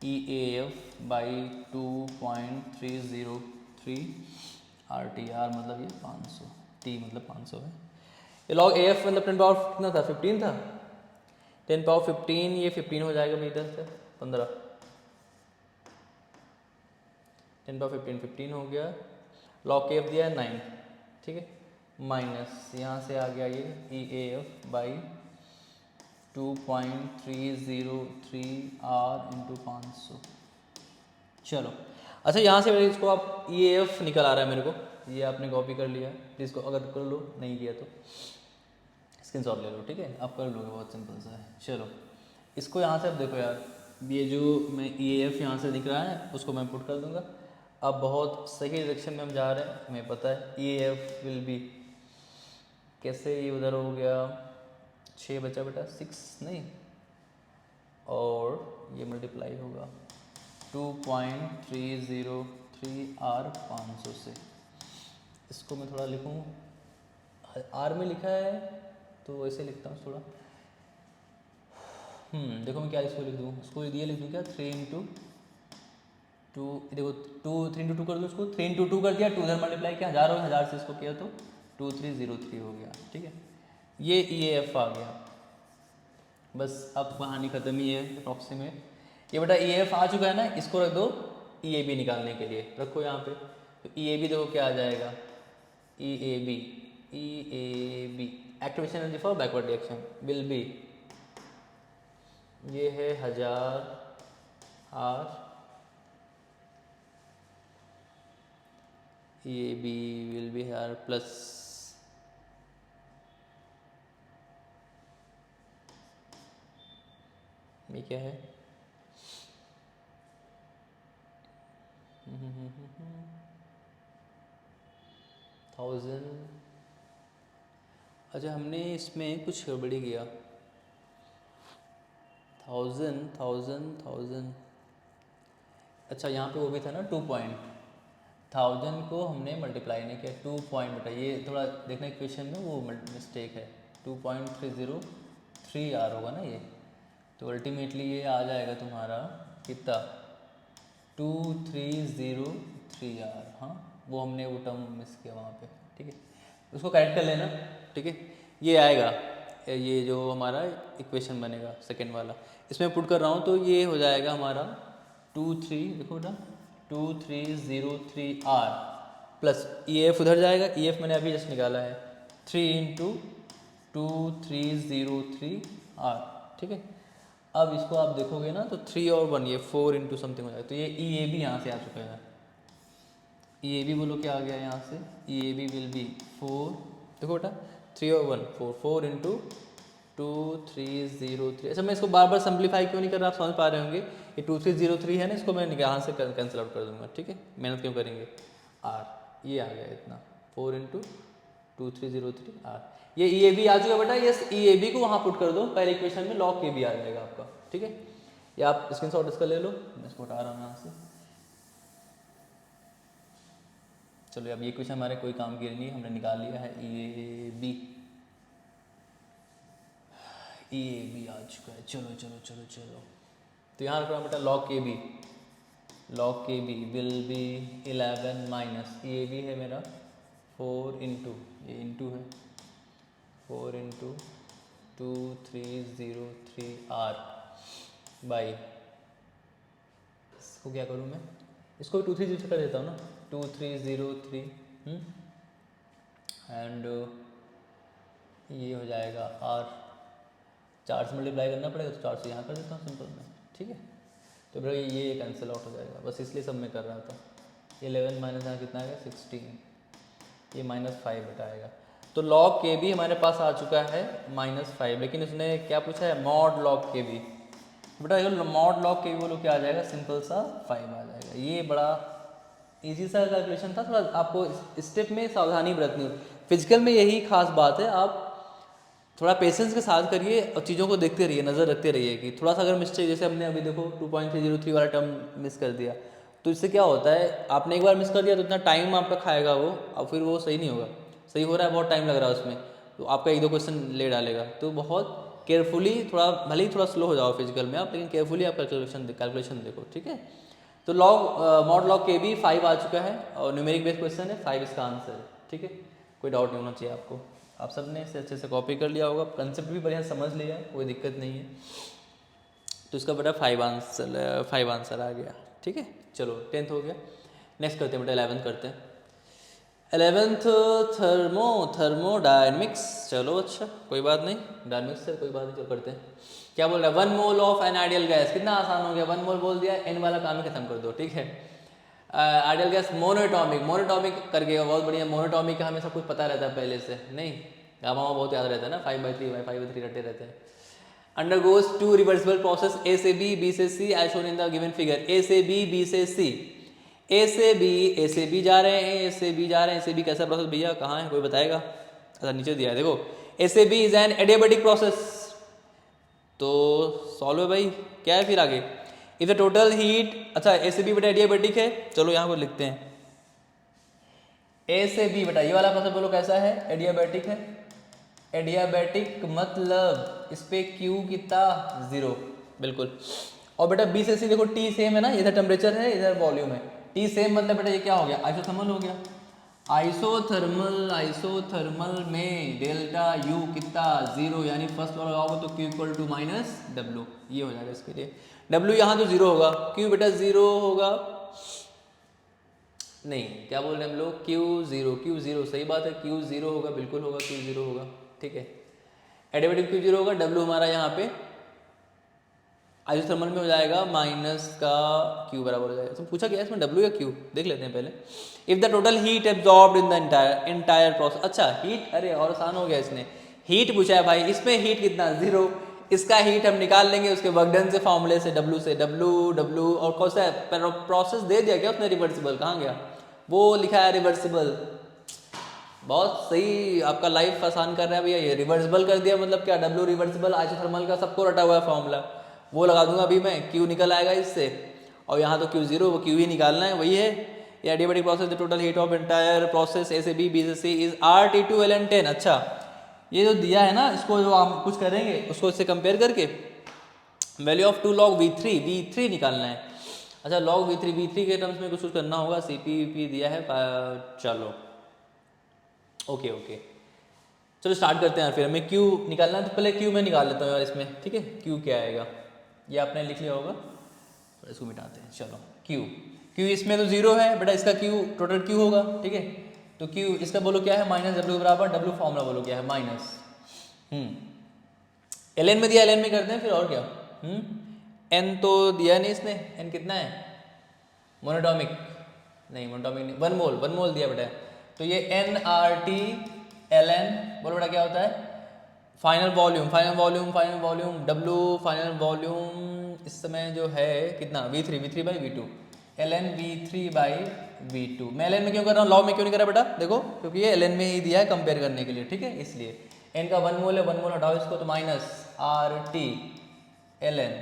E A F by 2.303 R T, R मतलब ये 500, टी मतलब 500 है। ये लॉग ए एफ मतलब 10 पावर कितना था 15 था, 10 पावर 15, ये 15 हो जाएगा इधर से 15, 10 पावर 15 हो गया। लॉग के एफ दिया है 9, ठीक है, माइनस यहाँ से आ गया ये E A F by 2.303 R into 500। चलो अच्छा, यहाँ से इसको आप ई एफ निकल आ रहा है मेरे को, ये आपने कॉपी कर लिया, प्लीज़ को अगर कर लो, नहीं किया तो स्क्रीनशॉट ले लो, ठीक है, आप कर लोगे, बहुत सिंपल सा है। चलो इसको यहाँ से अब देखो यार, ये जो मैं ई एफ यहाँ से दिख रहा है उसको मैं पुट कर दूंगा। अब बहुत सही डायरेक्शन में हम जा रहे हैं, हमें पता है ई एफ विल बी कैसे, ये उधर हो गया 6 बचा बेटा 6 नहीं, और ये मल्टीप्लाई होगा 2.303 आर 500 से। इसको मैं थोड़ा लिखूँ, आर में लिखा है तो वैसे लिखता हूँ थोड़ा, देखो मैं क्या इसको लिख दूँ, इसको ये लिख दूँ क्या 3 इंटू 2, देखो 3 इंटू 2 कर दूँ, इसको 3 इंटू 2 कर दिया, 2 उधर मल्टीप्लाई किया, 1000 से इसको किया तो 2303 हो गया, ठीक है। ये ई एफ आ गया, बस अब कहानी ख़त्म ही है अप्रॉक्सीमेट। ये बेटा ई एफ आ चुका है ना, इसको रख दो ई ए बी निकालने के लिए, रखो यहाँ पे। तो ई ए बी देखो क्या आ जाएगा, E A B activation energy for backward reaction will be, ये है 1000 R, E A B will be R plus ये क्या है 1000। अच्छा हमने इसमें कुछ गड़बड़ी किया, 1000। अच्छा यहाँ पे वो भी था ना 2 पॉइंट, 1000 को हमने मल्टीप्लाई नहीं किया, 2 पॉइंट बेटा ये थोड़ा देखना इक्वेशन में वो मिस्टेक है, 2.303 आर होगा ना ये, तो अल्टीमेटली ये आ जाएगा तुम्हारा कितना 2303 आर, हाँ वो हमने वो टर्म मिस किया वहाँ पे, ठीक है, उसको करेक्ट कर लेना, ठीक है। ये आएगा, ये जो हमारा इक्वेशन बनेगा सेकेंड वाला, इसमें पुट कर रहा हूँ तो ये हो जाएगा हमारा 2303 आर प्लस ई एफ उधर जाएगा, ई एफ मैंने अभी जस्ट निकाला है 3 इंटू 2303 आर, ठीक है। अब इसको आप देखोगे ना तो 3 और 1 ये 4 इंटू समथिंग हो जाएगा, तो ये ई ए बी यहाँ से आ चुका है, ई ए बी बोलो क्या आ गया यहाँ से, ई ए बी विल बी 4, देखो बेटा 3 और 1 4 इंटू 2303। अच्छा मैं इसको बार बार सिंप्लीफाई क्यों नहीं कर रहा, आप समझ पा रहे होंगे, ये 2303 है ना, इसको मैं यहाँ से कैंसिल आउट कर दूंगा, ठीक है, मेहनत क्यों करेंगे, आर ये आ गया इतना 4 इंटू 2303 आर। ये ई ए बी आ चुका बेटा, ये ई ए बी को वहाँ पुट कर दो पहले इक्वेशन में, लॉग के बी आ जाएगा आपका, ठीक है। ये आप स्क्रीनशॉट इसका ले लो, मैं इसको हटा रहा हूँ यहाँ से। चलो अब ये क्वेश्चन हमारे कोई काम की नहीं, हमने निकाल लिया है ए बी आ चुका है। चलो चलो चलो चलो, तो यहाँ रखना बेटा log K B will be 11 minus A B है मेरा 4 इंटू, ये इंटू है 4 इंटू 2303 आर बाई, इसको क्या करूँ मैं, इसको 2303 कर देता हूँ ना, 2303 एंड ये हो जाएगा आर, 4 से मल्टीप्लाई करना पड़ेगा तो 4 से यहाँ कर देता हूँ सिंपल में, ठीक है। तो फिर ये कैंसिल आउट हो जाएगा, बस इसलिए सब मैं कर रहा था। 11 माइनस यहाँ कितना आएगा 16, ये -5 बताएगा। तो log के बी हमारे पास आ चुका है -5, लेकिन उसने क्या पूछा है mod log के बी, बेटा mod log के बी बोलो क्या आ जाएगा, सिंपल सा 5 आ जाएगा। ये बड़ा इजी सा कैलकुलेशन था, थोड़ा आपको स्टेप में सावधानी बरतनी हो। फिजिकल में यही खास बात है, आप थोड़ा पेशेंस के साथ करिए और चीज़ों को देखते रहिए, नज़र रखते रहिए कि थोड़ा सा अगर मिस्टेक, जैसे हमने अभी देखो 2.303 वाला टर्म मिस कर दिया, तो इससे क्या होता है, आपने एक बार मिस कर दिया तो इतना टाइम आपका खाएगा वो, और फिर वो सही नहीं होगा। सही हो रहा है, बहुत टाइम लग रहा है उसमें, तो आपका 1-2 क्वेश्चन ले डालेगा। तो बहुत केयरफुली, थोड़ा भले ही थोड़ा स्लो हो जाओ फिजिकल में आप, लेकिन केयरफुली आप कैलकुलेशन देखो, ठीक है। तो mod log के भी 5 आ चुका है और न्यूमेरिक बेस्ड क्वेश्चन है, 5 इसका आंसर है, ठीक है। कोई डाउट नहीं होना चाहिए आपको, आप सब ने इसे अच्छे से कॉपी कर लिया होगा, कंसेप्ट भी बढ़िया समझ लिया है, कोई दिक्कत नहीं है। तो इसका बेटा 5 आंसर आ गया, ठीक है। चलो 10th हो गया, नेक्स्ट करते हैं बेटा 11th करते हैं। 11th थर्मोडायनेमिक्स, चलो अच्छा कोई बात नहीं, डायनेमिक्स से कोई बात नहीं, चलो करते हैं। क्या बोल रहा है, 1 mole of an ideal gas, कितना आसान हो गया, 1 मोल बोल दिया, एन वाला काम ही खत्म कर दो, ठीक है। आइडियल गैस मोनोटॉमिक करके, बहुत बढ़िया। मोनोटॉमिक का हमें सब कुछ पता रहता है पहले से, नहीं गामा बहुत याद रहता है ना, 5/3 रटे रहते हैं। अंडरगोज 2 रिवर्सिबल प्रोसेस, ए से बी से C, as shown in the given figure. A से बी से सी, ए से बी जा रहे हैं, ए से बी कैसा प्रोसेस भैया, कहाँ है कोई बताएगा? अच्छा नीचे दिया है देखो, ए से B is an adiabatic process, तो सॉल्व है भाई, क्या है फिर आगे, इफ द टोटल हीट, अच्छा ए से बी बेटा एडियाबैटिक है, चलो यहाँ पर लिखते हैं ए से बी बेटा, ये वाला प्रोसेस बोलो कैसा है, एडियाबैटिक है। एडियाबैटिक मतलब इस पे Q कितना 0, बिल्कुल। और बेटा बी से सी देखो, T सेम है ना, इधर टेम्परेचर है इधर वॉल्यूम है, T सेम मतलब बेटा ये क्या हो गया, आइसोथर्मल हो गया। आइसोथर्मल में डेल्टा U कितना 0, यानी फर्स्ट लॉ लगाओगे तो Q इक्वल टू -W, ये हो जाएगा इसके लिए। W यहाँ तो 0 होगा, Q बेटा 0 होगा, नहीं क्या बोल रहे हैं हम लोग, Q 0, सही बात है, Q 0 होगा, बिल्कुल होगा, Q 0 होगा, ठीक है। एडियाबैटिक Q 0 होगा, W हमारा यहाँ पे आइसोथर्मल में हो जाएगा माइनस का Q बराबर हो जाएगा। तो पूछा गया इसमें W या Q, देख लेते हैं पहले। If the total heat absorbed in the entire process, अच्छा हीट, अरे और आसान हो गया, इसने हीट पूछा है भाई, इसमें हीट कितना 0, इसका हीट हम निकाल लेंगे उसके वर्क डन से, फॉर्मूले से, W और कौन सा प्रोसेस दे दिया क्या उसने, रिवर्सिबल, कहाँ गया वो, लिखा है रिवर्सिबल, बहुत सही, आपका लाइफ आसान कर रहा है भैया ये, रिवर्सिबल कर दिया मतलब क्या, W रिवर्सिबल, आइसोथर्मल का सबको रटा हुआ है फॉर्मूला, वो लगा दूंगा अभी मैं, Q निकल आएगा इससे, और यहाँ तो Q 0, वो Q ही निकालना है, वही है। ये adiabatic process, the total heat of entire process ए से बी से सी इज RT2 ln10। अच्छा ये जो दिया है ना, इसको जो हम कुछ करेंगे उसको इससे कंपेयर करके वैल्यू ऑफ 2 log V3 निकालना है। अच्छा log V3 के टर्म्स में कुछ करना होगा, CP दिया है, चलो ओके चलो स्टार्ट करते हैं। फिर हमें Q निकालना है, तो पहले Q मैं निकाल लेता हूँ यार इसमें, ठीक है। Q क्या आएगा, ये आपने लिख लिया होगा, तो इसको मिटाते हैं। चलो Q इसमें तो 0 है बेटा, इसका Q टोटल Q होगा, ठीक है। तो Q इसका बोलो क्या है, -W बराबर W, फॉर्मूला बोलो क्या है, माइनस ln में दिया, ln में करते हैं फिर, और क्या n तो दिया नहीं इसने, n कितना है, मोनोटॉमिक नहीं, 1 मोल दिया बेटा, तो ये nRT ln बोलो बेटा क्या होता है, final volume W, final volume इस समय जो है कितना, V3/V2 ln V3/V2। मैं ln में क्यों कर रहा हूँ, लॉ में क्यों नहीं कर रहा बेटा, देखो क्योंकि ये ln में ही दिया है कंपेयर करने के लिए, ठीक है, इसलिए। n का 1 मोल है, 1 मोल हटाओ इसको, तो -RT ln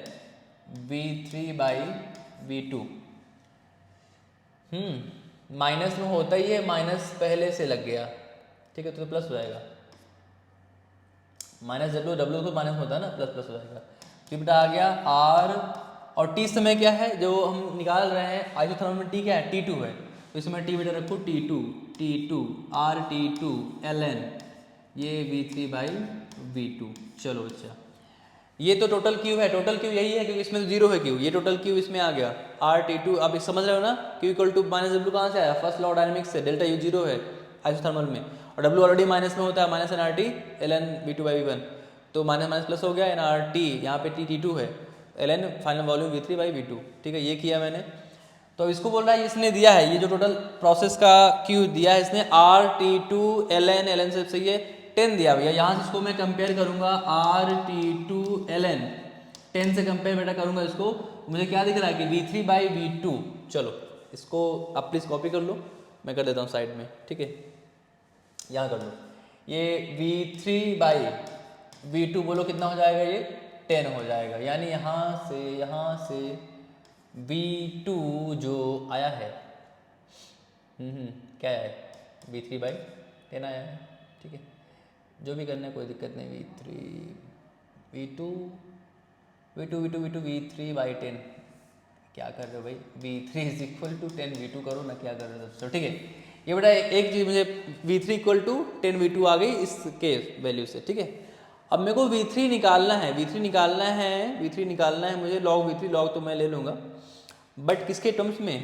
V3/V2। माइनस में होता ही है, माइनस पहले से लग गया, ठीक है, तो प्लस हो जाएगा। माइनस डब्ल्यू, डब्ल्यू को माइनस होता है ना, प्लस प्लस हो जाएगा। तो बेटा आ गया आर, और टी समय क्या है जो हम निकाल रहे हैं, आइसोथर्मल में टी क्या है, टी टू है, तो इसमें टी बेटा रखो T two R T two L N, ये V three by V two. चलो अच्छा, ये तो टोटल क्यू है, टोटल क्यू यही है क्योंकि इसमें तो जीरो है क्यू, ये टोटल क्यू इसमें आ गया आर टी टू। आप समझ रहे हो ना, Q equal to minus W कहाँ से आया, फर्स्ट लॉ डायनेमिक्स से, डेल्टा यू जीरो है आइसोथर्मल में, और डब्ल्यू ऑलरेडी माइनस में होता है, minus N R T L N V two by V one, तो माइनस माइनस प्लस हो गया, एन आर टी यहाँ पे टी टी टू है, L N final volume V three by V two, ठीक है, ये किया मैंने। तो इसको बोल रहा है इसने दिया है, ये जो टोटल प्रोसेस का क्यू दिया है इसने, R T two L N से ये 10 दिया भैया, यहाँ से इसको मैं कंपेयर करूंगा R T two L N 10 से कंपेयर बेटा करूंगा इसको, मुझे क्या दिख रहा है कि V three by V two. चलो इसको आप प्लीज़ कॉपी कर लो, मैं कर देता हूँ साइड में, ठीक है, यहाँ कर लो, ये V three by V two बोलो कितना हो जाएगा, ये 10 हो जाएगा, यानी यहाँ से वी टू जो आया है, क्या आया है, वी थ्री बाई 10 आया है, ठीक है, जो भी करना है कोई दिक्कत नहीं, V three V two V two V two V two V three by 10, क्या कर रहे हो भाई, V three is equal to 10 V two करो ना, क्या कर रहे हो दोस्तों, ठीक है। ये बेटा एक चीज़ मुझे V three equal to 10 V two आ गई इसके वैल्यू से, ठीक है। अब मेरे को वी थ्री निकालना है, वी थ्री निकालना है, वी थ्री निकालना है मुझे, लॉग वी थ्री, लॉग तो मैं ले लूँगा, बट किसके टर्म्स में,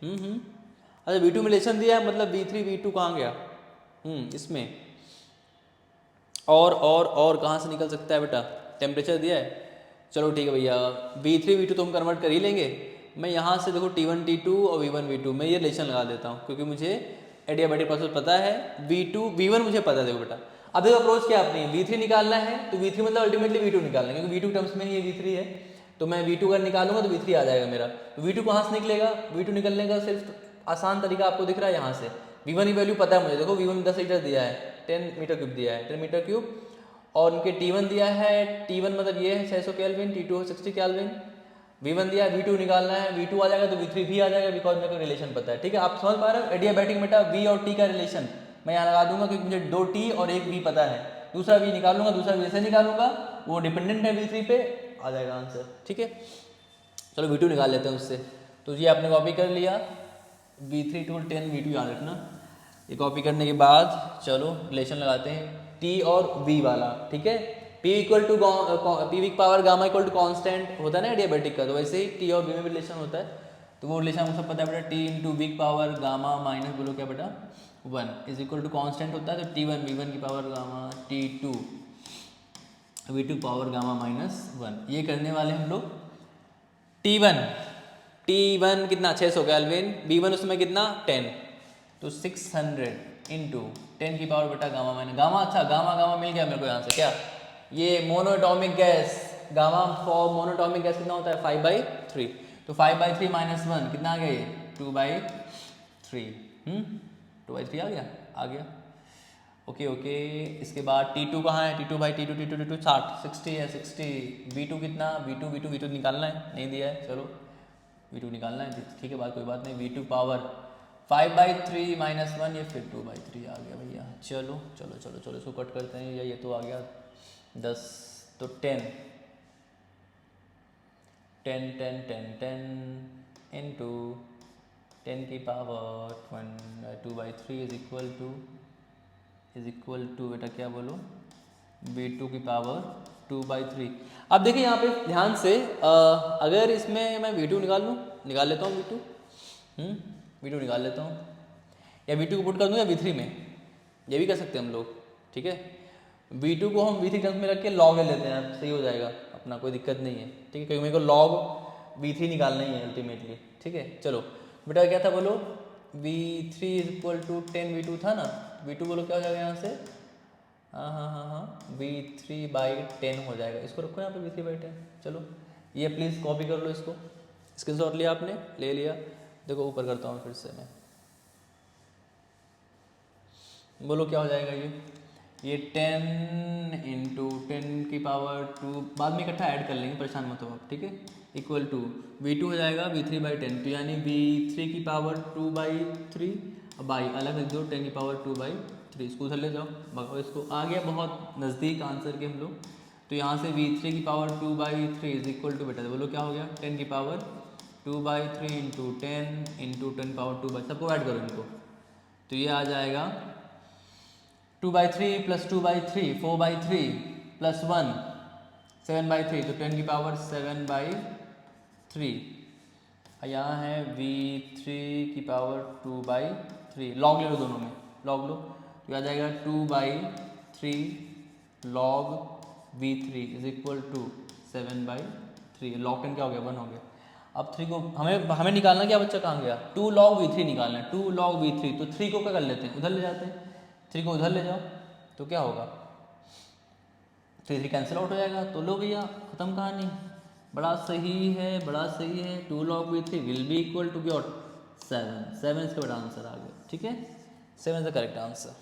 अच्छा वी टू में रिलेशन दिया है, मतलब वी थ्री वी टू कहाँ गया, इसमें, और कहाँ से निकल सकता है बेटा, टेम्परेचर दिया है, चलो ठीक है भैया, वी थ्री वी टू तो हम कन्वर्ट कर ही लेंगे, मैं यहाँ से देखो टी वन टी टू और वी वन वी टू, मैं ये रिलेशन लगा देता हूँ क्योंकि मुझे एडियाबैटिक प्रोसेस पता है, वी टू वी वन मुझे पता है, देखो बेटा अब देखो अप्रोच क्या अपनी, वी थ्री निकालना है तो वी थ्री मतलब अल्टीमेटली वी टू निकालना है, क्योंकि वी टू टर्म्स में ही ये वी थ्री है, तो मैं वी टू अगर निकालूंगा तो वी थ्री आ जाएगा मेरा, वी टू कहाँ से निकलेगा, वी टू निकलने का सिर्फ आसान तरीका आपको दिख रहा है यहाँ से, वी वन की वैल्यू पता है मुझे, देखो वी वन 10 लीटर दिया है, 10 मीटर क्यूब दिया है, 10 मीटर क्यूब, और उनके T1 दिया है, T1 मतलब ये है 600 केल्विन, T2 है 60 केल्विन, V1 दिया है, V2 निकालना है, V2 आ जाएगा तो V3 भी आ जाएगा, बिकॉज मेरे को रिलेशन पता है, ठीक है, आप समझ पा रहे हो, एडियाबैटिक बेटा V और T का रिलेशन मैं यहाँ लगा दूंगा क्योंकि मुझे 2 T और 1 V पता है, दूसरा V निकालूंगा, दूसरा V ऐसे निकालूंगा, वो डिपेंडेंट है V3 पे, आ जाएगा आंसर, ठीक है। चलो V2 निकाल लेते हैं उससे, तो ये आपने कॉपी कर लिया, V3 टू 10 V2 याद रखना, ये कॉपी करने के बाद चलो रिलेशन लगाते हैं T और V वाला, ठीक है, P equal to P V power gamma equal to constant होता है ना एडियाबैटिक का, तो वैसे ही T और V में भी रिलेशन होता है, तो वो रिलेशन हमको सब पता है बेटा, T इंटू वीक पावर गामा माइनस बोलो क्या बेटा 1 इज इक्वल टू कॉन्स्टेंट होता है, तो T1 V1 की power gamma, T2 V2 power gamma minus 1, ये करने वाले हम लोग। T1 कितना 600 केल्विन, V1 उसमें कितना 10, तो 600 इंटू 10 की पावर बेटा गामा माइनस गामा, अच्छा गामा मिल गया मेरे को यहाँ से, क्या ये monoatomic gas, gamma for monoatomic gas कितना होता है 5/3, तो 5/3 माइनस 1 कितना आ गया ये 2/3, 2/3 आ गया, ओके, इसके बाद T2 कहाँ है, T2 60 है, 60, V2 कितना, V2 निकालना है, नहीं दिया है, चलो V2 निकालना है, ठीक है, कोई बात नहीं, V2 पावर 5/3 माइनस 1, ये फिर 2/3 आ गया भैया, चलो इसको कट करते हैं, ये तो आ गया 10, तो 10 इंटू 10 की पावर 2/3 इज इक्वल टू बेटा क्या बोलो V2 की पावर 2/3। अब देखिए यहाँ पे ध्यान से, अगर इसमें मैं V2 निकाल लेता हूँ, V2 निकाल लेता हूँ, या V2 को पुट कर दूँ या V3 में, ये भी कर सकते हैं हम लोग, ठीक है, V2 को हम V3 टर्म्स में रख के लॉग ले लेते हैं, सही हो जाएगा अपना, कोई दिक्कत नहीं है, ठीक है, क्योंकि मेरे को लॉग V3 निकालना ही है अल्टीमेटली, ठीक है। चलो बेटा क्या था बोलो, V3 is equal to 10 V2 था ना, V2 बोलो क्या हो जाएगा यहाँ से, हाँ V3/10 हो जाएगा, इसको रखो यहाँ पे V3/10, चलो ये प्लीज़ कॉपी कर लो, इसको स्क्रीनशॉट लिया आपने, ले लिया, देखो ऊपर करता हूँ फिर से मैं, बोलो क्या हो जाएगा ये 10 इंटू 10⁻², बाद में इकट्ठा ऐड कर लेंगे, परेशान मत हो आप, ठीक है, इक्वल टू V2 हो जाएगा V3/10, तो यानी V3⁻²/3, अब बाई अलग लिख दो 10⁻²/3, इसको उधर ले जाओ, भगाओ इसको, आ गया बहुत नज़दीक आंसर के हम लोग। तो यहाँ से V3⁻²/3 इज इक्वल टू, बेटा बोलो क्या हो गया, 10⁻²/3 इंटू 10 इंटू 10⁻², सबको ऐड करो इनको, तो ये आ जाएगा 2/3 प्लस 2/3 4/3 प्लस 1 7/3, तो 10⁻7/3। यहाँ है V3⁻²/3, लॉग ले लो दोनों में, लॉग लो, तो आ जाएगा 2/3 log V3 is equal to 7/3, log 10 क्या हो गया, 1 हो गया। अब 3 को हमें निकालना क्या बच्चा, कहाँ गया, 2 log V3 निकालना है, 2 log V3, तो 3 को क्या कर लेते हैं, उधर ले जाते हैं, 3 को उधर ले जाओ, तो क्या होगा, 3 कैंसिल आउट हो जाएगा, तो लो भैया खत्म कहानी, बड़ा सही है, बड़ा सही है, 2 log V3 will be equal to what, 7 इसका बड़ा आंसर आ गया, ठीक है, 7 इज द करेक्ट आंसर।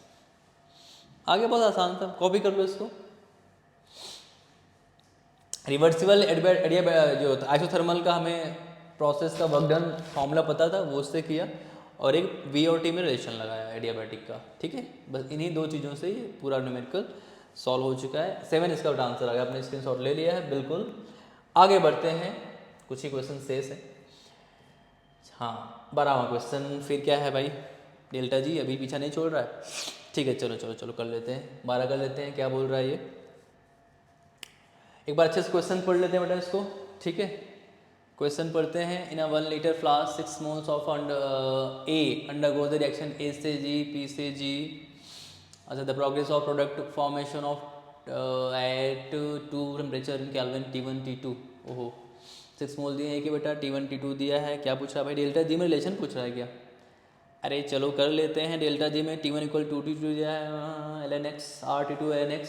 आगे बहुत आसान था, कॉपी कर लो इसको। रिवर्सिबल एडिया जो आइसोथर्मल का हमें प्रोसेस का वर्क डन फॉर्मूला पता था, वो उससे किया, और एक V और T में रिलेशन लगाया एडियाबैटिक का, ठीक है, बस इन्हीं दो चीज़ों से ये पूरा न्यूमेरिकल सॉल्व हो चुका है। 7 इसका आंसर आ गया, आपने स्क्रीनशॉट ले लिया है, बिल्कुल। आगे बढ़ते हैं, कुछ ही क्वेश्चन शेष है। हाँ 12वां क्वेश्चन फिर क्या है भाई, डेल्टा जी अभी पीछा नहीं छोड़ रहा है, ठीक है, चलो चलो चलो कर लेते हैं, 12 कर लेते हैं, क्या बोल रहा है ये, एक बार अच्छे से क्वेश्चन पढ़ लेते हैं बेटा इसको, ठीक है। क्वेश्चन पढ़ते हैं, in a 1 litre flask 6 moles of A undergoes the reaction A से G P से G, अच्छा, the progress of product formation of at 2 temperature in kelvin T1 T2, ओहो 6 मोल दिए हैं कि बेटा, T1 T2 दिया है, क्या पूछ रहा है भाई, डेल्टा जी में रिलेशन पूछ रहा है क्या, अरे चलो कर लेते हैं, डेल्टा जी में T1 = 2 T2 दिया है, ln x RT2 ln x,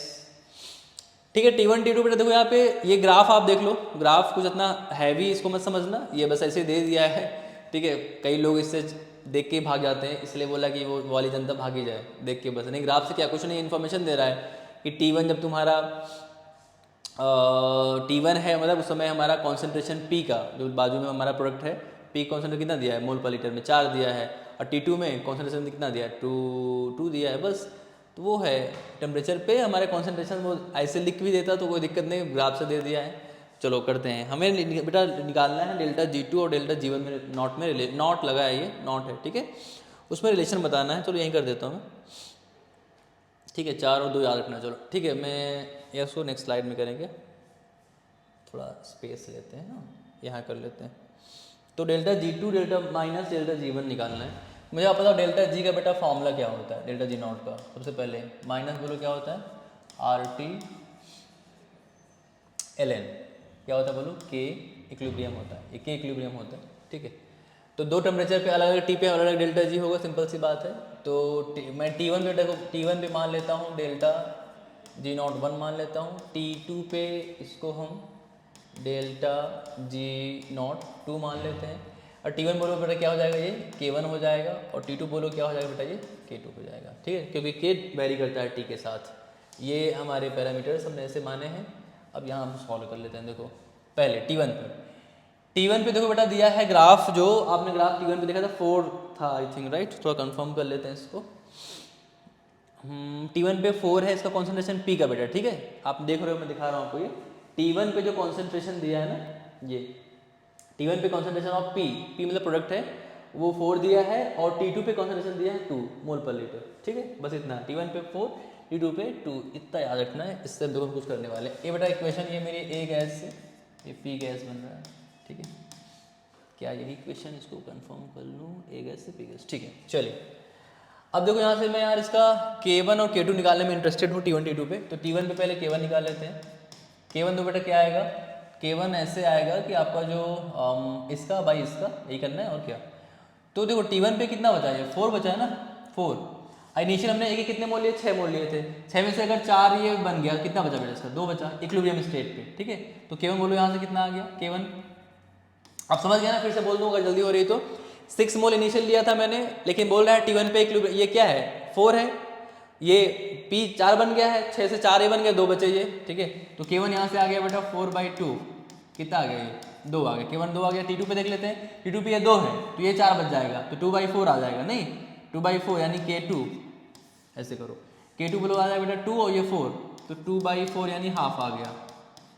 ठीक है, T1 T2 बेटा देखो यहाँ पे ये ग्राफ आप देख लो, ग्राफ कुछ इतना हैवी इसको मत समझना, ये बस ऐसे दे दिया है, ठीक है, कई लोग इससे देख के भाग जाते हैं, इसलिए बोला कि वो वाली जनता भागी जाए देख के, बस नहीं, ग्राफ से क्या कुछ नहीं, इन्फॉर्मेशन दे रहा है कि T1 जब तुम्हारा T1 है, मतलब उस समय हमारा कॉन्सेंट्रेशन P का, जो बाजू में हमारा प्रोडक्ट है, P कॉन्सेंट्रेशन कितना दिया है, मोल पर लीटर में 4 दिया है, और T2 में कॉन्सेंट्रेशन कितना दिया है, 2 दिया है, बस, तो वो है टेम्परेचर पे हमारे कॉन्सेंट्रेशन, वो ऐसे लिख भी देता तो कोई दिक्कत नहीं, ग्राफ से दे दिया है। चलो करते हैं, हमें बेटा निकालना है डेल्टा G2 और डेल्टा G1 में, नॉट में नॉट लगा है, ये नॉट है, ठीक है, उसमें रिलेशन बताना है, चलो यहीं कर देता हूँ मैं, ठीक है, 4 और 2 याद रखना, चलो ठीक है, मैं ये उसको नेक्स्ट स्लाइड में करेंगे, थोड़ा स्पेस लेते हैं, यहाँ कर लेते हैं। तो delta G2 delta minus delta G1 निकालना है, मुझे आप बताओ डेल्टा जी का बेटा फॉर्मूला क्या होता है, डेल्टा जी नॉट का, सबसे पहले माइनस बोलो क्या होता है, RT ln क्या होता है बोलो, K इक्विलिब्रियम होता है, ये K इक्विलिब्रियम होता है, ठीक है, तो दो टेम्परेचर पे अलग अलग T पे अलग अलग डेल्टा जी होगा, सिंपल सी बात है। तो मैं T1 पे देखो, T1 पे मान लेता हूँ डेल्टा G01 मान लेता हूँ, T2 पे इसको हम डेल्टा G02 मान लेते हैं, और T1 बोलो बेटा क्या हो जाएगा, ये K1 हो जाएगा, और T2 बोलो क्या हो जाएगा बेटा, ये K2 हो जाएगा, ठीक है, क्योंकि K वेरी करता है T के साथ, ये हमारे पैरामीटर्स हमने ऐसे माने हैं। अब यहाँ हम सॉल्व कर लेते हैं, देखो पहले T1 पे देखो बेटा दिया है ग्राफ, जो आपने ग्राफ T1 पे देखा था 4 था आई थिंक, राइट, थोड़ा कंफर्म कर लेते हैं इसको, T1 पे 4 है, इसका कॉन्सेंट्रेशन P का बेटा, ठीक है, आप देख रहे हो, मैं दिखा रहा हूँ आपको, ये T1 पे जो कॉन्सेंट्रेशन दिया है ना, ये T1 पे कॉन्सेंट्रेशन ऑफ P मतलब प्रोडक्ट है, वो 4 दिया है, और T2 पे कॉन्सेंट्रेशन दिया है 2 मोल पर लीटर, ठीक है, बस इतना, T1 पे 4 T2 पे 2, इतना याद रखना है, इससे हम कुछ करने वाले। ये बेटा इक्वेशन, ये मेरी A गैस से ये P गैस बन रहा है, ठीक है, क्या यही इक्वेशन, इसको कंफर्म कर लूँ, A गैस से P गैस, ठीक है, चलिए अब देखो यहाँ से मैं यार इसका K1 और K2 निकालने में इंटरेस्टेड हूँ T1 T2 पे, तो T1 पे पहले K1 निकाल लेते हैं। K1 तो बेटा क्या आएगा, K1 ऐसे आएगा कि आपका जो इसका बाई इसका यही करना है, और क्या, तो देखो T1 पे कितना बचा है, 4 बचा है ना, 4, इनिशियल हमने एक कितने मोल लिए, 6 मोल लिए थे, 6 में से अगर 4 ये बन गया, कितना बचा बेटा इसका, 2 बचा इक्विलिब्रियम स्टेट पे, ठीक है, तो K1 बोलो यहाँ से कितना आ गया, K1 आप समझ गया ना, फिर से बोल दूँ अगर जल्दी हो रही तो, 6 मोल इनिशियल लिया था मैंने, लेकिन बोल रहा है T1 पे इक्विलिब्रियम ये क्या है, 4 है, ये P 4 बन गया है, 6 से 4 ये बन गया, 2 बचे ये, ठीक है। तो K1 यहाँ से आ गया बेटा 4/2, कितना आ गया ये 2 आ गया, K1 2 आ गया। T2 पे देख लेते हैं, T2 पे ये 2 है तो ये 4 बच जाएगा, तो 2/4 आ जाएगा, नहीं 2/4 यानी K2, ऐसे करो K2 बोलो आ जाएगा बेटा 2 और ये 4, तो 2/4 यानी हाफ आ गया।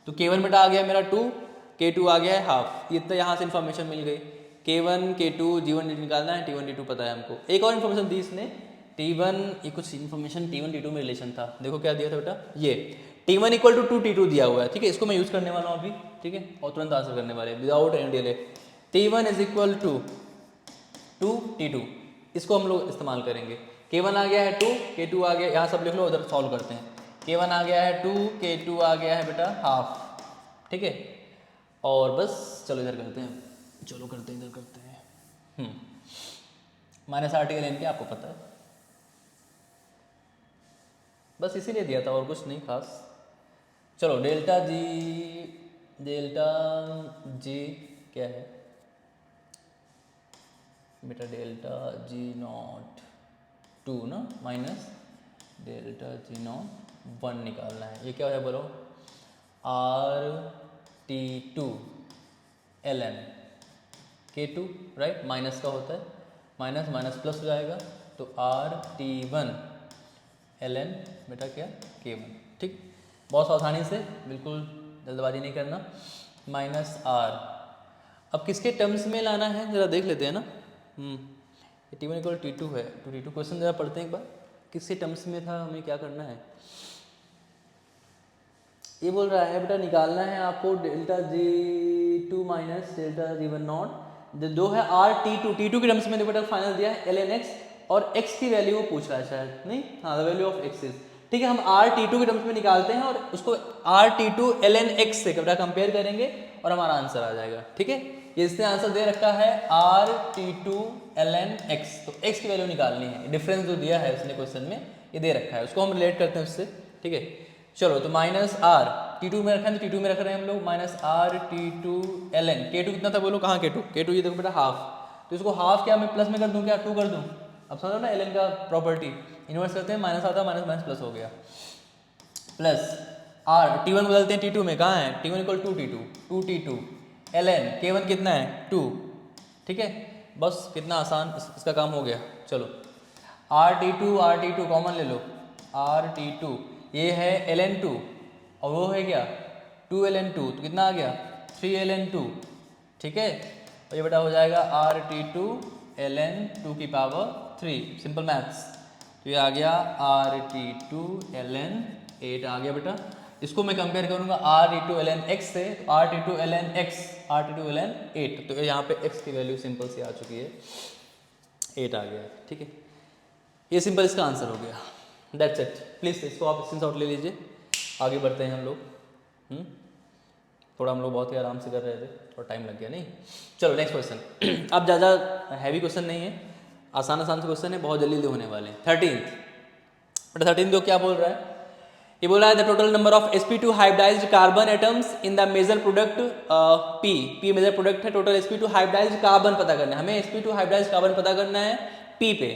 तो K1 बेटा आ गया मेरा 2, K2 आ गया है हाफ। ये तो यहाँ से इन्फॉर्मेशन मिल गई, K1 K2 G1 निकालना है, T1 T2 पता है हमको। एक और इन्फॉर्मेशन दी इसने, T1 ये कुछ इन्फॉर्मेशन T1 T2 में रिलेशन था, देखो क्या दिया था बेटा, ये T1 इक्वल टू 2 T2 दिया हुआ है, ठीक है। इसको मैं यूज़ करने वाला हूँ अभी, ठीक है, और तुरंत आंसर करने वाले without any delay. T1 is equal to 2 T2, इसको हम लोग इस्तेमाल करेंगे। K1 आ गया है 2, K2 आ गया, यहाँ सब लिख लो, उधर सॉल्व करते हैं। K1 आ गया है 2, K2 आ गया है बेटा हाफ, ठीक है। और बस चलो इधर करते हैं, चलो करते हैं, इधर करते हैं। -RT का लेन क्या आपको पता है, बस इसीलिए दिया था और कुछ नहीं खास। चलो डेल्टा जी क्या है बेटा, डेल्टा जी नॉट 2 ना माइनस डेल्टा जी नॉट 1 निकालना है। ये क्या हो जाए बोलो, RT2 ln K2, right, minus का होता है, माइनस माइनस प्लस हो जाएगा, तो RT1 ln बेटा क्या K1, ठीक। बहुत आसानी से, बिल्कुल जल्दबाजी नहीं करना। -R अब किसके टर्म्स में लाना है ज़रा देख लेते हैं ना। T1 इक्वल T2 है, तो T2 क्वेश्चन ज़रा पढ़ते हैं एक बार, किसके टर्म्स में था, हमें क्या करना है। ये बोल रहा है बेटा निकालना है आपको delta G2 minus delta G1 not, जो है T2 के टर्म्स में बेटा फाइनल दिया है ln x, और x की वैल्यू वो पूछ रहा है शायद, नहीं हाँ, the value of x is, ठीक है। हम RT2 के टर्म्स में निकालते हैं और उसको RT2 ln x से बेटा कंपेयर करेंगे और हमारा आंसर आ जाएगा, ठीक है। ये इसने आंसर दे रखा है RT2 ln x, तो x की वैल्यू निकालनी है, डिफरेंस जो दिया है उसने क्वेश्चन में ये दे रखा है, उसको हम रिलेट करते हैं उससे, ठीक है। चलो तो -R T2 में रखा है, T2 में रख रहे हैं हम लोग, -RT2 ln K2 कितना था बोलो, कहाँ K2 ये देखो बेटा हाफ, तो इसको हाफ क्या मैं प्लस में कर दूं, क्या 2 कर दूं, अब समझो ना ln का प्रॉपर्टी, इन्वर्स करते हैं माइनस आता है, माइनस माइनस प्लस हो गया, प्लस R T1 बदलते हैं T2 में, कहाँ है T1 equal 2 T2 ln K1 कितना है 2, ठीक है। बस कितना आसान इसका काम हो गया। चलो RT2 कॉमन ले लो, RT2 ये है ln2 और वो है क्या 2 ln2, तो कितना आ गया 3 ln2, ठीक है। और ये बेटा हो जाएगा RT2 ln2 की पावर 3, सिंपल मैथ्स, तो ये आ गया RT2 ln 8 आ गया बेटा। इसको मैं कंपेयर करूंगा RT2 ln x से, RT2 ln x RT2 ln 8, तो यहाँ पे x की वैल्यू सिंपल सी आ चुकी है, 8 आ गया, ठीक है। ये सिंपल इसका आंसर हो गया, दैट्स इट। प्लीज़ इसको आप स्क्रीनशॉट ले लीजिए, आगे बढ़ते हैं हम लोग। थोड़ा हम लोग बहुत ही आराम से कर रहे थे, थोड़ा टाइम लग गया, नहीं। चलो नेक्स्ट क्वेश्चन, अब ज़्यादा हैवी क्वेश्चन नहीं है, आसान से क्वेश्चन है, बहुत जल्दी होने वाले हैं। 13 तो क्या बोल रहा है, ये बोल रहा है the total number of sp2 hybridised carbon atoms in the major product p major product है, टोटल sp2 हाइब्रिडाइज्ड कार्बन पता करना है हमें, sp2 हाइब्रिडाइज्ड कार्बन पता करना है p पे,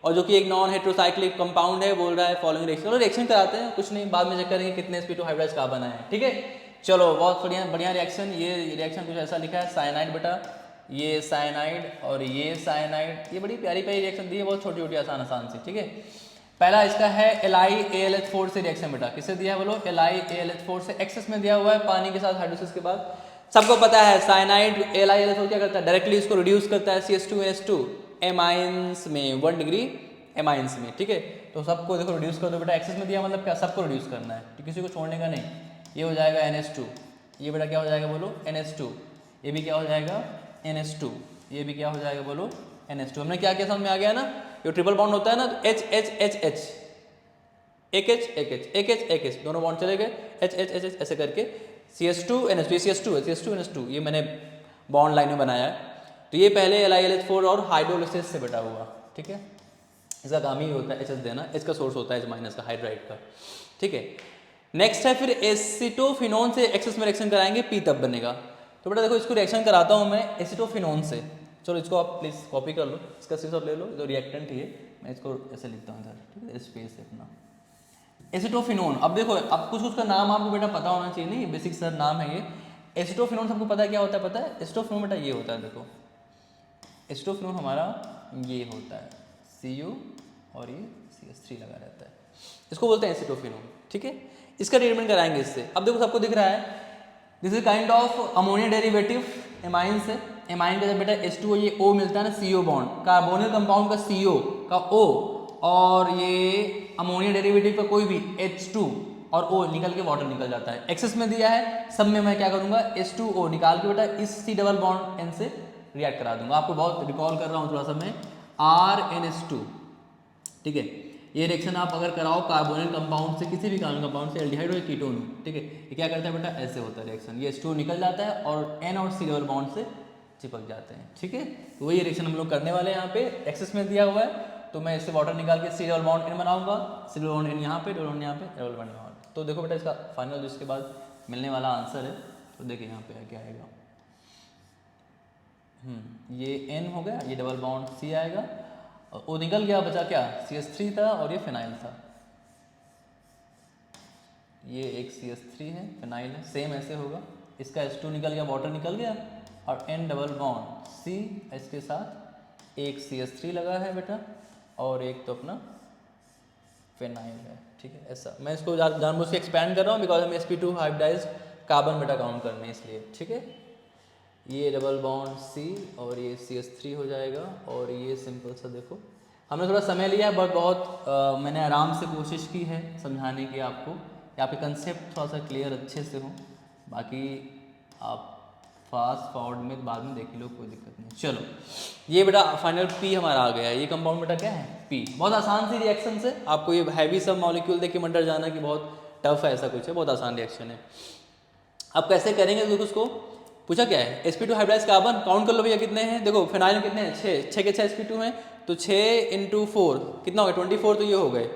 और जो कि एक नॉन हेट्रोसाइक्लिक कंपाउंड है, बोल रहा है फॉलोइंग रिएक्शन। चलो रिएक्शन कराते हैं, कुछ नहीं, बाद में चेक करेंगे कितने sp2 हाइब्रिडाइज्ड कार्बन आए, ठीक है। चलो बहुत बढ़िया रिएक्शन, ये रिएक्शन कुछ ऐसा लिखा है, साइनाइड बेटा, ये साइनाइड और ये साइनाइड, ये बड़ी प्यारी रिएक्शन दी है, बहुत छोटी छोटी आसान सी, ठीक है। पहला इसका है LiAlH4 से रिएक्शन बेटा, किससे दिया है बोलो, LiAlH4 से, एक्सेस में दिया हुआ है पानी के साथ हाइड्रोलिसिस के बाद। सबको पता है साइनाइड LiAlH4 क्या करता है, डायरेक्टली इसको रिड्यूस करता है CH2NH2 एमाइंस में 1 डिग्री एमाइंस में, ठीक है। तो सबको देखो रिड्यूस कर दो बेटा, एक्सेस में दिया मतलब क्या, सबको रिड्यूस करना है, तो किसी को छोड़ने का नहीं। ये हो जाएगा NH2, ये बेटा क्या हो जाएगा बोलो NH2, ये भी क्या हो जाएगा NH2, ये भी क्या हो जाएगा बोलो NH2। हमने क्या किया समझ में आ गया ना, जो ट्रिपल बॉन्ड होता है ना, तो HHHH, एक H दोनों बॉन्ड चले गए, HHHH ऐसे करके CH2NH2, CH2NH2 ये मैंने बॉन्ड लाइन में बनाया है। तो ये पहले LiAlH4 और हाइड्रोलिसिस से बेटा हुआ, ठीक है। इसका काम ही होता है HH देना, H का सोर्स होता है H माइनस का हाइड्राइड का, ठीक है। नेक्स्ट है फिर एसिटोफिनोन से एक्सेस में रिएक्शन कराएंगे, P तब बनेगा। तो बेटा देखो इसको रिएक्शन कराता हूँ मैं एसिटोफिनोन से, चलो इसको आप प्लीज़ कॉपी कर लो, इसका स्क्रीनशॉट ले लो, जो रिएक्टेंट है मैं इसको ऐसे लिखता हूँ इधर, ठीक है, स्पेस है अपना एसिटोफिनोन। अब देखो, अब कुछ उसका नाम आपको बेटा पता होना चाहिए, नहीं बेसिक सर नाम है ये। एसिटोफिनोन सबको पता है क्या होता है, पता है? एसिटोफिनोन बेटा ये होता है, देखो एसिटोफिनोन हमारा ये होता है CO और ये CH3 लगा रहता है, इसको बोलते हैं एसिटोफिनोन, ठीक है। इसका ट्रीटमेंट कराएंगे इससे। अब देखो सबको दिख रहा है, this is kind of ammonia derivative amine से। एमाइन का जब बेटा H2O ये O मिलता है ना, CO बॉन्ड, कार्बोनिल कंपाउंड का CO का O और ये अमोनिया डेरिवेटिव का कोई भी H2 और O निकल के वाटर निकल जाता है। एक्सेस में दिया है, सब में मैं क्या करूंगा, H2O निकाल के बेटा इस C डबल बॉन्ड N से रिएक्ट करा दूंगा। आपको बहुत रिकॉल कर रहा हूँ थोड़ा सा मैं, RNH2, ठीक है। ये रिएक्शन आप अगर कराओ कार्बोनिल कंपाउंड से, किसी भी कार्बोनिल कंपाउंड से, एल्डिहाइड और कीटोन, ठीक है, ये क्या करता है बेटा, ऐसे होता है रिएक्शन, ये H2 निकल जाता है और N और C डबल बॉन्ड से चिपक जाते हैं, ठीक है। तो वही रिएक्शन हम लोग करने वाले हैं यहाँ पे। एक्सेस में दिया हुआ है तो मैं इससे वाटर निकाल के C डबल बॉन्ड N बनाऊंगा, C डबल बॉन्ड N यहाँ पे, डबल बॉन्ड यहाँ पे, डबल बॉन्ड यहाँ पे। तो देखो बेटा इसका फाइनल जो इसके बाद मिलने वाला आंसर है, तो देखिए यहाँ पे क्या आएगा, ये N हो गया, ये डबल बॉन्ड C आएगा, O निकल गया, बचा क्या, CH3 था और ये फिनाइल था, ये एक CH3 है, फिनाइल है, सेम ऐसे होगा। इसका H2 निकल गया, वाटर निकल गया, और N डबल बॉन्ड C, इसके साथ एक CH3 लगा है बेटा और एक तो अपना फिनाइल है, ठीक है। ऐसा मैं इसको जानबूझ के एक्सपैंड कर रहा हूँ बिकॉज हमें sp2 हाइब्रिडाइज्ड कार्बन बेटा काउंट करने हैं इसलिए, ठीक है। ये डबल बॉन्ड C और ये CH3 हो जाएगा और ये सिंपल सा, देखो हमने थोड़ा समय लिया है बट बहुत मैंने आराम से कोशिश की है समझाने की आपको, कि आपके कंसेप्ट थोड़ा सा क्लियर अच्छे से हो। बाकी आप फास्ट फॉरवर्ड में बाद में देख लो, कोई दिक्कत नहीं। चलो ये बेटा फाइनल P हमारा आ गया। ये कंपाउंड बेटा क्या है, P। बहुत आसान सी रिएक्शन से, आपको ये हैवी सब मॉलिक्यूल देख के मत डर जाना कि बहुत टफ है, ऐसा कुछ है, बहुत आसान रिएक्शन है। अब कैसे करेंगे, देखो उसको पूछा क्या है, sp2 हाइब्रिडाइज्ड कार्बन, काउंट कर लो भैया कितने हैं। देखो फिनाइल में कितने हैं, 6 के 6 sp2 हैं, तो 6 × 4 कितना हो गया, 24, तो ये हो गए।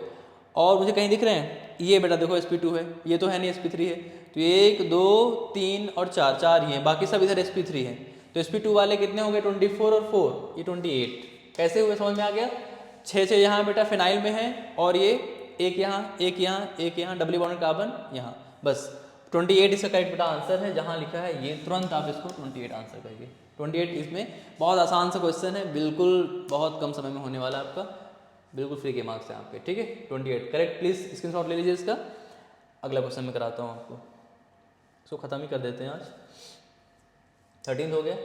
और मुझे कहीं दिख रहे हैं, ये बेटा देखो sp2 है, ये तो है नहीं, sp3 है, तो 1 2 3 और 4, 4 ही हैं, बाकी सब इधर sp3 हैं। तो sp2 वाले कितने हो गए, 24 और 4, ये 28। कैसे हुए समझ में आ गया, 6 यहाँ बेटा फिनाइल में है और ये एक यहाँ, एक यहाँ, एक यहाँ, डबल बॉन्ड कार्बन यहाँ, बस 28 इसका करेक्ट बेटा आंसर है। जहाँ लिखा है ये तुरंत आप इसको 28 आंसर करिए। 28 इसमें बहुत आसान सा क्वेश्चन है, बिल्कुल बहुत कम समय में होने वाला है आपका, बिल्कुल फ्री के मार्क्स हैं आपके, ठीक है। 28 करेक्ट, प्लीज़ स्क्रीनशॉट ले लीजिए इसका। अगला क्वेश्चन में कराता हूँ आपको, इसको ख़त्म ही कर देते हैं आज। 13 हो गया।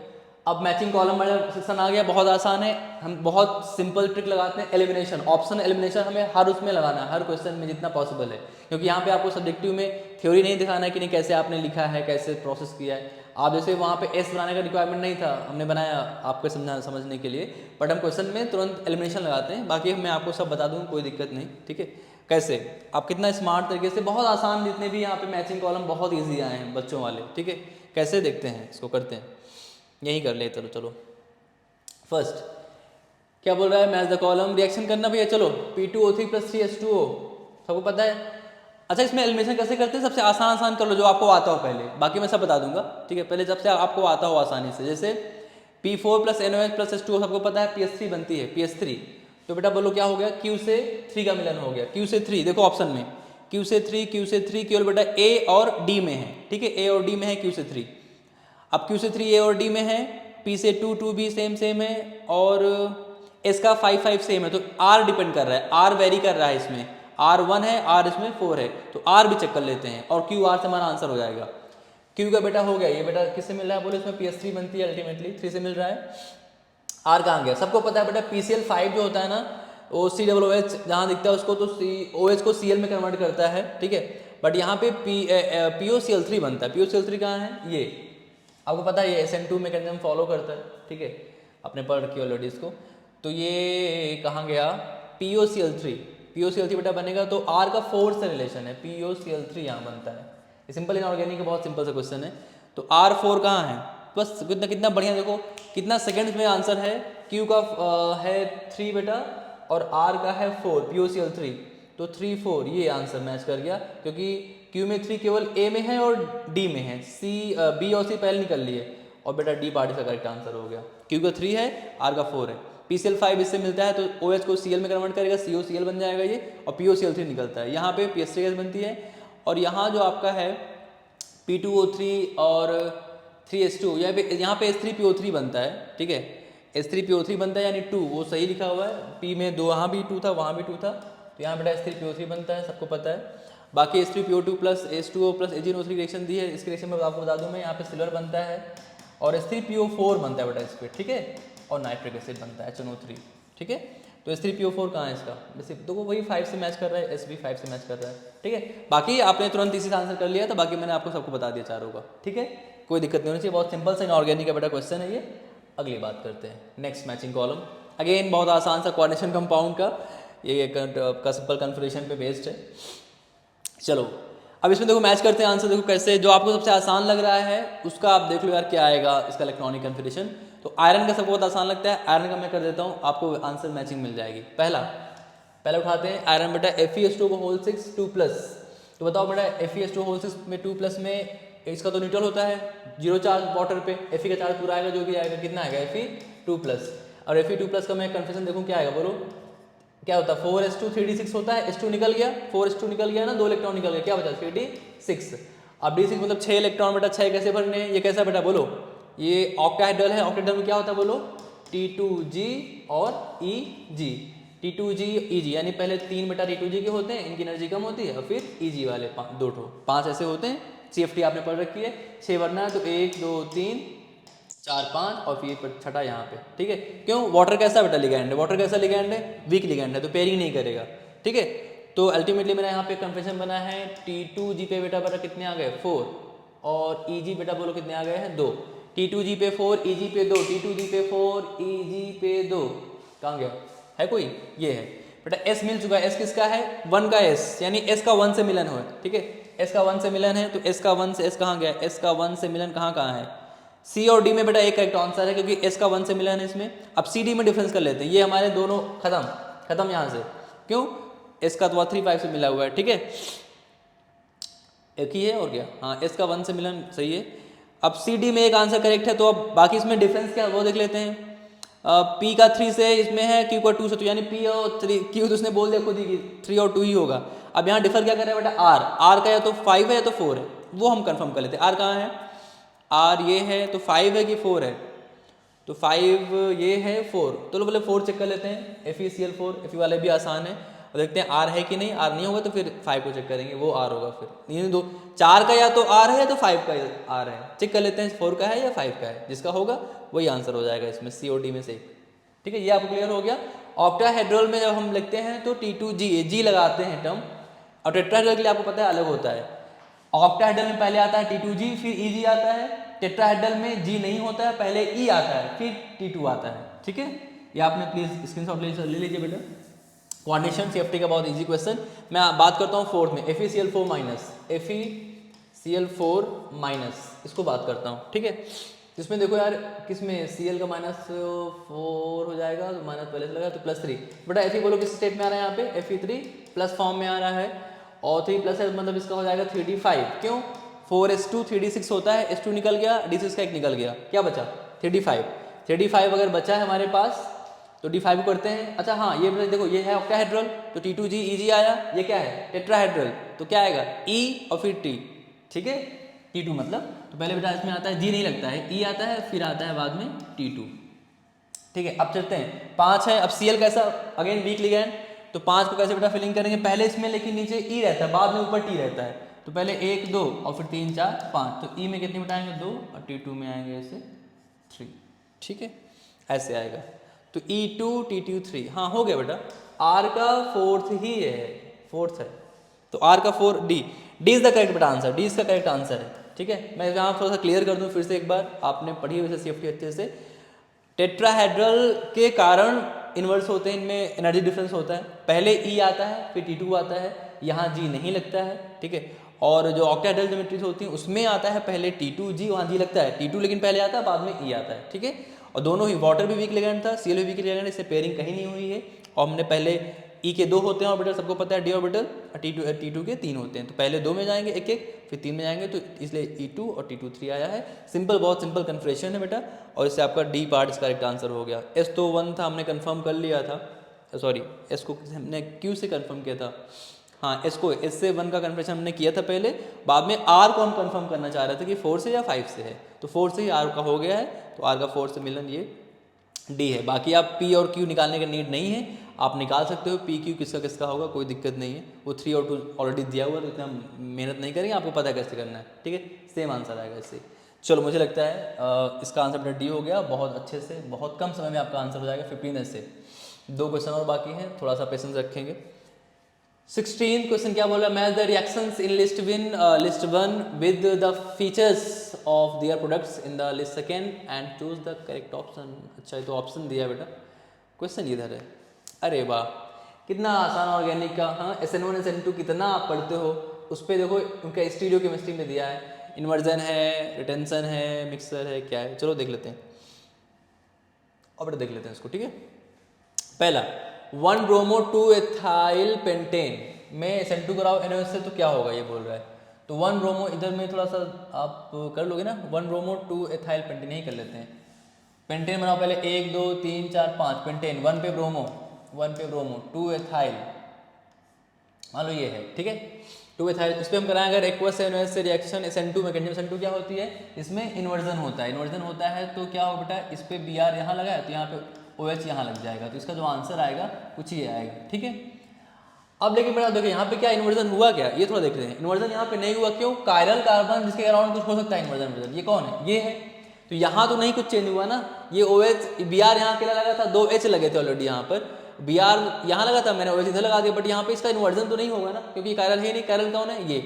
अब मैचिंग कॉलम वाला सेक्शन आ गया, बहुत आसान है। हम बहुत सिंपल ट्रिक लगाते हैं, एलिमिनेशन, ऑप्शन एलिमिनेशन हमें हर उसमें लगाना है, हर क्वेश्चन में जितना पॉसिबल है, क्योंकि यहाँ पे आपको सब्जेक्टिव में थ्योरी नहीं दिखाना है कि नहीं कैसे आपने लिखा है, कैसे प्रोसेस किया है। आप जैसे वहाँ पे एस बनाने का रिक्वायरमेंट नहीं था, हमने बनाया आपको समझने के लिए, बट हम क्वेश्चन में तुरंत एलिमिनेशन लगाते हैं। बाकी मैं आपको सब बता दूँ, कोई दिक्कत नहीं, ठीक है। कैसे आप कितना स्मार्ट तरीके से, बहुत आसान, जितने भी यहाँ पे मैचिंग कॉलम बहुत ईजी आए हैं बच्चों वाले, ठीक है। कैसे देखते हैं इसको, करते हैं, यही कर ले। चलो फर्स्ट क्या बोल रहा है, मैच द कॉलम, रिएक्शन करना भैया। चलो P2O3 + 3H2O सबको पता है। अच्छा इसमें एलिमिनेशन कैसे करते हैं, सबसे आसान कर लो जो आपको आता हो पहले, बाकी मैं सब बता दूंगा, ठीक है। पहले सबसे आपको आता हो आसानी से, जैसे P4 + NOH + H2O सबको पता है, PS3 बनती है, PS3। तो बेटा बोलो क्या हो गया, Q से 3 का मिलन हो गया, Q से 3, देखो ऑप्शन में Q से 3 केवल बेटा A और D में है, ठीक है, A और D में है Q से 3। अब Q से 3 A और D में है, P से 2 भी सेम है, और S का 5 सेम है, तो R डिपेंड कर रहा है, R वेरी कर रहा है, इसमें R 1 है, R इसमें 4 है, तो R भी चेक कर लेते हैं, और Q R से हमारा आंसर हो जाएगा। Q का बेटा हो गया, ये बेटा किससे मिल रहा है, बोले इसमें PS3 बनती है, अल्टीमेटली 3 से मिल रहा है। R कहाँ गया, सबको पता है बेटा PCl5 जो होता है ना, वो COOH जहाँ दिखता है उसको, तो OH को Cl में कन्वर्ट करता है, ठीक है। बट यहाँ पे POCl3 बनता है। POCl3 कहाँ है, ये आपको पता है, ये SN2 मैकेनिज्म फॉलो करता है, ठीक है, आपने पढ़ रखी ऑलरेडी इसको। तो ये कहाँ गया, POCl3 बेटा बनेगा, तो R का 4 से रिलेशन है, POCl3 यहाँ बनता है। ये सिंपल इनऑर्गेनिक बहुत सिंपल सा क्वेश्चन है। तो R4 कहाँ है, बस कितना बढ़िया, देखो कितना सेकंड्स में आंसर है। Q का है 3 बेटा और R का है 4, POCl3, तो 3 4 ये आंसर मैच कर गया, क्योंकि Q में 3 केवल A में है और D में है, B और C पहले निकल लिए, और बेटा D पार्ट का करेक्ट आंसर हो गया। Q का 3 है, R का 4 है, PCl5 इससे मिलता है तो OH को Cl में कन्वर्ट करेगा, COCl बन जाएगा ये, और POCl3 निकलता है। यहाँ पे PS3 गैस बनती है, और यहाँ जो आपका है P2O3 और 3H2, यहाँ पे H3PO3 बनता है, ठीक है, H3PO3 बनता है यानी 2, वो सही लिखा हुआ है, P में दो, वहाँ भी 2 था, वहाँ भी 2 था, तो यहाँ बेटा H3PO3 बनता है, सबको पता है। बाकी H3PO2 plus H2O plus AgNO3 reaction दी है, इस रिएक्शन में आपको बता दूँ मैं, यहाँ पे सिल्वर बनता है और H3PO4 बनता है बेटा इस पर, ठीक है, और नाइट्रिक एसिड बनता है HNO3, ठीक है। तो H3PO4 कहाँ है इसका, वैसे तो वो वही 5 से मैच कर रहा है, S भी 5 से मैच कर रहा है, ठीक है। बाकी आपने तुरंत इसी का आंसर कर लिया, तो बाकी मैंने आपको सबको बता दिया चारों का, ठीक है, कोई दिक्कत नहीं होनी चाहिए। बहुत सिंपल सा इनऑर्गेनिक का बेटा क्वेश्चन है ये। अगली बात करते हैं, नेक्स्ट मैचिंग कॉलम, अगेन बहुत आसान सा कोऑर्डिनेशन कंपाउंड का, ये का सिंपल कन्फर्मेशन पे बेस्ड है। चलो अब इसमें देखो मैच करते हैं आंसर, देखो कैसे, जो आपको सबसे आसान लग रहा है उसका आप देख लो यार क्या आएगा इसका इलेक्ट्रॉनिक कन्फिगरेशन। तो आयरन का सबको बहुत आसान लगता है, आयरन का मैं कर देता हूँ, आपको आंसर मैचिंग मिल जाएगी। पहला उठाते हैं आयरन बेटा Fe2O6 2+, तो बताओ बेटा Fe2O6 में 2+ में इसका तो न्यूट्रल होता है, 0 चार्ज वाटर पे, Fe का चार्ज पूरा आएगा, जो भी आएगा कितना आएगा Fe2+, और Fe2+ का मैं कन्फिगरेशन देखूँ क्या आएगा, बोलो क्या होता है, 4s2 3d6 होता है, s2 निकल गया, 4s2 निकल गया ना, 2 इलेक्ट्रॉन निकल गया, क्या बचा 3d6। अब d6 मतलब 6 इलेक्ट्रॉन बेटा, 6 कैसे भरने हैं, ये कैसा बेटा बोलो, ये ऑक्टाहेड्रल है, ऑक्टाहेड्रल में क्या होता है बोलो, T2G और EG, T2G EG, यानी पहले 3 बेटा T2G के होते हैं, इनकी एनर्जी कम होती है, और फिर EG वाले 2 5 ऐसे होते हैं। CFT आपने पढ़ रखी है, 6 भरना है, तो 1 2 3 4 5 और फिर छठा यहाँ पे, ठीक है। क्यों, वाटर कैसा बेटा लिगैंड है, वाटर कैसा लिगैंड है, वीक लिगैंड है, तो पेयरिंग नहीं करेगा, ठीक है। तो अल्टीमेटली मेरा यहाँ पे कन्फेशन बना है T2G पे बेटा कितने आ गए 4, और EG बेटा बोलो कितने आ गए हैं 2, T2G पे 4 EG पे 2, T2G पे 4 EG पे 2, कहाँ गया है कोई, ये है बेटा S मिल चुका है। S किसका है, 1 का S, यानी S का 1 से मिलन हो, ठीक है, S का 1 से मिलन है, तो S का 1 से S कहाँ गया, S का 1 से मिलन कहाँ है, C और D में बेटा एक करेक्ट आंसर है, क्योंकि S का 1 से मिलन है इसमें। अब C D में डिफरेंस कर लेते हैं, ये हमारे दोनों खत्म यहाँ से, क्यों, S का तो 3 5 से मिला हुआ है, ठीक है, एक ही है और क्या, हाँ S का 1 से मिलन सही है। अब C D में एक आंसर करेक्ट है, तो अब बाकी इसमें डिफरेंस क्या वो देख लेते हैं। P का 3 से इसमें है, Q का 2 से, तो यानी P और 3, Q तो उसने बोल दिया खुद ही कि 3 और 2 ही होगा। अब यहाँ डिफर क्या कर रहा है बेटा, R का या तो 5 है या तो 4 है, वो हम कंफर्म कर लेते हैं। R कहाँ है, R ये है, तो 5 है कि 4 है, तो 5 ये है 4, तो लो बोले 4 चेक कर लेते हैं, FeCl4, Fe वाले भी आसान है, और देखते हैं R है कि नहीं, R नहीं होगा तो फिर 5 को चेक करेंगे, वो R होगा, फिर ये दो 4 का या तो R है या तो 5 का R है, चेक कर लेते हैं 4 का है या 5 का है, जिसका होगा वही आंसर हो जाएगा इसमें C और D में से एक, ठीक है, ये आपको क्लियर हो गया। ऑक्टाहेड्रल में जब हम लिखते हैं तो T2G G लगाते हैं टर्म, और टेट्राहेड्रल के लिए आपको पता है अलग होता है, ऑक्टाहेड्रल में पहले आता है T2G फिर EG आता है, टेट्राहेड्रल में G नहीं होता है, पहले E आता है फिर T2 आता है, ठीक है, ये आपने प्लीज स्क्रीनशॉट ले लीजिए बेटा। कोऑर्डिनेशन CFT का बहुत इजी क्वेश्चन। मैं बात करता हूँ फोर्थ में FeCl4 माइनस, इसको बात करता हूँ, ठीक है। इसमें देखो यार, किसमें Cl का -4 हो जाएगा, तो माइनस पहले से लगा तो +3 बेटा, Fe बोलो किस स्टेट में आ रहा है, यहाँ पे Fe3 प्लस फॉर्म में आ रहा है, और 3+ है मतलब इसका हो जाएगा 3d5, क्यों 4s2 3d6 होता है, s2 निकल गया, d6 का एक निकल गया, क्या बचा 3d5 अगर बचा है हमारे पास तो d5 करते हैं। अच्छा हाँ, ये देखो ये है ऑक्टाहेड्रल, तो T2G EG आया, ये क्या है टेट्राहेड्रल, तो क्या आएगा E और फिर T, ठीक है, T2 मतलब, तो पहले बेटा इसमें आता है G नहीं लगता है, E आता है, फिर आता है बाद में T2, ठीक है। अब चलते हैं 5 है, अब Cl कैसा, अगेन वीक लिगैंड, तो 5 को कैसे बेटा फिलिंग करेंगे, पहले इसमें लेकिन नीचे E रहता है, बाद में ऊपर T रहता है, तो पहले 1 2 और फिर 3 4 5, तो E में कितने मिटाएंगे 2, और T2 में आएंगे ऐसे 3, ठीक है, ऐसे आएगा, तो E2 T2 3, हाँ हो गया बेटा, R का 4th ही है, 4th है, तो R का 4 D इज द करेक्ट बेटा आंसर, D इसका करेक्ट आंसर है, ठीक है। मैं यहाँ थोड़ा सा क्लियर कर दूँ फिर से एक बार, आपने पढ़ी हुई CFT अच्छे से, टेट्राहेड्रल के कारण इन्वर्स होते हैं, इनमें एनर्जी डिफरेंस होता है, पहले E आता है फिर T2 आता है, यहाँ G नहीं लगता है, ठीक है। और जो ऑक्टाहेड्रल ज्योमेट्रीज होती हैं उसमें आता है पहले T2G, वहाँ G लगता है, T2 लेकिन पहले आता है, बाद में E आता है, ठीक है। और दोनों ही, वाटर भी वीक लिगैंड था, Cl भी वीक लिगैंड, इससे पेयरिंग कहीं नहीं हुई है, और हमने पहले ई के 2 होते हैं ऑर्बिटल, सबको पता है डी ऑर्बिटल, T2 के 3 होते हैं, तो पहले 2 में जाएंगे एक एक, फिर 3 में जाएंगे, तो इसलिए E2 और T2 3 आया है। सिंपल, बहुत सिंपल कन्फर्मेशन है बेटा, और इससे आपका डी पार्ट इसका करेक्ट आंसर हो गया। एस तो 1 था, हमने कन्फर्म कर लिया था, सॉरी एस को हमने क्यू से कन्फर्म किया था, हाँ एस को एस से 1 का कन्फर्मेशन हमने किया था पहले, बाद में आर को हम कन्फर्म करना चाह रहे थे कि 4 से या 5 से है, तो 4 से ही आर का हो गया है, तो आर का 4 से मिलन ये डी है। बाकी आप पी और क्यू निकालने का नीड नहीं है, आप निकाल सकते हो पी क्यू किसका किसका होगा, कोई दिक्कत नहीं है, वो 3 और 2 ऑलरेडी दिया हुआ, तो इतना मेहनत नहीं करेंगे, आपको पता है कैसे करना है, ठीक है, सेम आंसर आएगा इससे। चलो मुझे लगता है इसका आंसर बेटा डी हो गया, बहुत अच्छे से, बहुत कम समय में आपका आंसर हो जाएगा 15 से। 2 क्वेश्चन और बाकी हैं, थोड़ा सा पेशेंस रखेंगे। 16 क्वेश्चन क्या बोला, match the reactions in list 1 with the features of their products in the list second and choose the correct option. अच्छा, तो ऑप्शन दिया बेटा, क्वेश्चन इधर है, अरे वाह कितना आसान ऑर्गेनिक का, हाँ SN1 SN2 कितना आप पढ़ते हो, उस पर देखो उनका स्टीरियो केमिस्ट्री में दिया है, इन्वर्जन है, रिटेंशन है, मिक्सर है, क्या है, चलो देख लेते हैं, और बेटा देख लेते हैं इसको, ठीक है। पहला 1 ब्रोमो 2 एथाइल पेंटेन में SN2 कराओ NaOH से, तो क्या होगा ये बोल रहा है, तो 1 ब्रोमो, इधर में थोड़ा सा आप कर लोगे ना, 1 ब्रोमो 2 एथाइल पेंटेन ही कर लेते हैं, पेंटेन बनाओ पहले, 1 2 3 4 5 पेंटेन, 1 पे ब्रोमो, 2 एथाइल, मान लो ये है, ठीक है, 2 एथाइल, इस पर हम कराएं अगर एक्वस NaOH से रिएक्शन SN2 मैकेनिज्म, SN2 क्या होती है, इसमें इन्वर्जन होता है, इन्वर्जन होता है तो क्या होगा बेटा, इस पर Br यहाँ लगा है, तो यहाँ पे OH यहाँ लग जाएगा, तो इसका जो आंसर आएगा कुछ ये आएगा, ठीक है। अब लेकिन बेटा देखो यहाँ पे क्या इन्वर्जन हुआ, क्या ये थोड़ा देखते हैं, इन्वर्जन यहाँ पे नहीं हुआ, क्यों, कायरल कार्बन जिसके अराउंड कुछ हो सकता है इन्वर्जन, ये कौन है, ये है, तो यहाँ तो नहीं कुछ चेंज हुआ ना, ये OH Br यहाँ अकेला लगा था, 2 H लगे थे ऑलरेडी यहाँ पर, Br यहाँ लगा था, मैंने OH इधर लगा दिया, बट यहाँ पे इसका इन्वर्जन तो नहीं होगा ना, क्योंकि कायरल है नहीं, कायरल कौन है ये,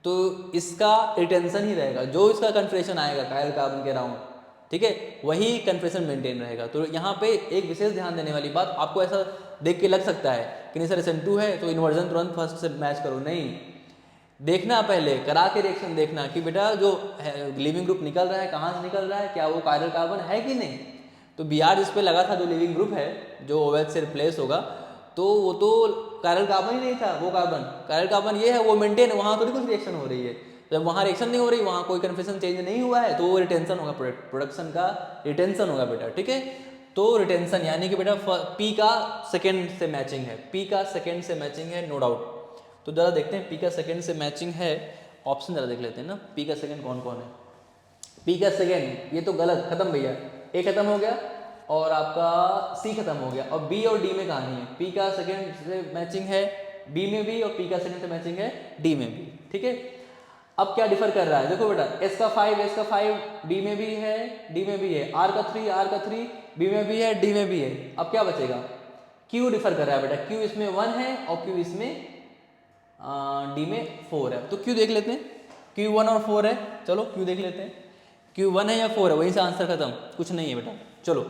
तो इसका रिटेंशन ही रहेगा, जो इसका कन्फर्मेशन आएगा कायरल कार्बन के अराउंड, ठीक है, वही कन्फर्मेशन मेंटेन रहेगा। तो यहाँ पे एक विशेष ध्यान देने वाली बात, आपको ऐसा देख के लग सकता है कि नहीं सर SN2 है तो इन्वर्जन तुरंत फर्स्ट से मैच करो, नहीं, देखना पहले, करा के रिएक्शन देखना कि बेटा जो लिविंग ग्रुप निकल रहा है कहाँ से निकल रहा है, क्या वो कायरल कार्बन है कि नहीं, तो Br जिस पे लगा था जो लिविंग ग्रुप है जो OH से रिप्लेस होगा, तो वो तो कायरल कार्बन ही नहीं था, वो कार्बन, कायरल कार्बन ये है, वो मेंटेन, वहाँ थोड़ी कुछ रिएक्शन हो रही है, जब वहाँ रिएक्शन नहीं हो रही, वहाँ कोई कन्फर्मेशन चेंज नहीं हुआ है, तो वो रिटेंशन होगा, प्रोडक्शन का रिटेंशन होगा बेटा, ठीक है। तो रिटेंशन यानी कि बेटा पी का सेकेंड से मैचिंग है, पी का सेकेंड से मैचिंग है, नो डाउट। तो जरा देखते हैं पी का सेकेंड से मैचिंग है, ऑप्शन जरा देख लेते हैं ना, पी का सेकेंड कौन कौन है, पी का सेकेंड, ये तो गलत, खत्म भैया, ए खत्म हो गया और आपका सी खत्म हो गया, और बी और डी में कहानी है, पी का सेकेंड से मैचिंग है बी में भी, और पी का सेकेंड से मैचिंग है डी में भी, ठीक है। अब क्या डिफर कर रहा है, देखो बेटा एस का 5 बी में भी है, डी में भी है, आर का 3 बी में भी है, डी में भी है, अब क्या बचेगा, क्यू डिफर कर रहा है बेटा, क्यू इसमें 1 है और क्यू इसमें डी में 4 है, तो क्यू देख लेते हैं, क्यू 1 और 4 है, चलो क्यू देख लेते हैं, क्यू 1 है या 4 है, वहीं से आंसर खत्म, कुछ नहीं है बेटा, चलो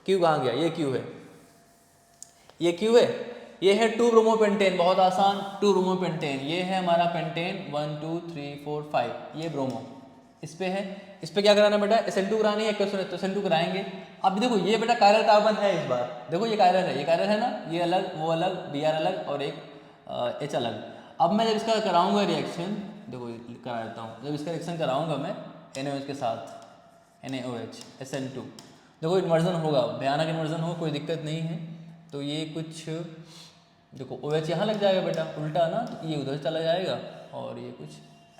क्यू कहाँ गया, ये क्यू है, ये क्यू है, ये है 2 ब्रोमोपेंटेन, बहुत आसान, 2 ब्रोमोपेंटेन, ये है हमारा पेंटेन 1 2 3 4 5, ये ब्रोमो, इस पे है, इस पे क्या कराना बेटा, SN2 करानी है क्वेश्चन है तो SN2 कराएंगे। अब देखो ये बेटा कायरल कार्बन है, इस बार देखो ये कायरल है, ये कायरल है ना, ये अलग वो अलग, Br अलग और एक H अलग। अब मैं जब इसका कराऊंगा रिएक्शन, देखो करा देता हूँ, जब इसका रिएक्शन कराऊंगा मैं NaOH के साथ, NaOH SN2, देखो इन्वर्जन होगा, भयानक इन्वर्जन हो, कोई दिक्कत नहीं है, तो ये कुछ देखो OH यहाँ लग जाएगा बेटा उल्टा ना, तो ये उधर चला जाएगा और ये कुछ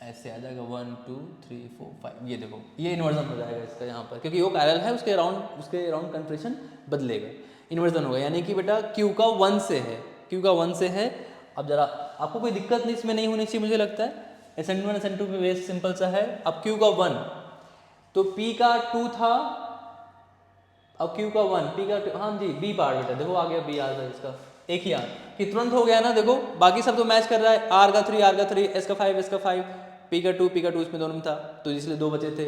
ऐसे आ जाएगा 1 2 3 4 5, ये देखो ये इन्वर्जन हो जाएगा इसका यहाँ पर, क्योंकि वो कायरल है, उसके अराउंड कन्फर्मेशन बदलेगा, इन्वर्जन होगा, यानी कि बेटा Q का 1 से है, Q का 1 से है। अब जरा आपको कोई दिक्कत नहीं इसमें नहीं होनी चाहिए मुझे लगता है, SN1 SN2 पे बेस सिंपल सा है। अब Q का 1 तो P का 2 था, अब Q का 1, P का 2, हाँ जी B पार्ट बेटा, देखो आ गया B आ गया, इसका एक ही आर कि तुरंत हो गया ना, देखो बाकी सब तो मैच कर रहा है, R का 3 S का 5 P का 2 इसमें दोनों में था, तो इसलिए 2 बचे थे,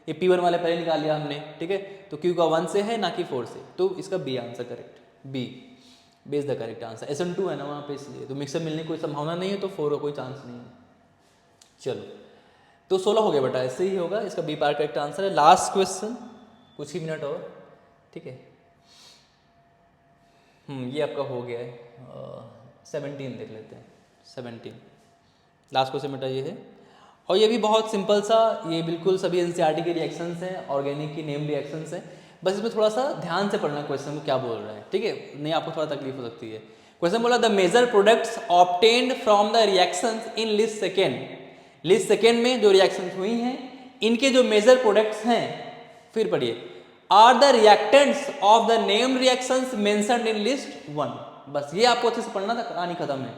ये P1 वाले पहले निकाल लिया हमने, ठीक है, तो Q का 1 से है ना कि 4 से, तो इसका B answer correct, B base the correct answer, SN2 है ना वहाँ पे इसलिए, तो मिक्सअप मिलने की कोई संभावना नहीं है, तो 4 का कोई चांस नहीं है। चलो तो 16 हो गया बेटा, ऐसे ही होगा, इसका B पार्ट करेक्ट आंसर है। लास्ट क्वेश्चन, कुछ ही मिनट और, ठीक है, ये आपका हो गया है, 17 देख लेते हैं, 17 लास्ट क्वेश्चन बेटा ये है। और ये भी बहुत सिंपल सा, ये बिल्कुल सभी एनसीईआरटी के रिएक्शंस हैं, ऑर्गेनिक की नेम रिएक्शंस हैं, बस इसमें थोड़ा सा ध्यान से पढ़ना क्वेश्चन को क्या बोल रहा है, ठीक है, नहीं आपको थोड़ा तकलीफ हो सकती है। क्वेश्चन बोला the major products obtained from the reactions in list second, list second में जो रिएक्शंस हुई हैं इनके जो मेजर प्रोडक्ट्स हैं, फिर पढ़िए, are the reactants of the name reactions mentioned in list 1। बस ये आपको अच्छे से पढ़ना था, कहानी खत्म है।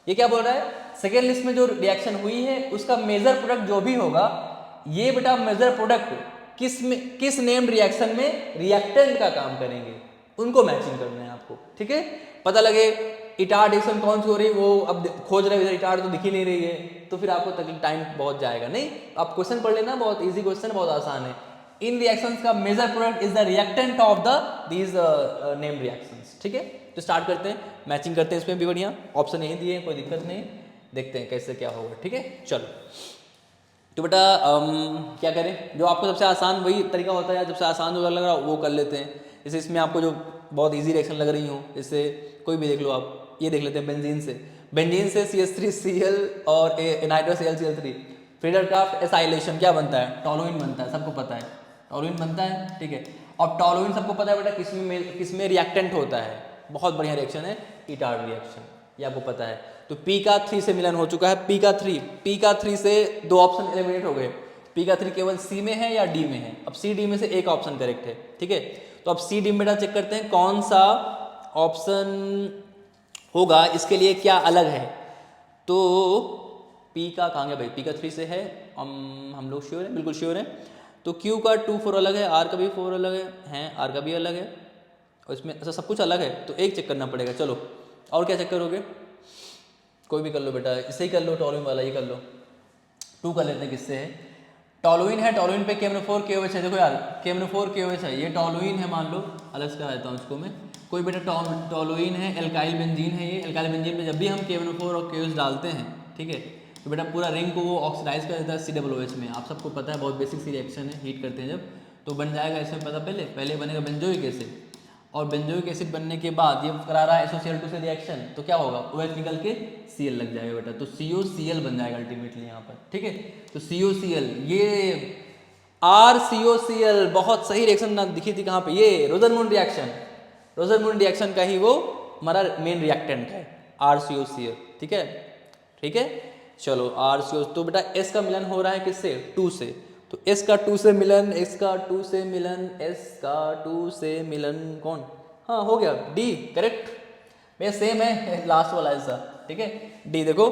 ये क्या बोल रहा है, सेकेंड लिस्ट में जो रिएक्शन हुई है उसका मेजर प्रोडक्ट जो भी होगा, ये बेटा मेजर प्रोडक्ट किस नेम्ड रिएक्शन में रिएक्टेंट का काम करेंगे, उनको मैचिंग करना है आपको, ठीक है। पता लगे इटार्ड रिएक्शन कौन सी हो रही है, वो अब खोज रहे हैं, इटार्ड तो दिख ही नहीं रही है, तो फिर आपको तकलीफ टाइम बहुत जाएगा। नहीं, आप क्वेश्चन पढ़ लेना, बहुत इजी क्वेश्चन, बहुत आसान है। इन रिएक्शंस का major product is the reactant of the these named reactions, ठीक है। तो स्टार्ट करते हैं, मैचिंग करते हैं, इसमें भी बढ़िया ऑप्शन यही दिए, कोई दिक्कत नहीं, देखते हैं कैसे क्या होगा, ठीक है। चलो तो बेटा क्या करें, जो आपको सबसे आसान वही तरीका होता है, सबसे आसान जो लग रहा है वो कर लेते हैं। जैसे इसमें आपको जो बहुत इजी रिएक्शन लग रही हो, जैसे कोई भी देख लो आप, ये देख लेते हैं बेंजीन से CH3Cl और एनाइड्रस Cl3, फ्रीडरक्राफ्ट एसाइलेशन क्या बनता है, टॉलुइन बनता है, सबको पता है टॉलुइन बनता है, ठीक है। और टॉलुइन सबको पता है बेटा किसमें रिएक्टेंट होता है, बहुत बढ़िया रिएक्शन है इटार्ड रिएक्शन, ये आपको पता है। तो P का 3 से मिलन हो चुका है, P का 3 से 2 ऑप्शन एलिमिनेट हो गए, P का 3 केवल C में है या D में है, अब C D में से एक ऑप्शन करेक्ट है, ठीक है। तो अब C D में बेटा चेक करते हैं कौन सा ऑप्शन होगा, इसके लिए क्या अलग है। तो P का कहाँ गया भाई, P का 3 से है, हम लोग श्योर हैं, बिल्कुल श्योर हैं। तो Q का 2 4 अलग है, R का भी 4 अलग है, R का भी अलग है, और इसमें ऐसा सब कुछ अलग है, तो एक चेक करना पड़ेगा। चलो और क्या चेक करोगे, कोई भी कर लो बेटा, इसे ही कर लो, टॉलुइन वाला ये कर लो। 2 कर लेते हैं, किससे है, टॉलुइन है, टॉलुइन पे KMnO4 KOH है, देखो यार KMnO4 KOH है, ये टॉलुइन है, मान लो अलग से कहा देता हूँ इसको मैं, कोई बेटा टॉलुइन है, एल्काइल बेंजीन है, ये एल्काइल बेंजीन में जब भी हम KMnO4 और KOH डालते हैं, ठीक है, तो बेटा पूरा रिंग को वो ऑक्सीडाइज कर देता है COOH में, आप सबको पता है, बहुत बेसिक सी रिएक्शन है, हीट करते हैं जब, तो बन जाएगा इसमें पता, पहले बनेगा बेंजोइक एसिड, और बेंजोइक एसिड बनने के बाद ये करा रहा है SOCl2 से रिएक्शन, तो क्या होगा, OH निकल के Cl लग जाएगा बेटा, तो COCl बन जाएगा अल्टीमेटली यहाँ पर, ठीक है। तो COCl, ये RCOCl बहुत सही रिएक्शन ना दिखी थी कहाँ पे, ये रोजरमूड रिएक्शन का ही वो हमारा मेन रिएक्टेंट है RCOCl, ठीक है, ठीक है। चलो RCO, तो बेटा S का मिलन हो रहा है किससे, 2 से, तो S का 2 से मिलन, S का 2 से मिलन, S का 2 से मिलन कौन, हाँ हो गया D, करेक्ट, भैया सेम है लास्ट वाला ऐसा, ठीक है। D देखो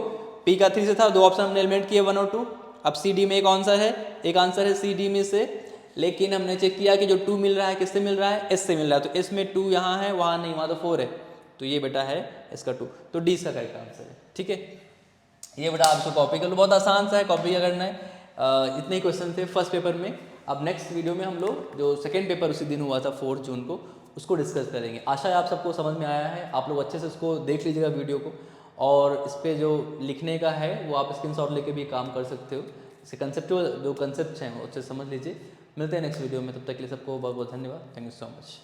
P का 3 से था, 2 ऑप्शन हमने एलिमिनेट किए 1 और 2, अब C D में एक आंसर है C D में से, लेकिन हमने चेक किया कि जो 2 मिल रहा है किससे मिल रहा है, S से मिल रहा है, तो S में 2 यहाँ है, वहाँ नहीं, वहाँ तो 4 है, तो ये बेटा है S का 2, तो D इसका करेक्ट आंसर है, ठीक है। ये बेटा आप इसको कॉपी कर लो, बहुत आसान सा है, कॉपी क्या करना है, इतने ही क्वेश्चन थे फर्स्ट पेपर में। अब नेक्स्ट वीडियो में हम लोग जो सेकेंड पेपर उसी दिन हुआ था 4 जून को, उसको डिस्कस करेंगे। आशा है आप सबको समझ में आया है, आप लोग अच्छे से उसको देख लीजिएगा वीडियो को, और इस पर जो लिखने का है वो आप स्क्रीनशॉट लेके भी काम कर सकते हो, इससे कंसेप्चुअल जो कंसेप्ट हैं वो अच्छे से समझ लीजिए। मिलते हैं नेक्स्ट वीडियो में, तब तक के लिए सबको बहुत बहुत धन्यवाद, थैंक यू सो मच।